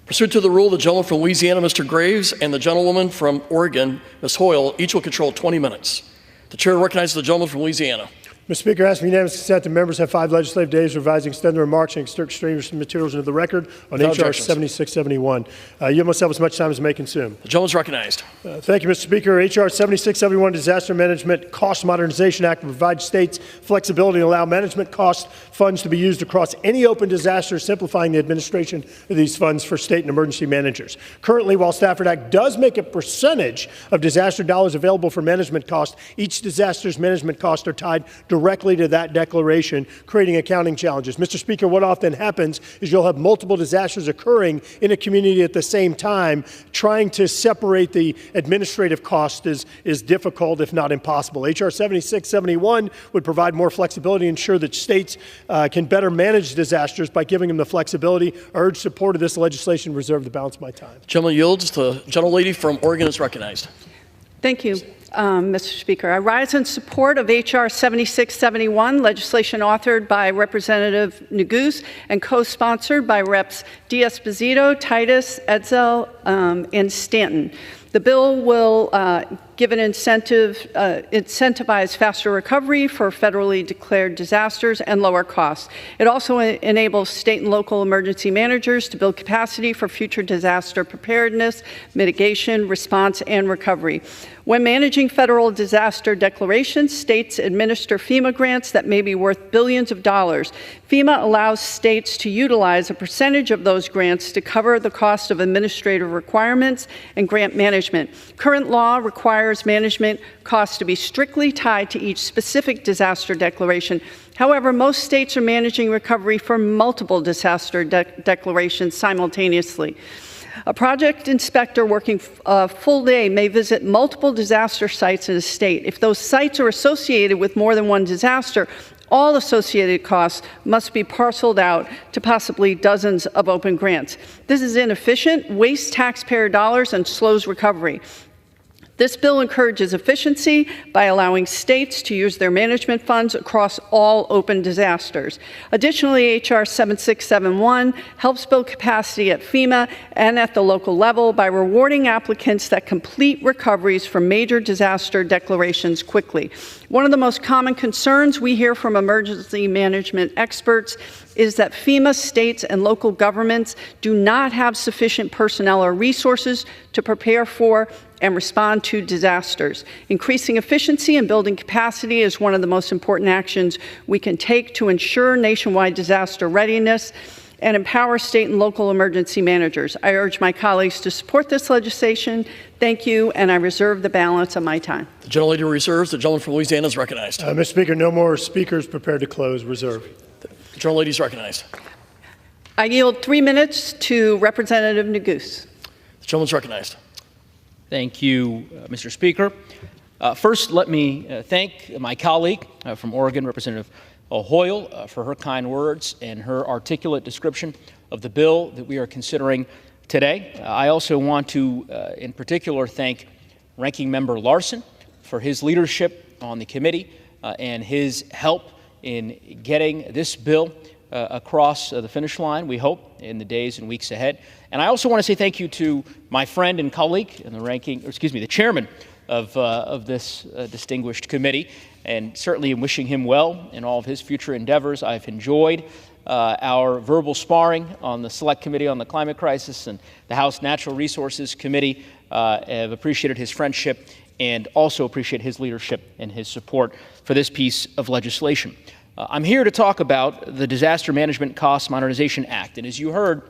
Pursuant to the rule, the gentleman from Louisiana, Mr. Graves, and the gentlewoman from Oregon, Ms. Hoyle, each will control 20 minutes. The chair recognizes the gentleman from Louisiana. Mr. Speaker, I ask for unanimous consent that members have 5 legislative days to revise and extend their remarks and extract strange materials into the record on H.R. 7671. You must have as much time as may consume. The gentleman is recognized. Thank you, Mr. Speaker. H.R. 7671, Disaster Management Cost Modernization Act, provides states flexibility to allow management cost funds to be used across any open disaster, simplifying the administration of these funds for state and emergency managers. Currently, while Stafford Act does make a percentage of disaster dollars available for management costs, each disaster's management costs are tied directly to that declaration, creating accounting challenges. Mr. Speaker, what often happens is you'll have multiple disasters occurring in a community at the same time. Trying to separate the administrative cost is difficult, if not impossible. H.R. 7671 would provide more flexibility and ensure that states can better manage disasters by giving them the flexibility. I urge support of this legislation. Reserve the balance of my time. Gentleman yields. The gentlelady from Oregon is recognized. Thank you, Mr. Speaker. I rise in support of H.R. 7671, legislation authored by Representative Neguse and co-sponsored by Reps. D'Esposito, Titus, Edsel, and Stanton. The bill will give an incentivize faster recovery for federally declared disasters and lower costs. It also enables state and local emergency managers to build capacity for future disaster preparedness, mitigation, response, and recovery. When managing federal disaster declarations, states administer FEMA grants that may be worth billions of dollars. FEMA allows states to utilize a percentage of those grants to cover the cost of administrative requirements and grant management. Current law requires management costs to be strictly tied to each specific disaster declaration. However, most states are managing recovery for multiple disaster declarations simultaneously. A project inspector working a full day may visit multiple disaster sites in a state. If those sites are associated with more than one disaster, all associated costs must be parceled out to possibly dozens of open grants. This is inefficient, wastes taxpayer dollars, and slows recovery. This bill encourages efficiency by allowing states to use their management funds across all open disasters. Additionally, H.R. 7671 helps build capacity at FEMA and at the local level by rewarding applicants that complete recoveries from major disaster declarations quickly. One of the most common concerns we hear from emergency management experts is that FEMA, states, and local governments do not have sufficient personnel or resources to prepare for and respond to disasters. Increasing efficiency and building capacity is one of the most important actions we can take to ensure nationwide disaster readiness and empower state and local emergency managers. I urge my colleagues to support this legislation. Thank you, and I reserve the balance of my time. The gentlelady reserves. The gentleman from Louisiana is recognized. Mr. Speaker, no more speakers prepared to close. Reserve. The gentlelady is recognized. I yield 3 minutes to Representative Neguse. The gentleman is recognized. Thank you, Mr. Speaker. First, let me thank my colleague from Oregon, Representative Hoyle, for her kind words and her articulate description of the bill that we are considering today. I also want to, in particular, thank Ranking Member Larson for his leadership on the committee and his help in getting this bill across the finish line, we hope, in the days and weeks ahead. And I also want to say thank you to my friend and colleague and the chairman of this distinguished committee, and certainly in wishing him well in all of his future endeavors. I've enjoyed our verbal sparring on the Select Committee on the Climate Crisis and the House Natural Resources Committee. I've appreciated his friendship and also appreciate his leadership and his support for this piece of legislation. I'm here to talk about the Disaster Management Cost Modernization Act. And as you heard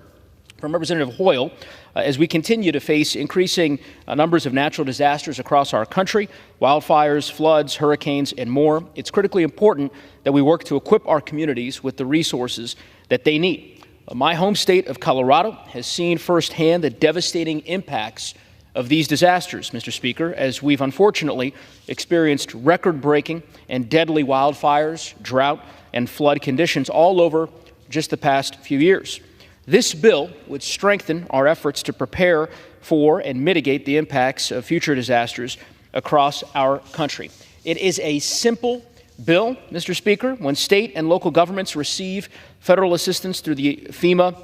from Representative Hoyle, as we continue to face increasing numbers of natural disasters across our country, wildfires, floods, hurricanes, and more, it's critically important that we work to equip our communities with the resources that they need. My home state of Colorado has seen firsthand the devastating impacts of these disasters, Mr. Speaker, as we've unfortunately experienced record-breaking and deadly wildfires, drought, and flood conditions all over just the past few years. This bill would strengthen our efforts to prepare for and mitigate the impacts of future disasters across our country. It is a simple bill, Mr. Speaker. When state and local governments receive federal assistance through the FEMA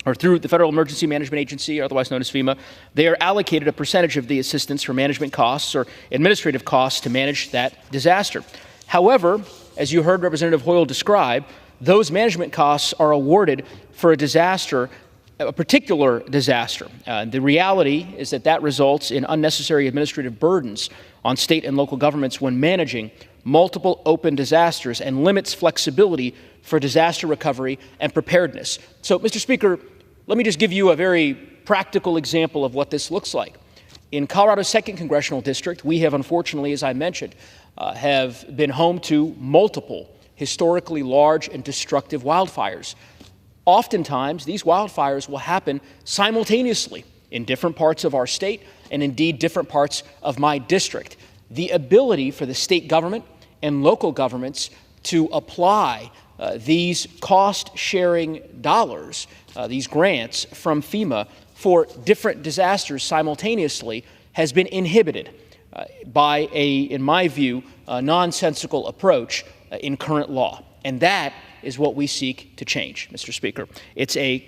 or through the Federal Emergency Management Agency, otherwise known as FEMA, they are allocated a percentage of the assistance for management costs or administrative costs to manage that disaster. However, as you heard Representative Hoyle describe, those management costs are awarded for a disaster, a particular disaster. The reality is that results in unnecessary administrative burdens on state and local governments when managing multiple open disasters and limits flexibility for disaster recovery and preparedness. So, Mr. Speaker, let me just give you a very practical example of what this looks like. In Colorado's 2nd Congressional District, we have unfortunately, as I mentioned, have been home to multiple historically large and destructive wildfires. Oftentimes, these wildfires will happen simultaneously in different parts of our state and indeed different parts of my district. The ability for the state government and local governments to apply these cost-sharing dollars, these grants from FEMA for different disasters simultaneously has been inhibited by in my view, a nonsensical approach in current law. And that is what we seek to change, Mr. Speaker. It's a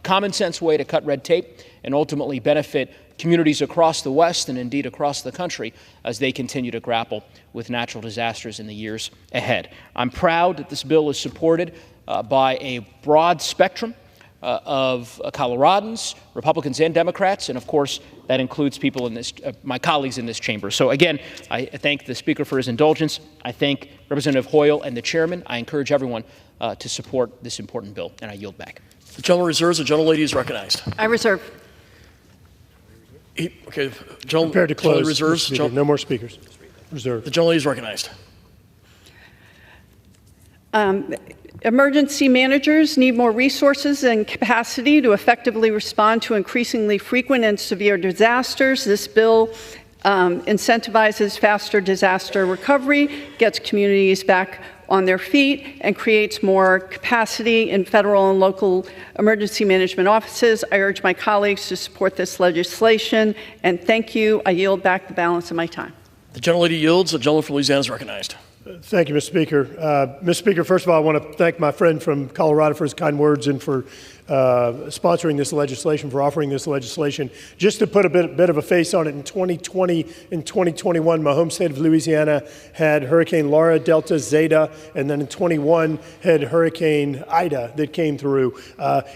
common sense way to cut red tape and ultimately benefit communities across the West and indeed across the country as they continue to grapple with natural disasters in the years ahead. I'm proud that this bill is supported by a broad spectrum of Coloradans, Republicans, and Democrats, and of course that includes people in this, my colleagues in this chamber. So again, I thank the Speaker for his indulgence. I thank Representative Hoyle and the Chairman. I encourage everyone to support this important bill, and I yield back. The gentleman reserves. The gentlelady is recognized. I reserve. Okay, gentleman Prepared to close. Reserves. No more speakers. Reserved. The gentlelady is recognized. Emergency managers need more resources and capacity to effectively respond to increasingly frequent and severe disasters. This bill incentivizes faster disaster recovery, gets communities back on their feet, and creates more capacity in federal and local emergency management offices. I urge my colleagues to support this legislation, and thank you. I yield back the balance of my time. The gentlelady yields. The gentleman from Louisiana is recognized. Thank you, Mr. Speaker. Mr. Speaker, first of all, I want to thank my friend from Colorado for his kind words and for sponsoring this legislation, for offering this legislation. Just to put a bit of a face on it, in 2020 and 2021, my home state of Louisiana had Hurricane Laura, Delta, Zeta, and then in 21 had Hurricane Ida that came through.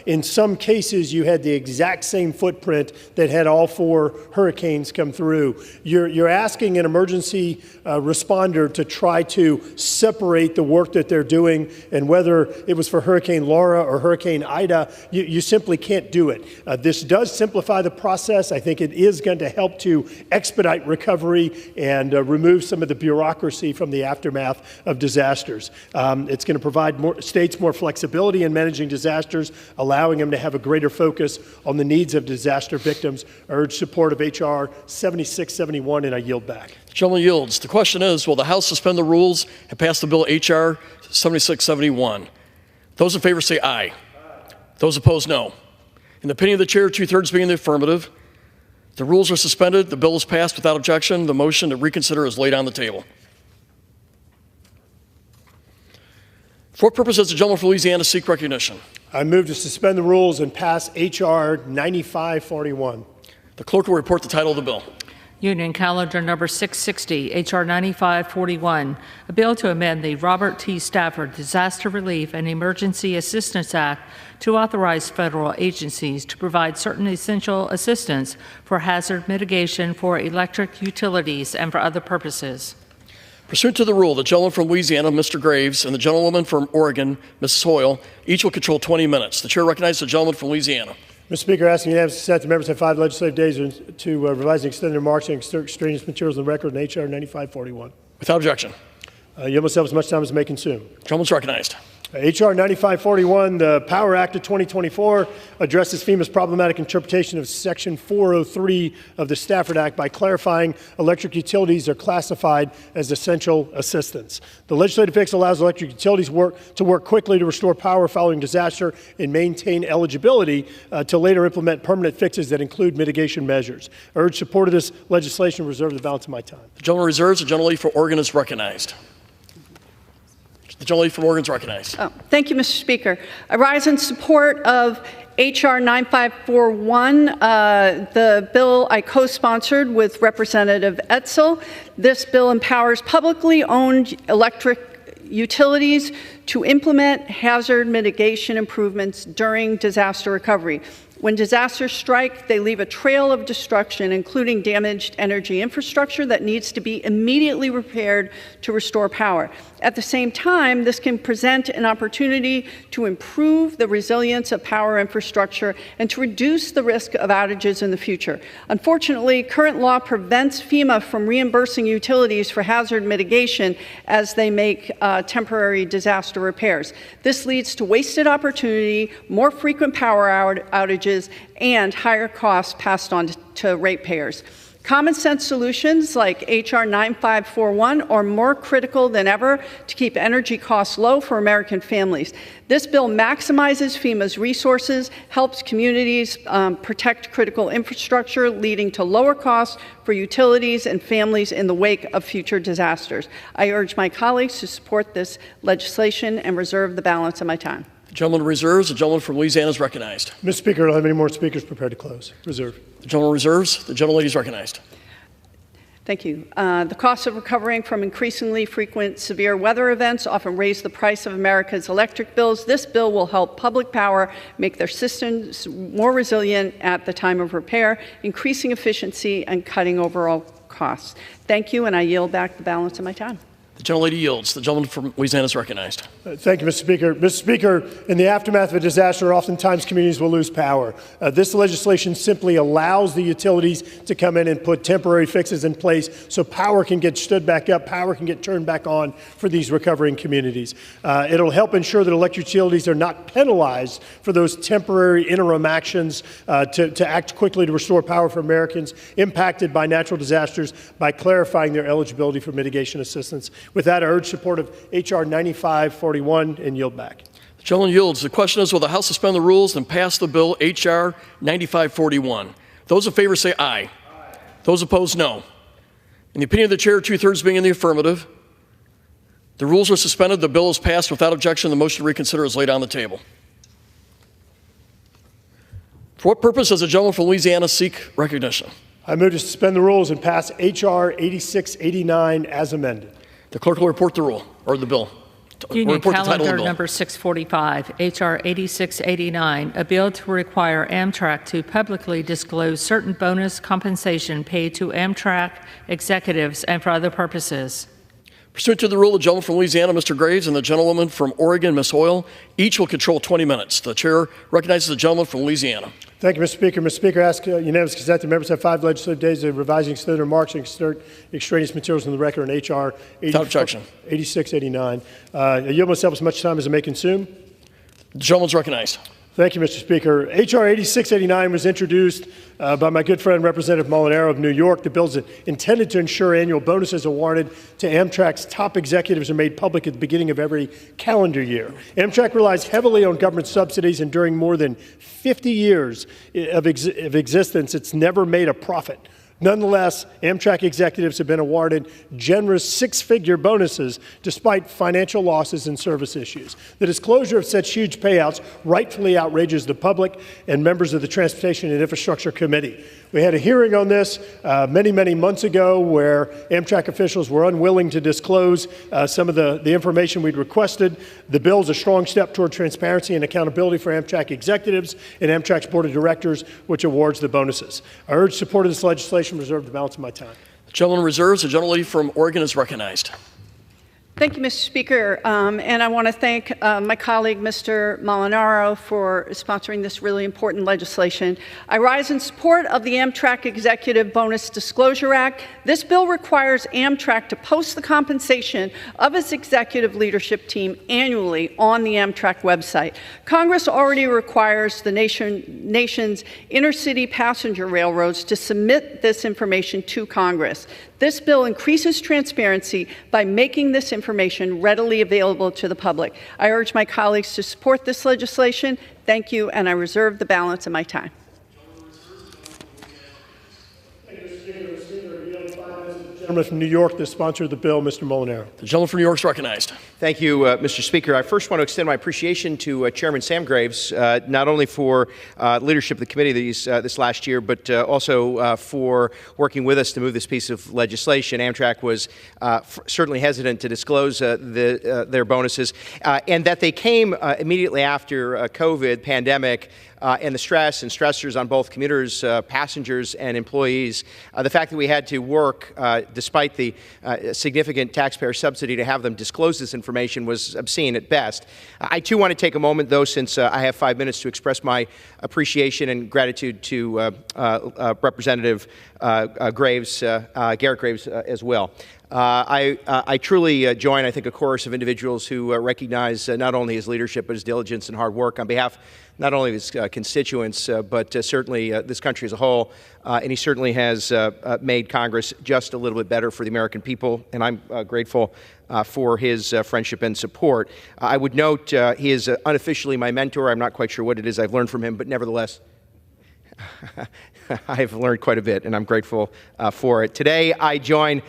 In some cases, you had the exact same footprint that had all 4 hurricanes come through. You're asking an emergency responder to try to separate the work that they're doing, and whether it was for Hurricane Laura or Hurricane Ida, you simply can't do it. This does simplify the process. I think it is going to help to expedite recovery and remove some of the bureaucracy from the aftermath of disasters. It's going to provide states more flexibility in managing disasters, allowing them to have a greater focus on the needs of disaster victims. I urge support of H.R. 7671, and I yield back. The gentleman yields. The question is, will the House suspend the rules and pass the bill H.R. 7671? Those in favor say aye. Those opposed, no. In the opinion of the chair, 2/3 being in the affirmative, the rules are suspended. The bill is passed without objection. The motion to reconsider is laid on the table. For what purpose does the gentleman from Louisiana seek recognition? I move to suspend the rules and pass H.R. 9541. The clerk will report the title of the bill. Union Calendar Number 660, H.R. 9541, a bill to amend the Robert T. Stafford Disaster Relief and Emergency Assistance Act to authorize federal agencies to provide certain essential assistance for hazard mitigation for electric utilities and for other purposes. Pursuant to the rule, the gentleman from Louisiana, Mr. Graves, and the gentlewoman from Oregon, Mrs. Hoyle, each will control 20 minutes. The chair recognizes the gentleman from Louisiana. Mr. Speaker, asking unanimous consent, the members have 5 legislative days to revise and extend their remarks and extraneous materials on the record in H.R. 9541. Without objection. Yield myself as much time as may consume. Gentleman's recognized. H.R. 9541, the Power Act of 2024, addresses FEMA's problematic interpretation of Section 403 of the Stafford Act by clarifying electric utilities are classified as essential assistance. The legislative fix allows electric utilities to work quickly to restore power following disaster and maintain eligibility to later implement permanent fixes that include mitigation measures. I urge support of this legislation. Reserve the balance of my time. The gentleman reserves. The gentlelady for Oregon is recognized. The gentlelady from Oregon is recognized. Thank you, Mr. Speaker. I rise in support of H.R. 9541, the bill I co-sponsored with Representative Etzel. This bill empowers publicly owned electric utilities to implement hazard mitigation improvements during disaster recovery. When disasters strike, they leave a trail of destruction, including damaged energy infrastructure that needs to be immediately repaired to restore power. At the same time, this can present an opportunity to improve the resilience of power infrastructure and to reduce the risk of outages in the future. Unfortunately, current law prevents FEMA from reimbursing utilities for hazard mitigation as they make temporary disaster repairs. This leads to wasted opportunity, more frequent power outages, and higher costs passed on to ratepayers. Common sense solutions like H.R. 9541 are more critical than ever to keep energy costs low for American families. This bill maximizes FEMA's resources, helps communities protect critical infrastructure, leading to lower costs for utilities and families in the wake of future disasters. I urge my colleagues to support this legislation and reserve the balance of my time. The gentleman reserves. The gentleman from Louisiana is recognized. Mr. Speaker, I don't have any more speakers prepared to close. Reserve. The gentleman reserves. The gentlelady is recognized. Thank you. The costs of recovering from increasingly frequent severe weather events often raise the price of America's electric bills. This bill will help public power make their systems more resilient at the time of repair, increasing efficiency and cutting overall costs. Thank you, and I yield back the balance of my time. The gentlelady yields. The gentleman from Louisiana is recognized. Thank you, Mr. Speaker. Mr. Speaker, in the aftermath of a disaster, oftentimes communities will lose power. This legislation simply allows the utilities to come in and put temporary fixes in place so power can get stood back up, power can get turned back on for these recovering communities. It'll help ensure that electric utilities are not penalized for those temporary interim actions to act quickly to restore power for Americans impacted by natural disasters by clarifying their eligibility for mitigation assistance. With that, I urge support of H.R. 9541 and yield back. The gentleman yields. The question is, will the House suspend the rules and pass the bill H.R. 9541? Those in favor say aye. Those opposed, no. In the opinion of the chair, 2/3 being in the affirmative, the rules are suspended. The bill is passed without objection. The motion to reconsider is laid on the table. For what purpose does the gentleman from Louisiana seek recognition? I move to suspend the rules and pass H.R. 8689 as amended. The clerk will report the rule, or the bill. Union Calendar number 645, H.R. 8689, a bill to require Amtrak to publicly disclose certain bonus compensation paid to Amtrak executives and for other purposes. Pursuant to the rule, the gentleman from Louisiana, Mr. Graves, and the gentlewoman from Oregon, Ms. Hoyle, each will control 20 minutes. The chair recognizes the gentleman from Louisiana. Thank you, Mr. Speaker. Mr. Speaker, I ask unanimous consent that members have 5 legislative days of revising extended remarks and insert extraneous materials in the record on H.R. 8689. I yield myself as much time as I may consume. The gentleman's recognized. Thank you, Mr. Speaker. H.R. 8689 was introduced by my good friend, Representative Molinaro of New York. The bill is intended to ensure annual bonuses awarded to Amtrak's top executives are made public at the beginning of every calendar year. Amtrak relies heavily on government subsidies, and during more than 50 years of existence, it's never made a profit. Nonetheless, Amtrak executives have been awarded generous 6-figure bonuses despite financial losses and service issues. The disclosure of such huge payouts rightfully outrages the public and members of the Transportation and Infrastructure Committee. We had a hearing on this many months ago where Amtrak officials were unwilling to disclose some of the information we'd requested. The bill is a strong step toward transparency and accountability for Amtrak executives and Amtrak's board of directors, which awards the bonuses. I urge support of this legislation. Reserve the balance of my time. The gentleman reserves. The gentlelady from Oregon is recognized. Thank you, Mr. Speaker. And I want to thank my colleague, Mr. Molinaro, for sponsoring this really important legislation. I rise in support of the Amtrak Executive Bonus Disclosure Act. This bill requires Amtrak to post the compensation of its executive leadership team annually on the Amtrak website. Congress already requires the nation's intercity passenger railroads to submit this information to Congress. This bill increases transparency by making this information readily available to the public. I urge my colleagues to support this legislation. Thank you, and I reserve the balance of my time. The gentleman from New York, the sponsor of the bill, Mr. Molinaro. The gentleman from New York is recognized. Thank you, Mr. Speaker. I first want to extend my appreciation to Chairman Sam Graves, not only for leadership of the committee this last year, but also for working with us to move this piece of legislation. Amtrak was certainly hesitant to disclose their bonuses, and that they came immediately after COVID pandemic and the stress and stressors on both commuters, passengers, and employees. The fact that we had to work, despite the significant taxpayer subsidy, to have them disclose this information was obscene at best. I, too, want to take a moment, though, since I have 5 minutes, to express my appreciation and gratitude to Representative Graves, Garrett Graves, as well. I truly join, I think, a chorus of individuals who recognize not only his leadership, but his diligence and hard work on behalf not only of his constituents, but certainly this country as a whole. And he certainly has made Congress just a little bit better for the American people, and I'm grateful for his friendship and support. I would note he is unofficially my mentor. I'm not quite sure what it is I've learned from him, but nevertheless, I've learned quite a bit, and I'm grateful for it. Today, I join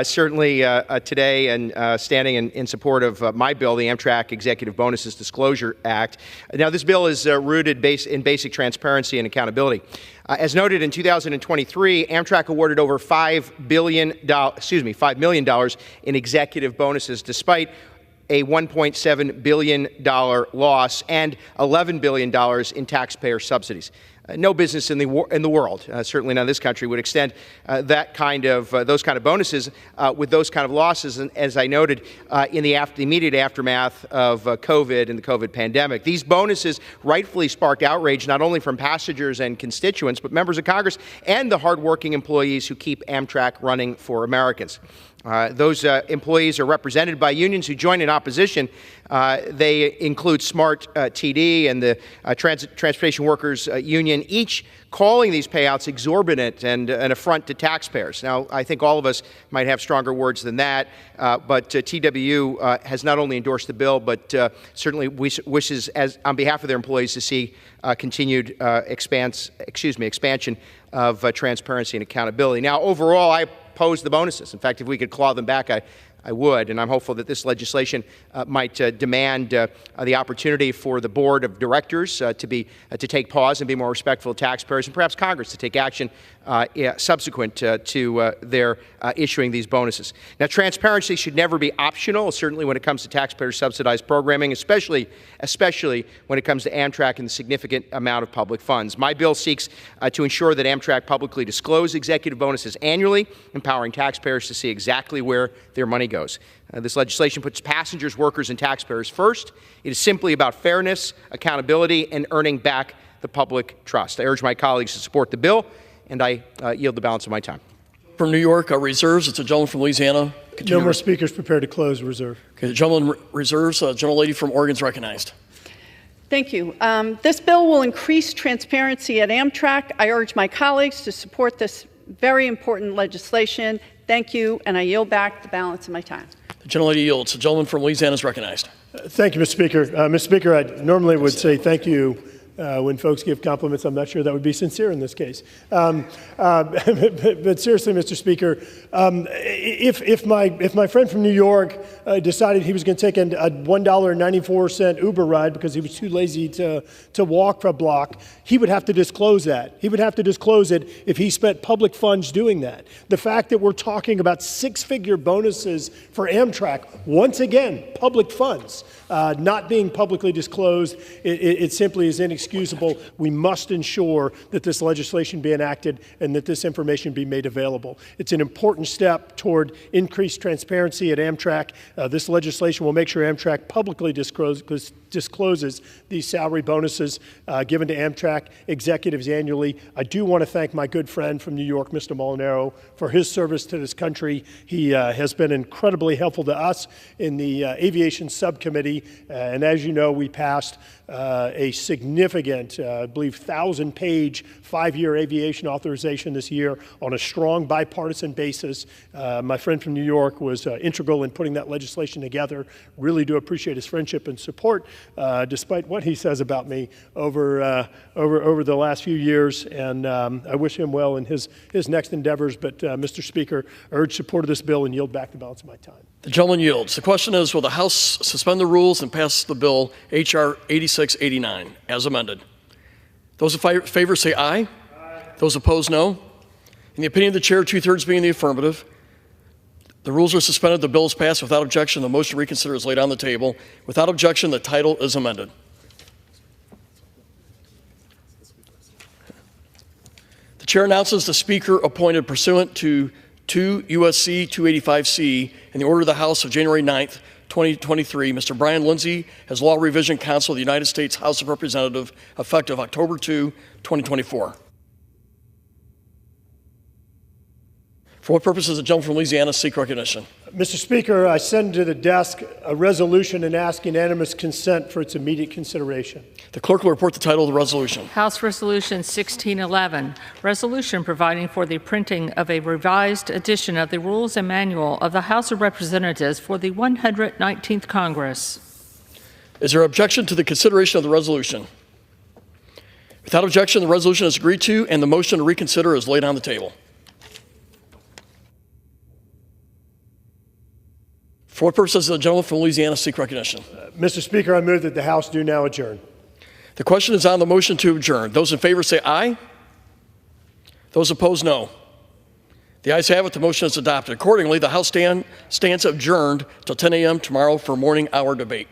certainly today and standing in support of my bill, the Amtrak Executive Bonuses Disclosure Act. Now, this bill is rooted in basic transparency and accountability. As noted in 2023, Amtrak awarded over $5 million in executive bonuses, despite a $1.7 billion loss and $11 billion in taxpayer subsidies. No business in the world, certainly not this country, would extend those kind of bonuses with those kind of losses. And as I noted, in the immediate aftermath of COVID and the COVID pandemic, these bonuses rightfully sparked outrage not only from passengers and constituents, but members of Congress and the hardworking employees who keep Amtrak running for Americans. Those employees are represented by unions who join in opposition. They include SMART TD and the Transportation Workers Union, each calling these payouts exorbitant and an affront to taxpayers. Now, I think all of us might have stronger words than that, but TWU has not only endorsed the bill, but certainly wishes, on behalf of their employees, to see continued expansion of transparency and accountability. Now, overall, I oppose the bonuses. In fact, if we could claw them back, I would, and I'm hopeful that this legislation might demand the opportunity for the board of directors to take pause and be more respectful of taxpayers, and perhaps Congress to take action subsequent to their issuing these bonuses. Now, transparency should never be optional, certainly when it comes to taxpayer-subsidized programming, especially when it comes to Amtrak and the significant amount of public funds. My bill seeks to ensure that Amtrak publicly disclose executive bonuses annually, empowering taxpayers to see exactly where their money goes. This legislation puts passengers, workers, and taxpayers first. It is simply about fairness, accountability, and earning back the public trust. I urge my colleagues to support the bill, and I yield the balance of my time. From New York, reserves. It's a gentleman from Louisiana. No more speakers prepared to close reserve. Okay, the gentleman reserves. Gentlelady from Oregon is recognized. Thank you. This bill will increase transparency at Amtrak. I urge my colleagues to support this very important legislation. Thank you, and I yield back the balance of my time. The gentlelady yields. The gentleman from Louisiana is recognized. Thank you, Mr. Speaker. Mr. Speaker, I normally would say thank you when folks give compliments. I'm not sure that would be sincere in this case. But seriously, Mr. Speaker, if my friend from New York decided he was going to take a $1.94 Uber ride because he was too lazy to walk for a block, he would have to disclose that. He would have to disclose it if he spent public funds doing that. The fact that we're talking about six-figure bonuses for Amtrak, once again, public funds, not being publicly disclosed, it simply is inexcusable. We must ensure that this legislation be enacted and that this information be made available. It's an important step toward increased transparency at Amtrak. This legislation will make sure Amtrak publicly discloses these salary bonuses given to Amtrak executives annually. I do want to thank my good friend from New York, Mr. Molinaro, for his service to this country. He has been incredibly helpful to us in the aviation subcommittee, and as you know, we passed a significant, I believe, 1,000-page 5-year aviation authorization this year on a strong bipartisan basis. My friend from New York was integral in putting that legislation together. Really do appreciate his friendship and support, despite what he says about me over the last few years. And I wish him well in his next endeavors. But, Mr. Speaker, I urge support of this bill and yield back the balance of my time. The gentleman yields. The question is, will the House suspend the rules and pass the bill H.R. 8689 as amended? Those in favor say aye. Aye. Those opposed, no. In the opinion of the chair, 2/3 being in the affirmative, the rules are suspended. The bill is passed without objection. The motion to reconsider is laid on the table. Without objection, the title is amended. Chair announces the Speaker appointed pursuant to 2 U.S.C. 285C in the order of the House of January 9th, 2023, Mr. Brian Lindsay as Law Revision Counsel of the United States House of Representatives effective October 2, 2024. For what purpose does the gentleman from Louisiana seek recognition? Mr. Speaker, I send to the desk a resolution and ask unanimous consent for its immediate consideration. The clerk will report the title of the resolution. House Resolution 1611, resolution providing for the printing of a revised edition of the Rules and Manual of the House of Representatives for the 119th Congress. Is there objection to the consideration of the resolution? Without objection, the resolution is agreed to and the motion to reconsider is laid on the table. For what purpose does the gentleman from Louisiana seek recognition? Mr. Speaker, I move that the House do now adjourn. The question is on the motion to adjourn. Those in favor say aye. Those opposed, no. The ayes have it. The motion is adopted. Accordingly, the House stands adjourned till 10 a.m. tomorrow for morning hour debate.